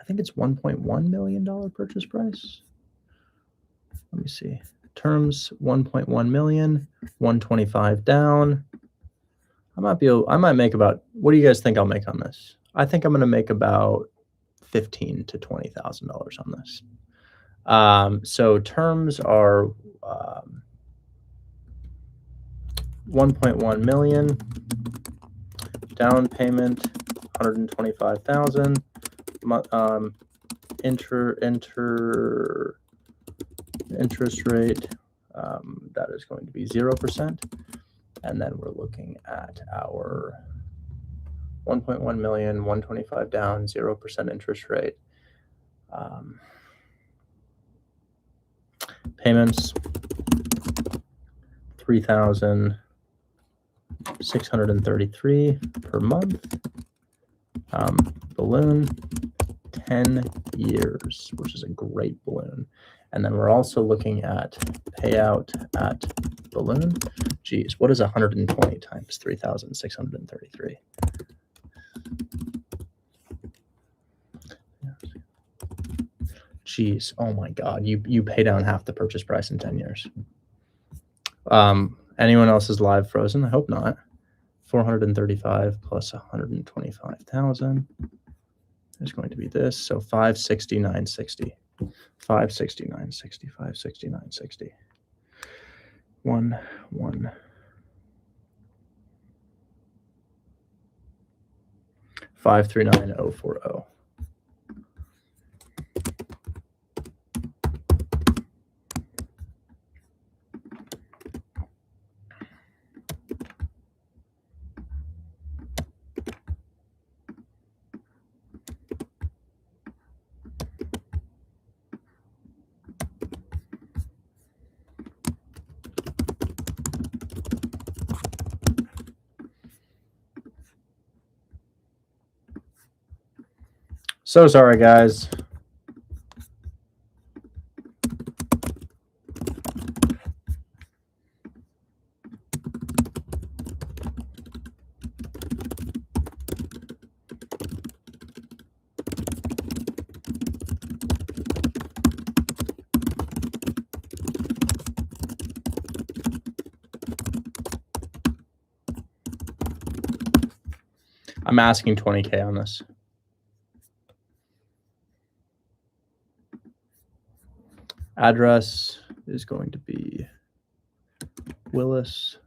think it's $1.1 million purchase price. Let me see. Terms 1.1 million, 125 down. I might make about, what do you guys think I'll make on this? I think I'm going to make about $15,000 to $20,000 on this. So terms are 1.1 million, down payment 125,000, interest rate that is going to be 0%, and then we're looking at our 1.1 million, 125 down, 0% interest rate. Payments $3,633 per month. Balloon 10 years, which is a great balloon. And then we're also looking at payout at balloon. Geez, what is 120 times 3,633? Geez, oh my God, you pay down half the purchase price in 10 years. Anyone else is live frozen? I hope not. 435 plus 125,000 is going to be this. So 569.60. 569.60. 569.60. 539.040. So sorry, guys. I'm asking 20K on this. Address is going to be Willis.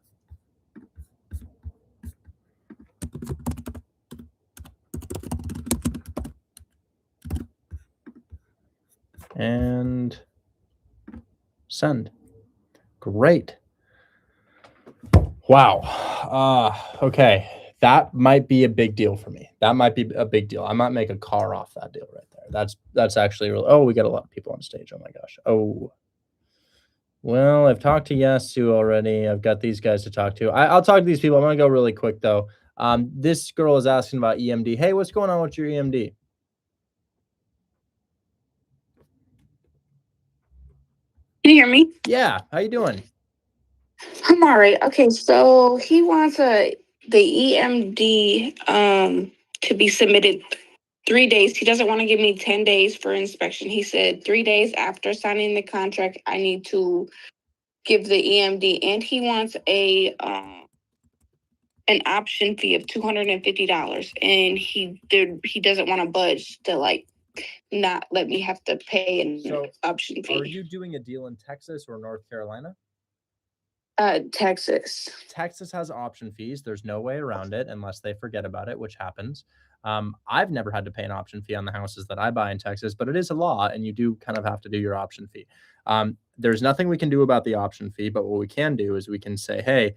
And send. Great. Wow. Okay. That might be a big deal for me. That might be a big deal. I might make a car off that deal right there. That's actually really, oh, we got a lot of people on stage. Oh my gosh. Oh, well, I've talked to Yasu already. I've got these guys to talk to. I'll talk to these people. I'm going to go really quick though. This girl is asking about EMD. Hey, what's going on with your EMD? Can you hear me? Yeah. How you doing? I'm all right. Okay, so he wants the EMD to be submitted 3 days. He doesn't want to give me 10 days for inspection. He said 3 days after signing the contract, I need to give the EMD, and he wants an option fee of $250, and he doesn't want to budge to like not let me have to pay an option fee. Are you doing a deal in Texas or North Carolina? Texas. Texas has option fees. There's no way around it unless they forget about it, which happens. I've never had to pay an option fee on the houses that I buy in Texas, but it is a law, and you do kind of have to do your option fee. There's nothing we can do about the option fee, but what we can do is we can say, hey,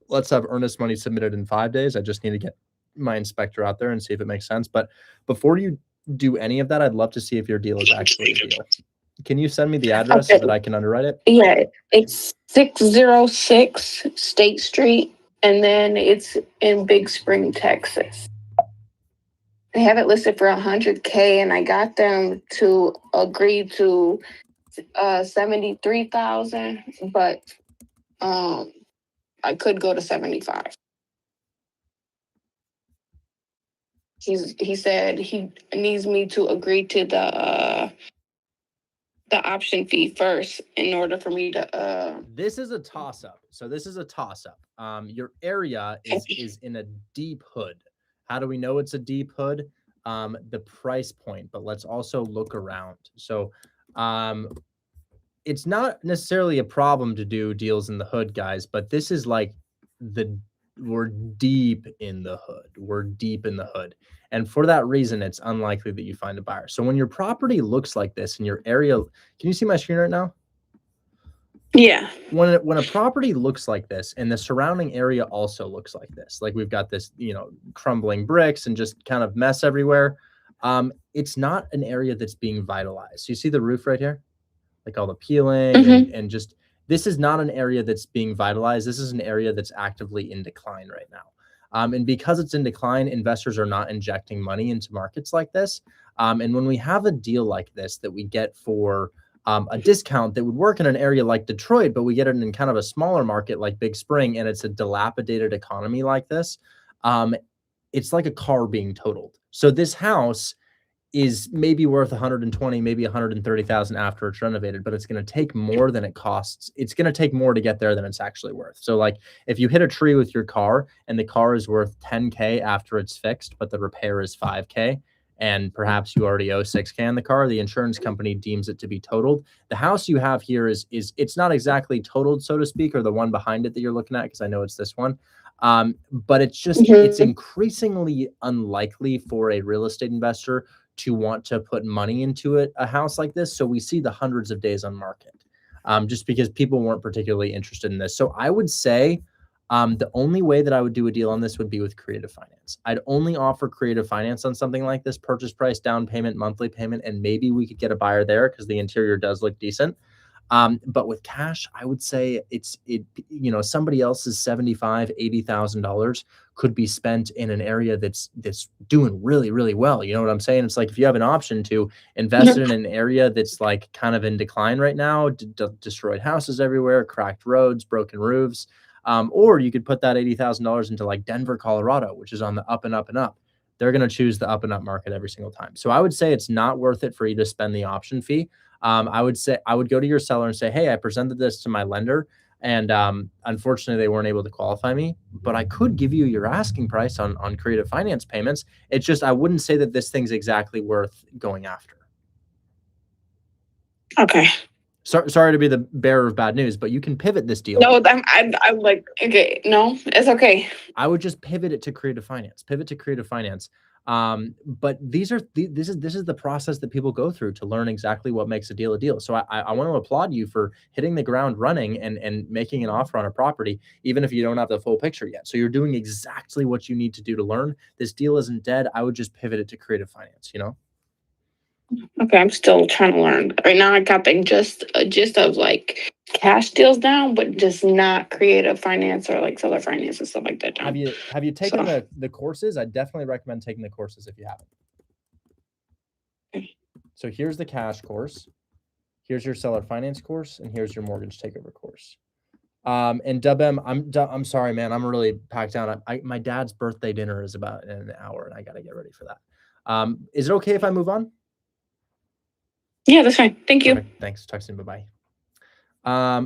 let's have earnest money submitted in 5 days. I just need to get my inspector out there and see if it makes sense. But before you do any of that, I'd love to see if your deal is actually a deal. Can you send me the address so that I can underwrite it? Yeah, it's 606 State Street, and then it's in Big Spring, Texas. They have it listed for $100K, and I got them to agree to $73,000, but I could go to 75. He said he needs me to agree to the option fee first in order for me to This is a toss-up. So this is a toss-up. Your area is in a deep hood. How do we know it's a deep hood? The price point, but let's also look around. So it's not necessarily a problem to do deals in the hood, guys, but this is like we're deep in the hood. We're deep in the hood. And for that reason, it's unlikely that you find a buyer. So when your property looks like this in your area, can you see my screen right now? Yeah. When a property looks like this and the surrounding area also looks like this, like we've got this, crumbling bricks and just kind of mess everywhere. It's not an area that's being vitalized. You see the roof right here? Like all the peeling and just, this is not an area that's being vitalized. This is an area that's actively in decline right now. And because it's in decline, investors are not injecting money into markets like this. And when we have a deal like this that we get for a discount that would work in an area like Detroit, but we get it in kind of a smaller market like Big Spring, and it's a dilapidated economy like this, it's like a car being totaled. So this house is maybe worth 120, maybe 130,000 after it's renovated, but it's going to take more than it costs. It's going to take more to get there than it's actually worth. So like if you hit a tree with your car and the car is worth 10K after it's fixed, but the repair is 5K, and perhaps you already owe 6K on the car, the insurance company deems it to be totaled. The house you have here is it's not exactly totaled, so to speak, or the one behind it that you're looking at, because I know it's this one. But it's just, it's increasingly unlikely for a real estate investor to want to put money into a house like this. So we see the hundreds of days on market, just because people weren't particularly interested in this. So I would say the only way that I would do a deal on this would be with creative finance. I'd only offer creative finance on something like this: purchase price, down payment, monthly payment, and maybe we could get a buyer there because the interior does look decent. But with cash, I would say somebody else's $75,000, $80,000 could be spent in an area that's doing really, really well. You know what I'm saying? It's like if you have an option to invest in an area that's like kind of in decline right now, destroyed houses everywhere, cracked roads, broken roofs, or you could put that $80,000 into like Denver, Colorado, which is on the up and up and up. They're going to choose the up and up market every single time. So I would say it's not worth it for you to spend the option fee. I would say I would go to your seller and say, hey, I presented this to my lender, and unfortunately they weren't able to qualify me, but I could give you your asking price on creative finance payments. It's just, I wouldn't say that this thing's exactly worth going after. Okay. Sorry to be the bearer of bad news, but you can pivot this deal. No, I'm like, okay, no, it's okay. I would just pivot it to creative finance. But this is the process that people go through to learn exactly what makes a deal a deal. So I want to applaud you for hitting the ground running and making an offer on a property, even if you don't have the full picture yet. So you're doing exactly what you need to do to learn. This deal isn't dead. I would just pivot it to creative finance, Okay, I'm still trying to learn. Right now I got the gist of like cash deals down, but just not creative finance or like seller finance and stuff like that down. Have you taken the courses? I definitely recommend taking the courses if you haven't. Okay. So here's the cash course, here's your seller finance course, and here's your mortgage takeover course. And Dubem, I'm sorry, man, I'm really packed down. My dad's birthday dinner is about in an hour, and I got to get ready for that. Is it okay if I move on? Yeah, that's fine. Thank you. Perfect. Thanks. Talk soon. Bye-bye.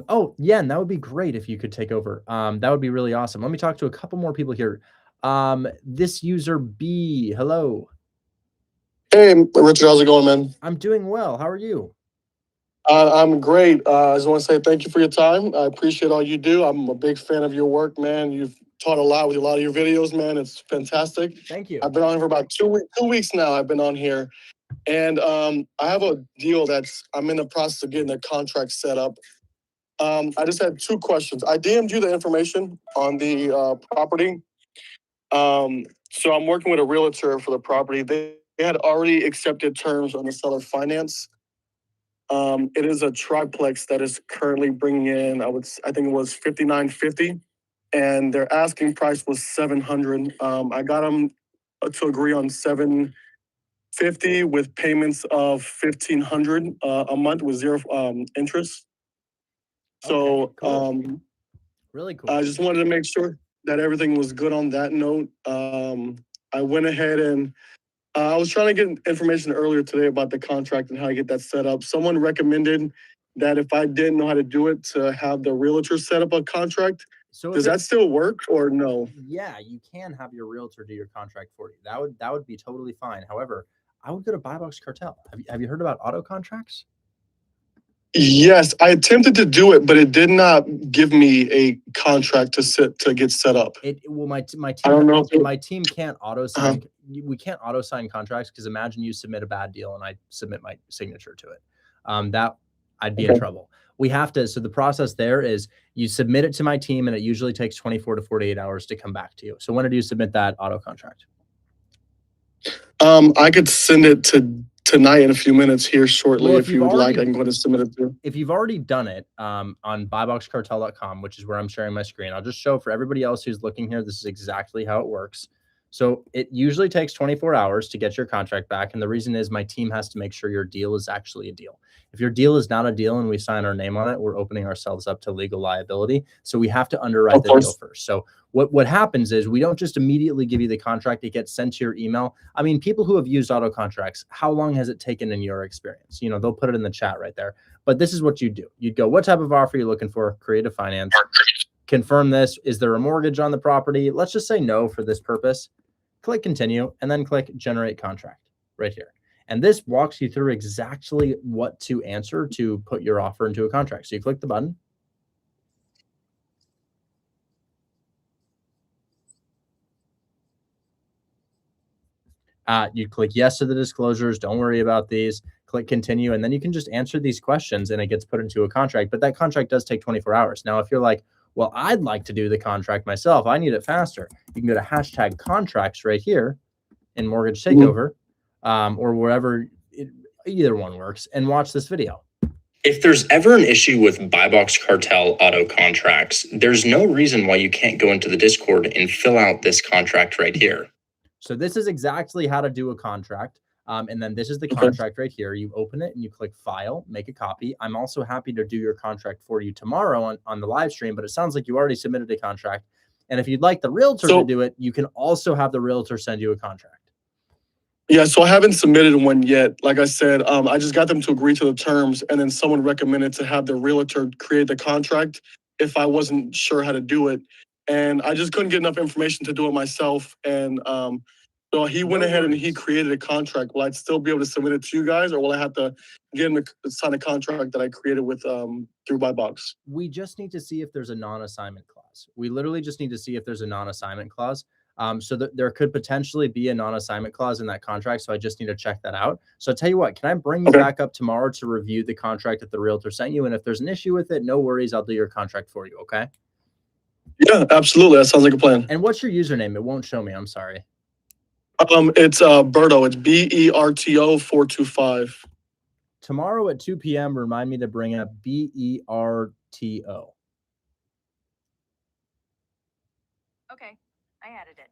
Oh, yeah, and that would be great if you could take over. That would be really awesome. Let me talk to a couple more people here. This user B, hello. Hey, Richard, how's it going, man? I'm doing well. How are you? I'm great. I just want to say thank you for your time. I appreciate all you do. I'm a big fan of your work, man. You've taught a lot with a lot of your videos, man. It's fantastic. Thank you. I've been on for about 2 weeks now. I've been on here, and I have a deal I'm in the process of getting a contract set up. I just had 2 questions. I DM'd you the information on the property. So I'm working with a realtor for the property. They had already accepted terms on the seller finance. It is a triplex that is currently bringing in, I think it was $59.50, and their asking price was $700. I got them to agree on $750 with payments of $1,500 a month with zero interest. So, Okay, cool. Really cool. I just wanted to make sure that everything was good on that note. I went ahead and I was trying to get information earlier today about the contract and how to get that set up. Someone recommended that if I didn't know how to do it, to have the realtor set up a contract. So does that still work or no? Yeah, you can have your realtor do your contract for you. That would be totally fine. However, I would go to Buy Box Cartel. Have you heard about auto contracts? Yes, I attempted to do it, but it did not give me a contract to get set up. My team. I don't know if my team can't auto sign. We can't auto sign contracts because imagine you submit a bad deal and I submit my signature to it. That I'd be in trouble. We have to. So the process there is you submit it to my team, and it usually takes 24 to 48 hours to come back to you. So when do you submit that auto contract? I could send it tonight in a few minutes here shortly. Well, if you would like, I can go ahead and submit it to. If you've already done it on buyboxcartel.com, which is where I'm sharing my screen, I'll just show for everybody else who's looking here, this is exactly how it works. So it usually takes 24 hours to get your contract back. And the reason is my team has to make sure your deal is actually a deal. If your deal is not a deal and we sign our name on it, we're opening ourselves up to legal liability. So we have to underwrite the deal first. So what happens is we don't just immediately give you the contract. It gets sent to your email. I mean, people who have used auto contracts, how long has it taken in your experience? You know, they'll put it in the chat right there. But this is what you do. You'd go, what type of offer are you looking for? Create a finance. Confirm this. Is there a mortgage on the property? Let's just say no for this purpose. Click continue and then click generate contract right here. And this walks you through exactly what to answer to put your offer into a contract. So you click the button. You click yes to the disclosures. Don't worry about these. Click continue. And then you can just answer these questions and it gets put into a contract. But that contract does take 24 hours. Now, if you're like, well, I'd like to do the contract myself, I need it faster, you can go to hashtag contracts right here in Mortgage Takeover or wherever, either one works, and watch this video. If there's ever an issue with Buy Box Cartel auto contracts, there's no reason why you can't go into the Discord and fill out this contract right here. So this is exactly how to do a contract. And then this is the contract right here. You open it and you click file, make a copy. I'm also happy to do your contract for you tomorrow on the live stream, but it sounds like you already submitted a contract. And if you'd like the realtor to do it, you can also have the realtor send you a contract. Yeah, so I haven't submitted one yet. Like I said, I just got them to agree to the terms, and then someone recommended to have the realtor create the contract if I wasn't sure how to do it. And I just couldn't get enough information to do it myself. And so he went ahead and he created a contract. Will I still be able to submit it to you guys, or will I have to get him to sign a contract that I created with through BuyBox? We just need to see if there's a non-assignment clause. We literally just need to see if there's a non-assignment clause. So that there could potentially be a non-assignment clause in that contract. So I just need to check that out. So I'll tell you what, can I bring you back up tomorrow to review the contract that the realtor sent you? And if there's an issue with it, no worries. I'll do your contract for you. Okay. Yeah, absolutely. That sounds like a plan. And what's your username? It won't show me. I'm sorry. It's Berto. It's BERTO 425. Tomorrow at 2 p.m. remind me to bring up BERTO. Okay, I added it.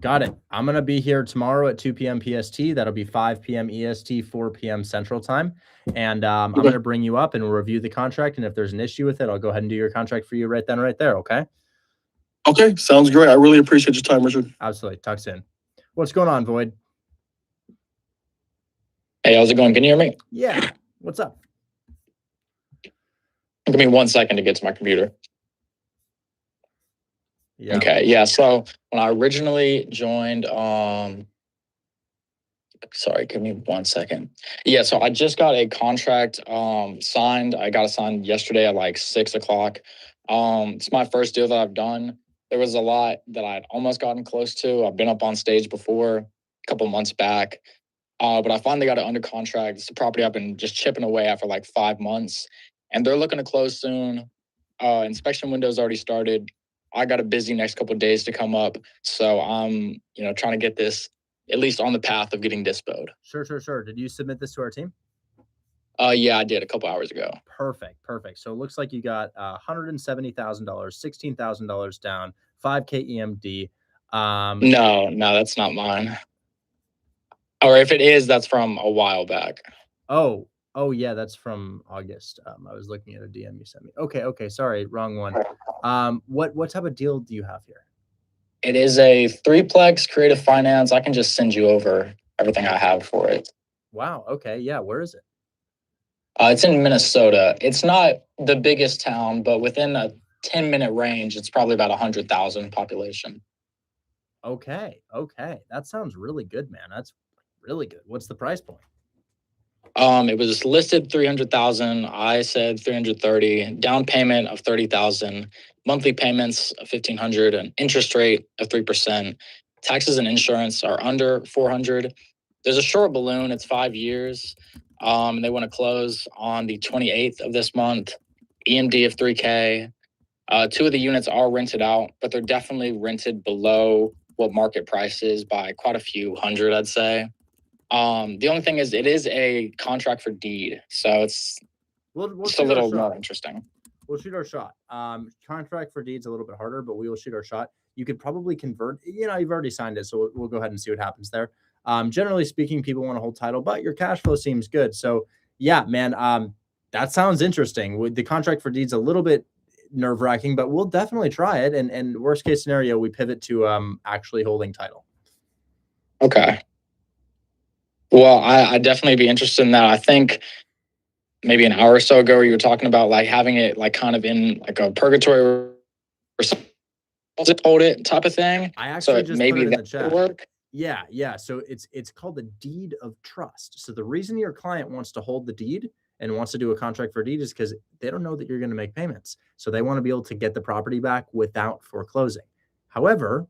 Got it. I'm going to be here tomorrow at 2 p.m. PST. That'll be 5 p.m. EST, 4 p.m. Central Time. And I'm going to bring you up and we'll review the contract. And if there's an issue with it, I'll go ahead and do your contract for you right then, right there. Okay. Okay. Sounds great. I really appreciate your time, Richard. Absolutely. Talk soon. What's going on, Void? Hey, how's it going? Can you hear me? Yeah. What's up? Give me 1 second to get to my computer. Yeah. Okay. Yeah. So when I originally joined Sorry, give me 1 second. Yeah, so I just got a contract signed. I got it signed yesterday at like 6 o'clock. It's my first deal that I've done. There was a lot that I'd almost gotten close to. I've been up on stage before a couple months back. But I finally got it under contract. It's a property I've been just chipping away at for like 5 months. And they're looking to close soon. Inspection window's already started. I got a busy next couple of days to come up. So I'm, trying to get this at least on the path of getting dispoed. Sure. Did you submit this to our team? Yeah, I did a couple hours ago. Perfect. So it looks like you got $170,000, $16,000 down, 5K EMD. No, that's not mine. Or if it is, that's from a while back. Oh yeah, that's from August. I was looking at a DM you sent me. Okay, sorry, wrong one. What type of deal do you have here? It is a 3-plex creative finance. I can just send you over everything I have for it. Wow. Okay. Yeah. Where is it? It's in Minnesota. It's not the biggest town, but within a 10-minute range, it's probably about 100,000 population. Okay. That sounds really good, man. That's really good. What's the price point? It was listed 300,000. I said 330. Down payment of 30,000. Monthly payments of 1,500. An interest rate of 3%. Taxes and insurance are under 400. There's a short balloon. It's 5 years. They want to close on the 28th of this month. EMD of 3K. 2 of the units are rented out, but they're definitely rented below what market price is by quite a few hundred, I'd say. The only thing is, it is a contract for deed, so it's just a little more interesting. We'll shoot our shot. Contract for deed's a little bit harder, but we will shoot our shot. You could probably convert. You've already signed it, so we'll go ahead and see what happens there. Generally speaking, people want to hold title, but your cash flow seems good. So yeah, man, that sounds interesting. The contract for deed's a little bit nerve-wracking, but we'll definitely try it. And worst case scenario, we pivot to actually holding title. Okay. Well, I'd definitely be interested in that. I think maybe an hour or so ago, you were talking about like having it like kind of in like a purgatory or something to hold it type of thing. I actually just maybe put it in the chat. Work. Yeah. So it's called the deed of trust. So the reason your client wants to hold the deed and wants to do a contract for deed is because they don't know that you're going to make payments. So they want to be able to get the property back without foreclosing. However,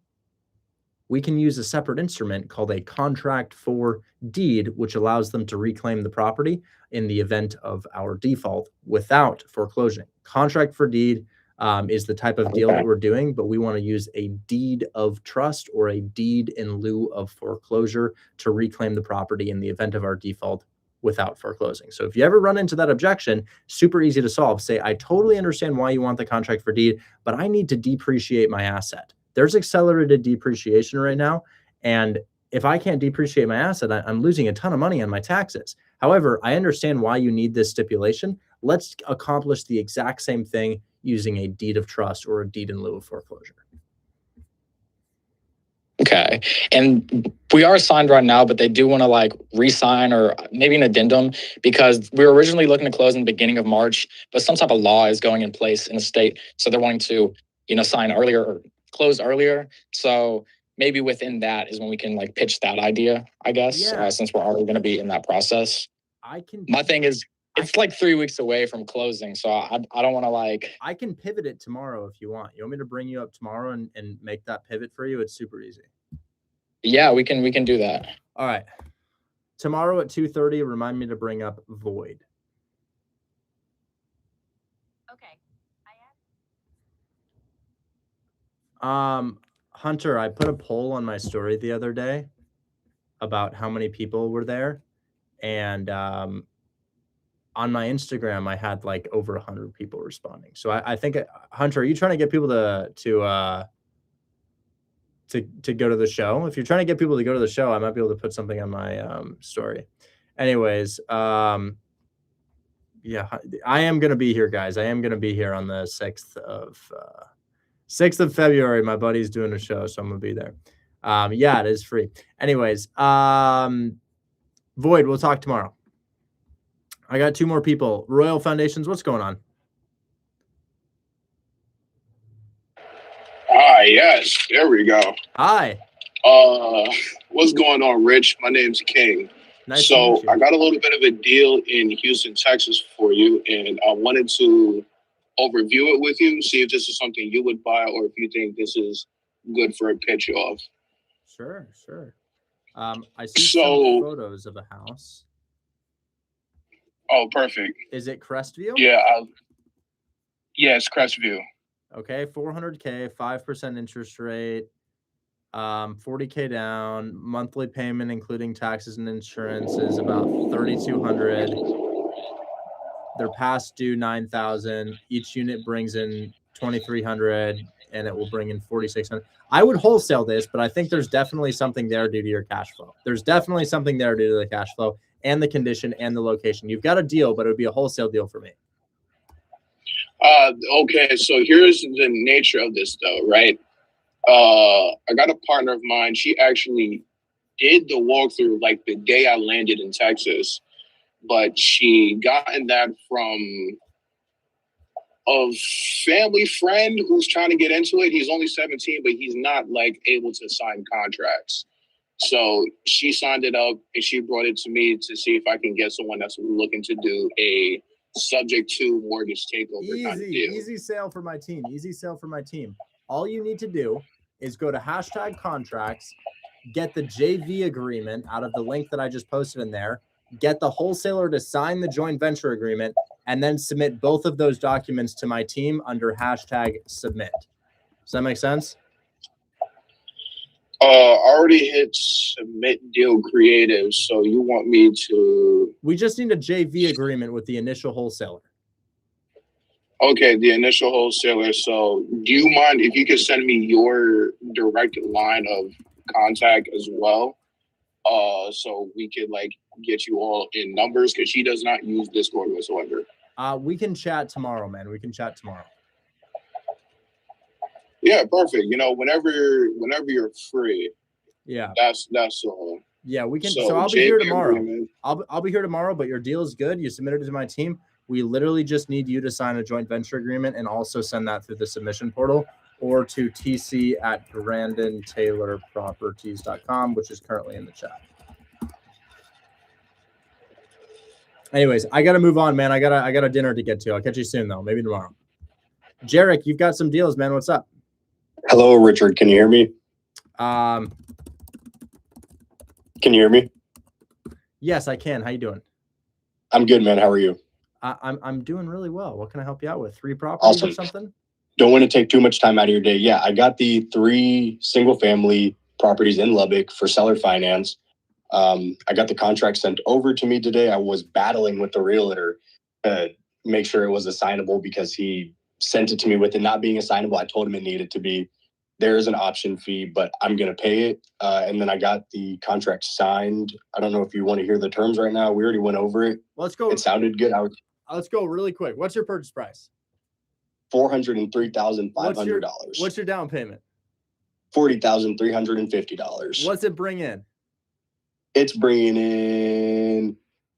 we can use a separate instrument called a contract for deed, which allows them to reclaim the property in the event of our default without foreclosing. Contract for deed is the type of deal that we're doing, but we want to use a deed of trust or a deed in lieu of foreclosure to reclaim the property in the event of our default without foreclosing. So if you ever run into that objection, super easy to solve. Say, I totally understand why you want the contract for deed, but I need to depreciate my asset. There's accelerated depreciation right now. And if I can't depreciate my asset, I'm losing a ton of money on my taxes. However, I understand why you need this stipulation. Let's accomplish the exact same thing using a deed of trust or a deed in lieu of foreclosure. Okay. And we are signed right now, but they do want to like re-sign or maybe an addendum because we were originally looking to close in the beginning of March, but some type of law is going in place in the state. So they're wanting to, sign earlier or close earlier. So maybe within that is when we can like pitch that idea, I guess, since we're already going to be in that process. My thing is, it's like 3 weeks away from closing. So I don't want to like. I can pivot it tomorrow if you want. You want me to bring you up tomorrow and make that pivot for you? It's super easy. Yeah, we can do that. All right. Tomorrow at 2:30, remind me to bring up Void. Okay. Hunter, I put a poll on my story the other day about how many people were there. And on my Instagram, I had like over 100 people responding. So I think, Hunter, are you trying to get people to go to the show? If you're trying to get people to go to the show, I might be able to put something on my story. Anyways, yeah, I am going to be here, guys. I am going to be here on the 6th of February. My buddy's doing a show, so I'm going to be there. Yeah, it is free. Anyways, Void, we'll talk tomorrow. I got 2 more people. Royal Foundations, what's going on? Yes, there we go. Hi. What's going on, Rich? My name's King. Nice to meet So you. I got a little bit of a deal in Houston, Texas for you, and I wanted to overview it with you, see if this is something you would buy or if you think this is good for a pitch off. Sure, sure. I see So- some photos of a house. Oh, perfect. Is it Crestview? Yeah, it's Crestview. Okay, 400K, 5% interest rate, 40K down, monthly payment including taxes and insurance is about 3,200. They're past due 9,000. Each unit brings in 2,300, and it will bring in 4,600. I would wholesale this, but I think there's definitely something there due to your cash flow. There's definitely something there due to the cash flow and the condition and the location. You've got a deal, but it would be a wholesale deal for me. Okay, so here's the nature of this, though, right? I got a partner of mine. She actually did the walkthrough like the day I landed in Texas, but she gotten that from a family friend who's trying to get into it. He's only 17, but he's not like able to sign contracts. So she signed it up and she brought it to me to see if I can get someone that's looking to do a subject to mortgage takeover kind of deal. Easy sale for my team. Easy sale for my team. All you need to do is go to #contracts, get the JV agreement out of the link that I just posted in there, get the wholesaler to sign the joint venture agreement, and then submit both of those documents to my team under #submit. Does that make sense? Already hit submit deal creative. So you want me to? We just need a JV agreement with the initial wholesaler. Okay, the initial wholesaler. So do you mind if you could send me your direct line of contact as well? So we could like get you all in numbers because she does not use Discord whatsoever. We can chat tomorrow, man. We can chat tomorrow. Yeah, perfect. You know, whenever you're free. Yeah. That's all. Yeah, we can. So, So I'll be here JV tomorrow. agreement. I'll be here tomorrow, but your deal is good. You submitted it to my team. We literally just need you to sign a joint venture agreement and also send that through the submission portal or to tc@grandontaylorproperties.com, which is currently in the chat. Anyways, I got to move on, man. I got a dinner to get to. I'll catch you soon, though. Maybe tomorrow. Jarek, you've got some deals, man. What's up? Hello, Richard. Can you hear me? Can you hear me? Yes, I can. How you doing? I'm good, man. How are you? I'm doing really well. What can I help you out with? 3 properties or something? Don't want to take too much time out of your day. Yeah, I got the 3 single-family properties in Lubbock for seller finance. I got the contract sent over to me today. I was battling with the realtor to make sure it was assignable because he sent it to me with it not being assignable. I told him it needed to be. There is an option fee, but I'm going to pay it. And then I got the contract signed. I don't know if you want to hear the terms right now. We already went over it. Let's go. It sounded good. Let's go really quick. What's your purchase price? $403,500. What's your down payment? $40,350. What's it bring in? It's bringing in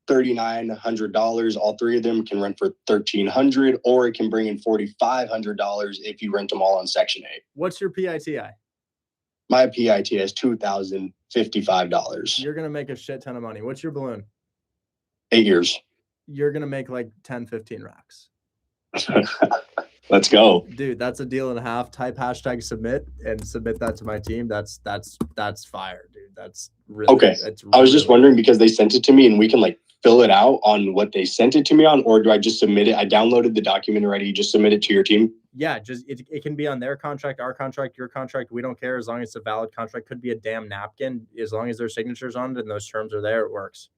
$3,900. All 3 of them can rent for $1,300, or it can bring in $4,500 if you rent them all on Section 8. What's your PITI? My PIT is $2,055. You're gonna make a shit ton of money. What's your balloon? 8 years. You're gonna make like 10, 15 racks. Let's go, dude. That's a deal and a half. Type #submit and submit that to my team. That's fire, dude. That's really okay. That's I was just wondering because they sent it to me and we can like fill it out on what they sent it to me on, or do I just submit it? I downloaded the document already. You just submit it to your team. Yeah, just it can be on their contract, our contract, your contract. We don't care as long as it's a valid contract. Could be a damn napkin. As long as their signatures on it and those terms are there, it works.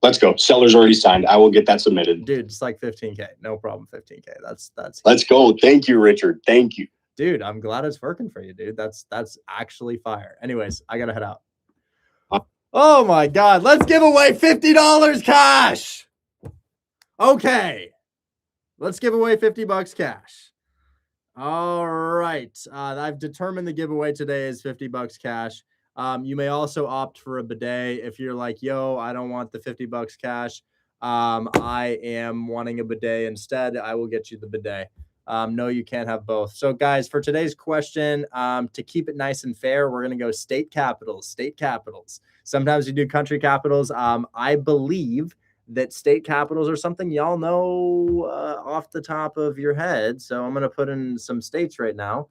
Let's go. Seller's already signed. I will get that submitted. Dude, it's like 15K. No problem. 15K. That's Let's go. Thank you, Richard. Thank you. Dude, I'm glad it's working for you, dude. That's actually fire. Anyways, I gotta head out. Oh my God. Let's give away $50 cash. Okay. Let's give away $50 cash. All right. I've determined the giveaway today is $50 cash. You may also opt for a bidet if you're like, yo, I don't want the $50 cash. I am wanting a bidet instead. I will get you the bidet. No, you can't have both. So guys, for today's question, to keep it nice and fair, we're going to go state capitals, state capitals. Sometimes you do country capitals. I believe that state capitals are something y'all know off the top of your head. So I'm going to put in some states right now.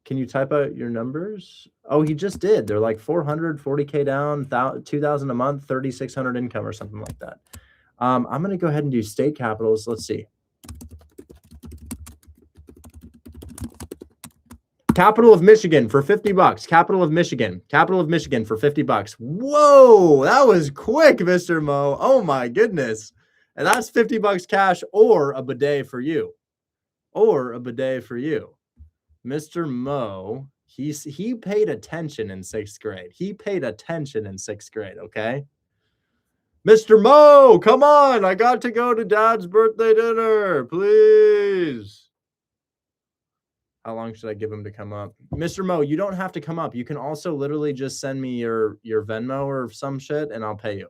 Can you type out your numbers? Oh, he just did. They're like 440K down, 2,000 a month, 3,600 income or something like that. I'm going to go ahead and do state capitals. Let's see. Capital of Michigan for 50 bucks. Capital of Michigan. Capital of Michigan for 50 bucks. Whoa, that was quick, Mr. Mo. Oh my goodness. And that's 50 bucks cash or a bidet for you. Or a bidet for you. Mr. Mo, he paid attention in 6th grade. He paid attention in 6th grade, okay? Mr. Mo, come on. I got to go to Dad's birthday dinner, please. How long should I give him to come up? Mr. Mo, you don't have to come up. You can also literally just send me your Venmo or some shit, and I'll pay you.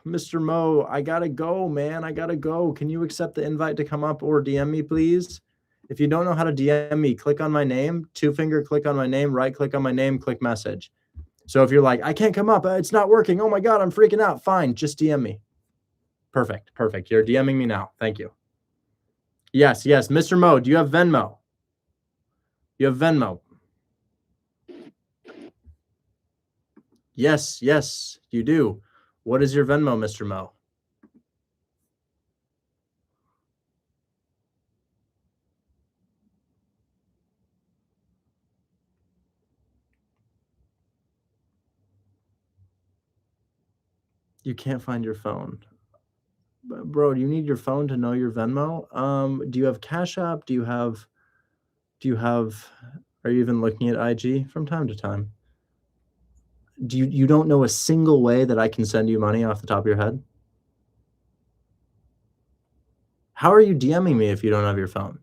Mr. Mo, I gotta go, man. I gotta go. Can you accept the invite to come up or DM me, please? If you don't know how to DM me, click on my name, 2-finger click on my name, right click on my name, click message. So if you're like, I can't come up, it's not working. Oh my God, I'm freaking out. Fine, just DM me. Perfect, perfect. You're DMing me now. Thank you. Yes, Mr. Mo, do you have Venmo? You have Venmo. Yes, you do. What is your Venmo, Mr. Mo? You can't find your phone. Bro, do you need your phone to know your Venmo? Do you have Cash App? Are you even looking at IG from time to time? You don't know a single way that I can send you money off the top of your head? How are you DMing me if you don't have your phone?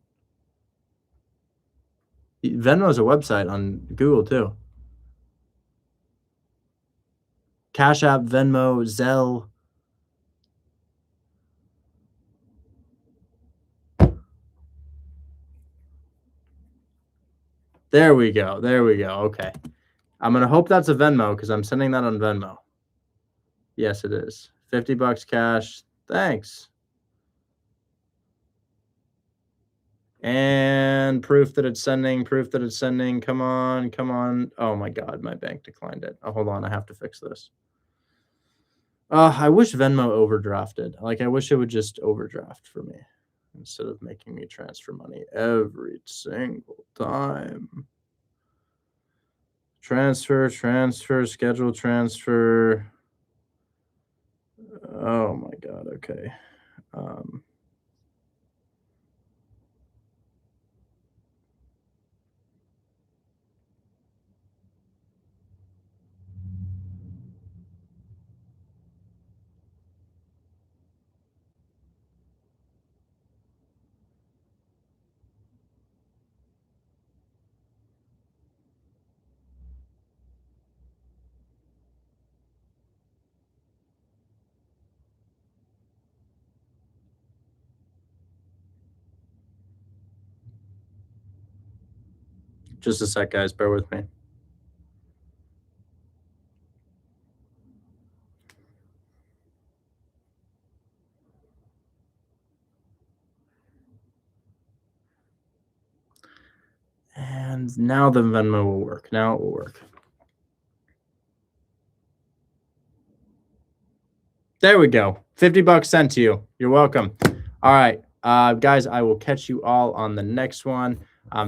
Venmo is a website on Google too. Cash App, Venmo, Zelle. There we go. Okay. I'm going to hope that's a Venmo because I'm sending that on Venmo. Yes, it is. 50 bucks cash. Thanks. And proof that it's sending. Come on. Oh my God, my bank declined it. Oh, hold on. I have to fix this. I wish Venmo overdrafted. Like, I wish it would just overdraft for me instead of making me transfer money every single time. Transfer, schedule transfer. Oh my God. Okay. Just a sec, guys. Bear with me. And now the Venmo will work. Now it will work. There we go. 50 bucks sent to you. You're welcome. All right, guys, I will catch you all on the next one.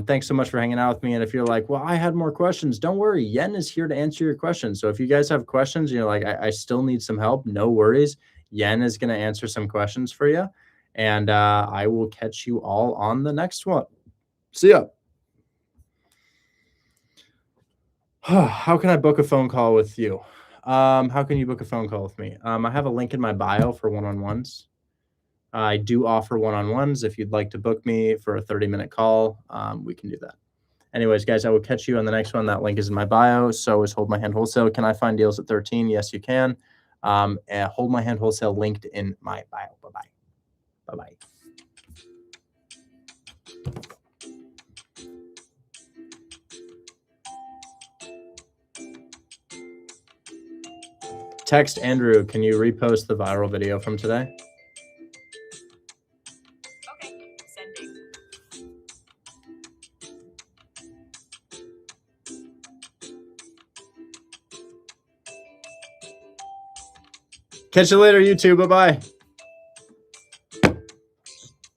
Thanks so much for hanging out with me. And if you're like, well, I had more questions, don't worry. Yen is here to answer your questions. So if you guys have questions, you're like, I still need some help, no worries. Yen is going to answer some questions for you. And I will catch you all on the next one. See ya. How can I book a phone call with you? How can you book a phone call with me? I have a link in my bio for one-on-ones. I do offer one-on-ones. If you'd like to book me for a 30-minute call, we can do that. Anyways, guys, I will catch you on the next one. That link is in my bio. So is Hold My Hand Wholesale. Can I find deals at 13? Yes, you can. Hold My Hand Wholesale linked in my bio. Bye-bye. Bye-bye. Text Andrew, can you repost the viral video from today? Okay, sending. Catch you later, YouTube. Bye-bye.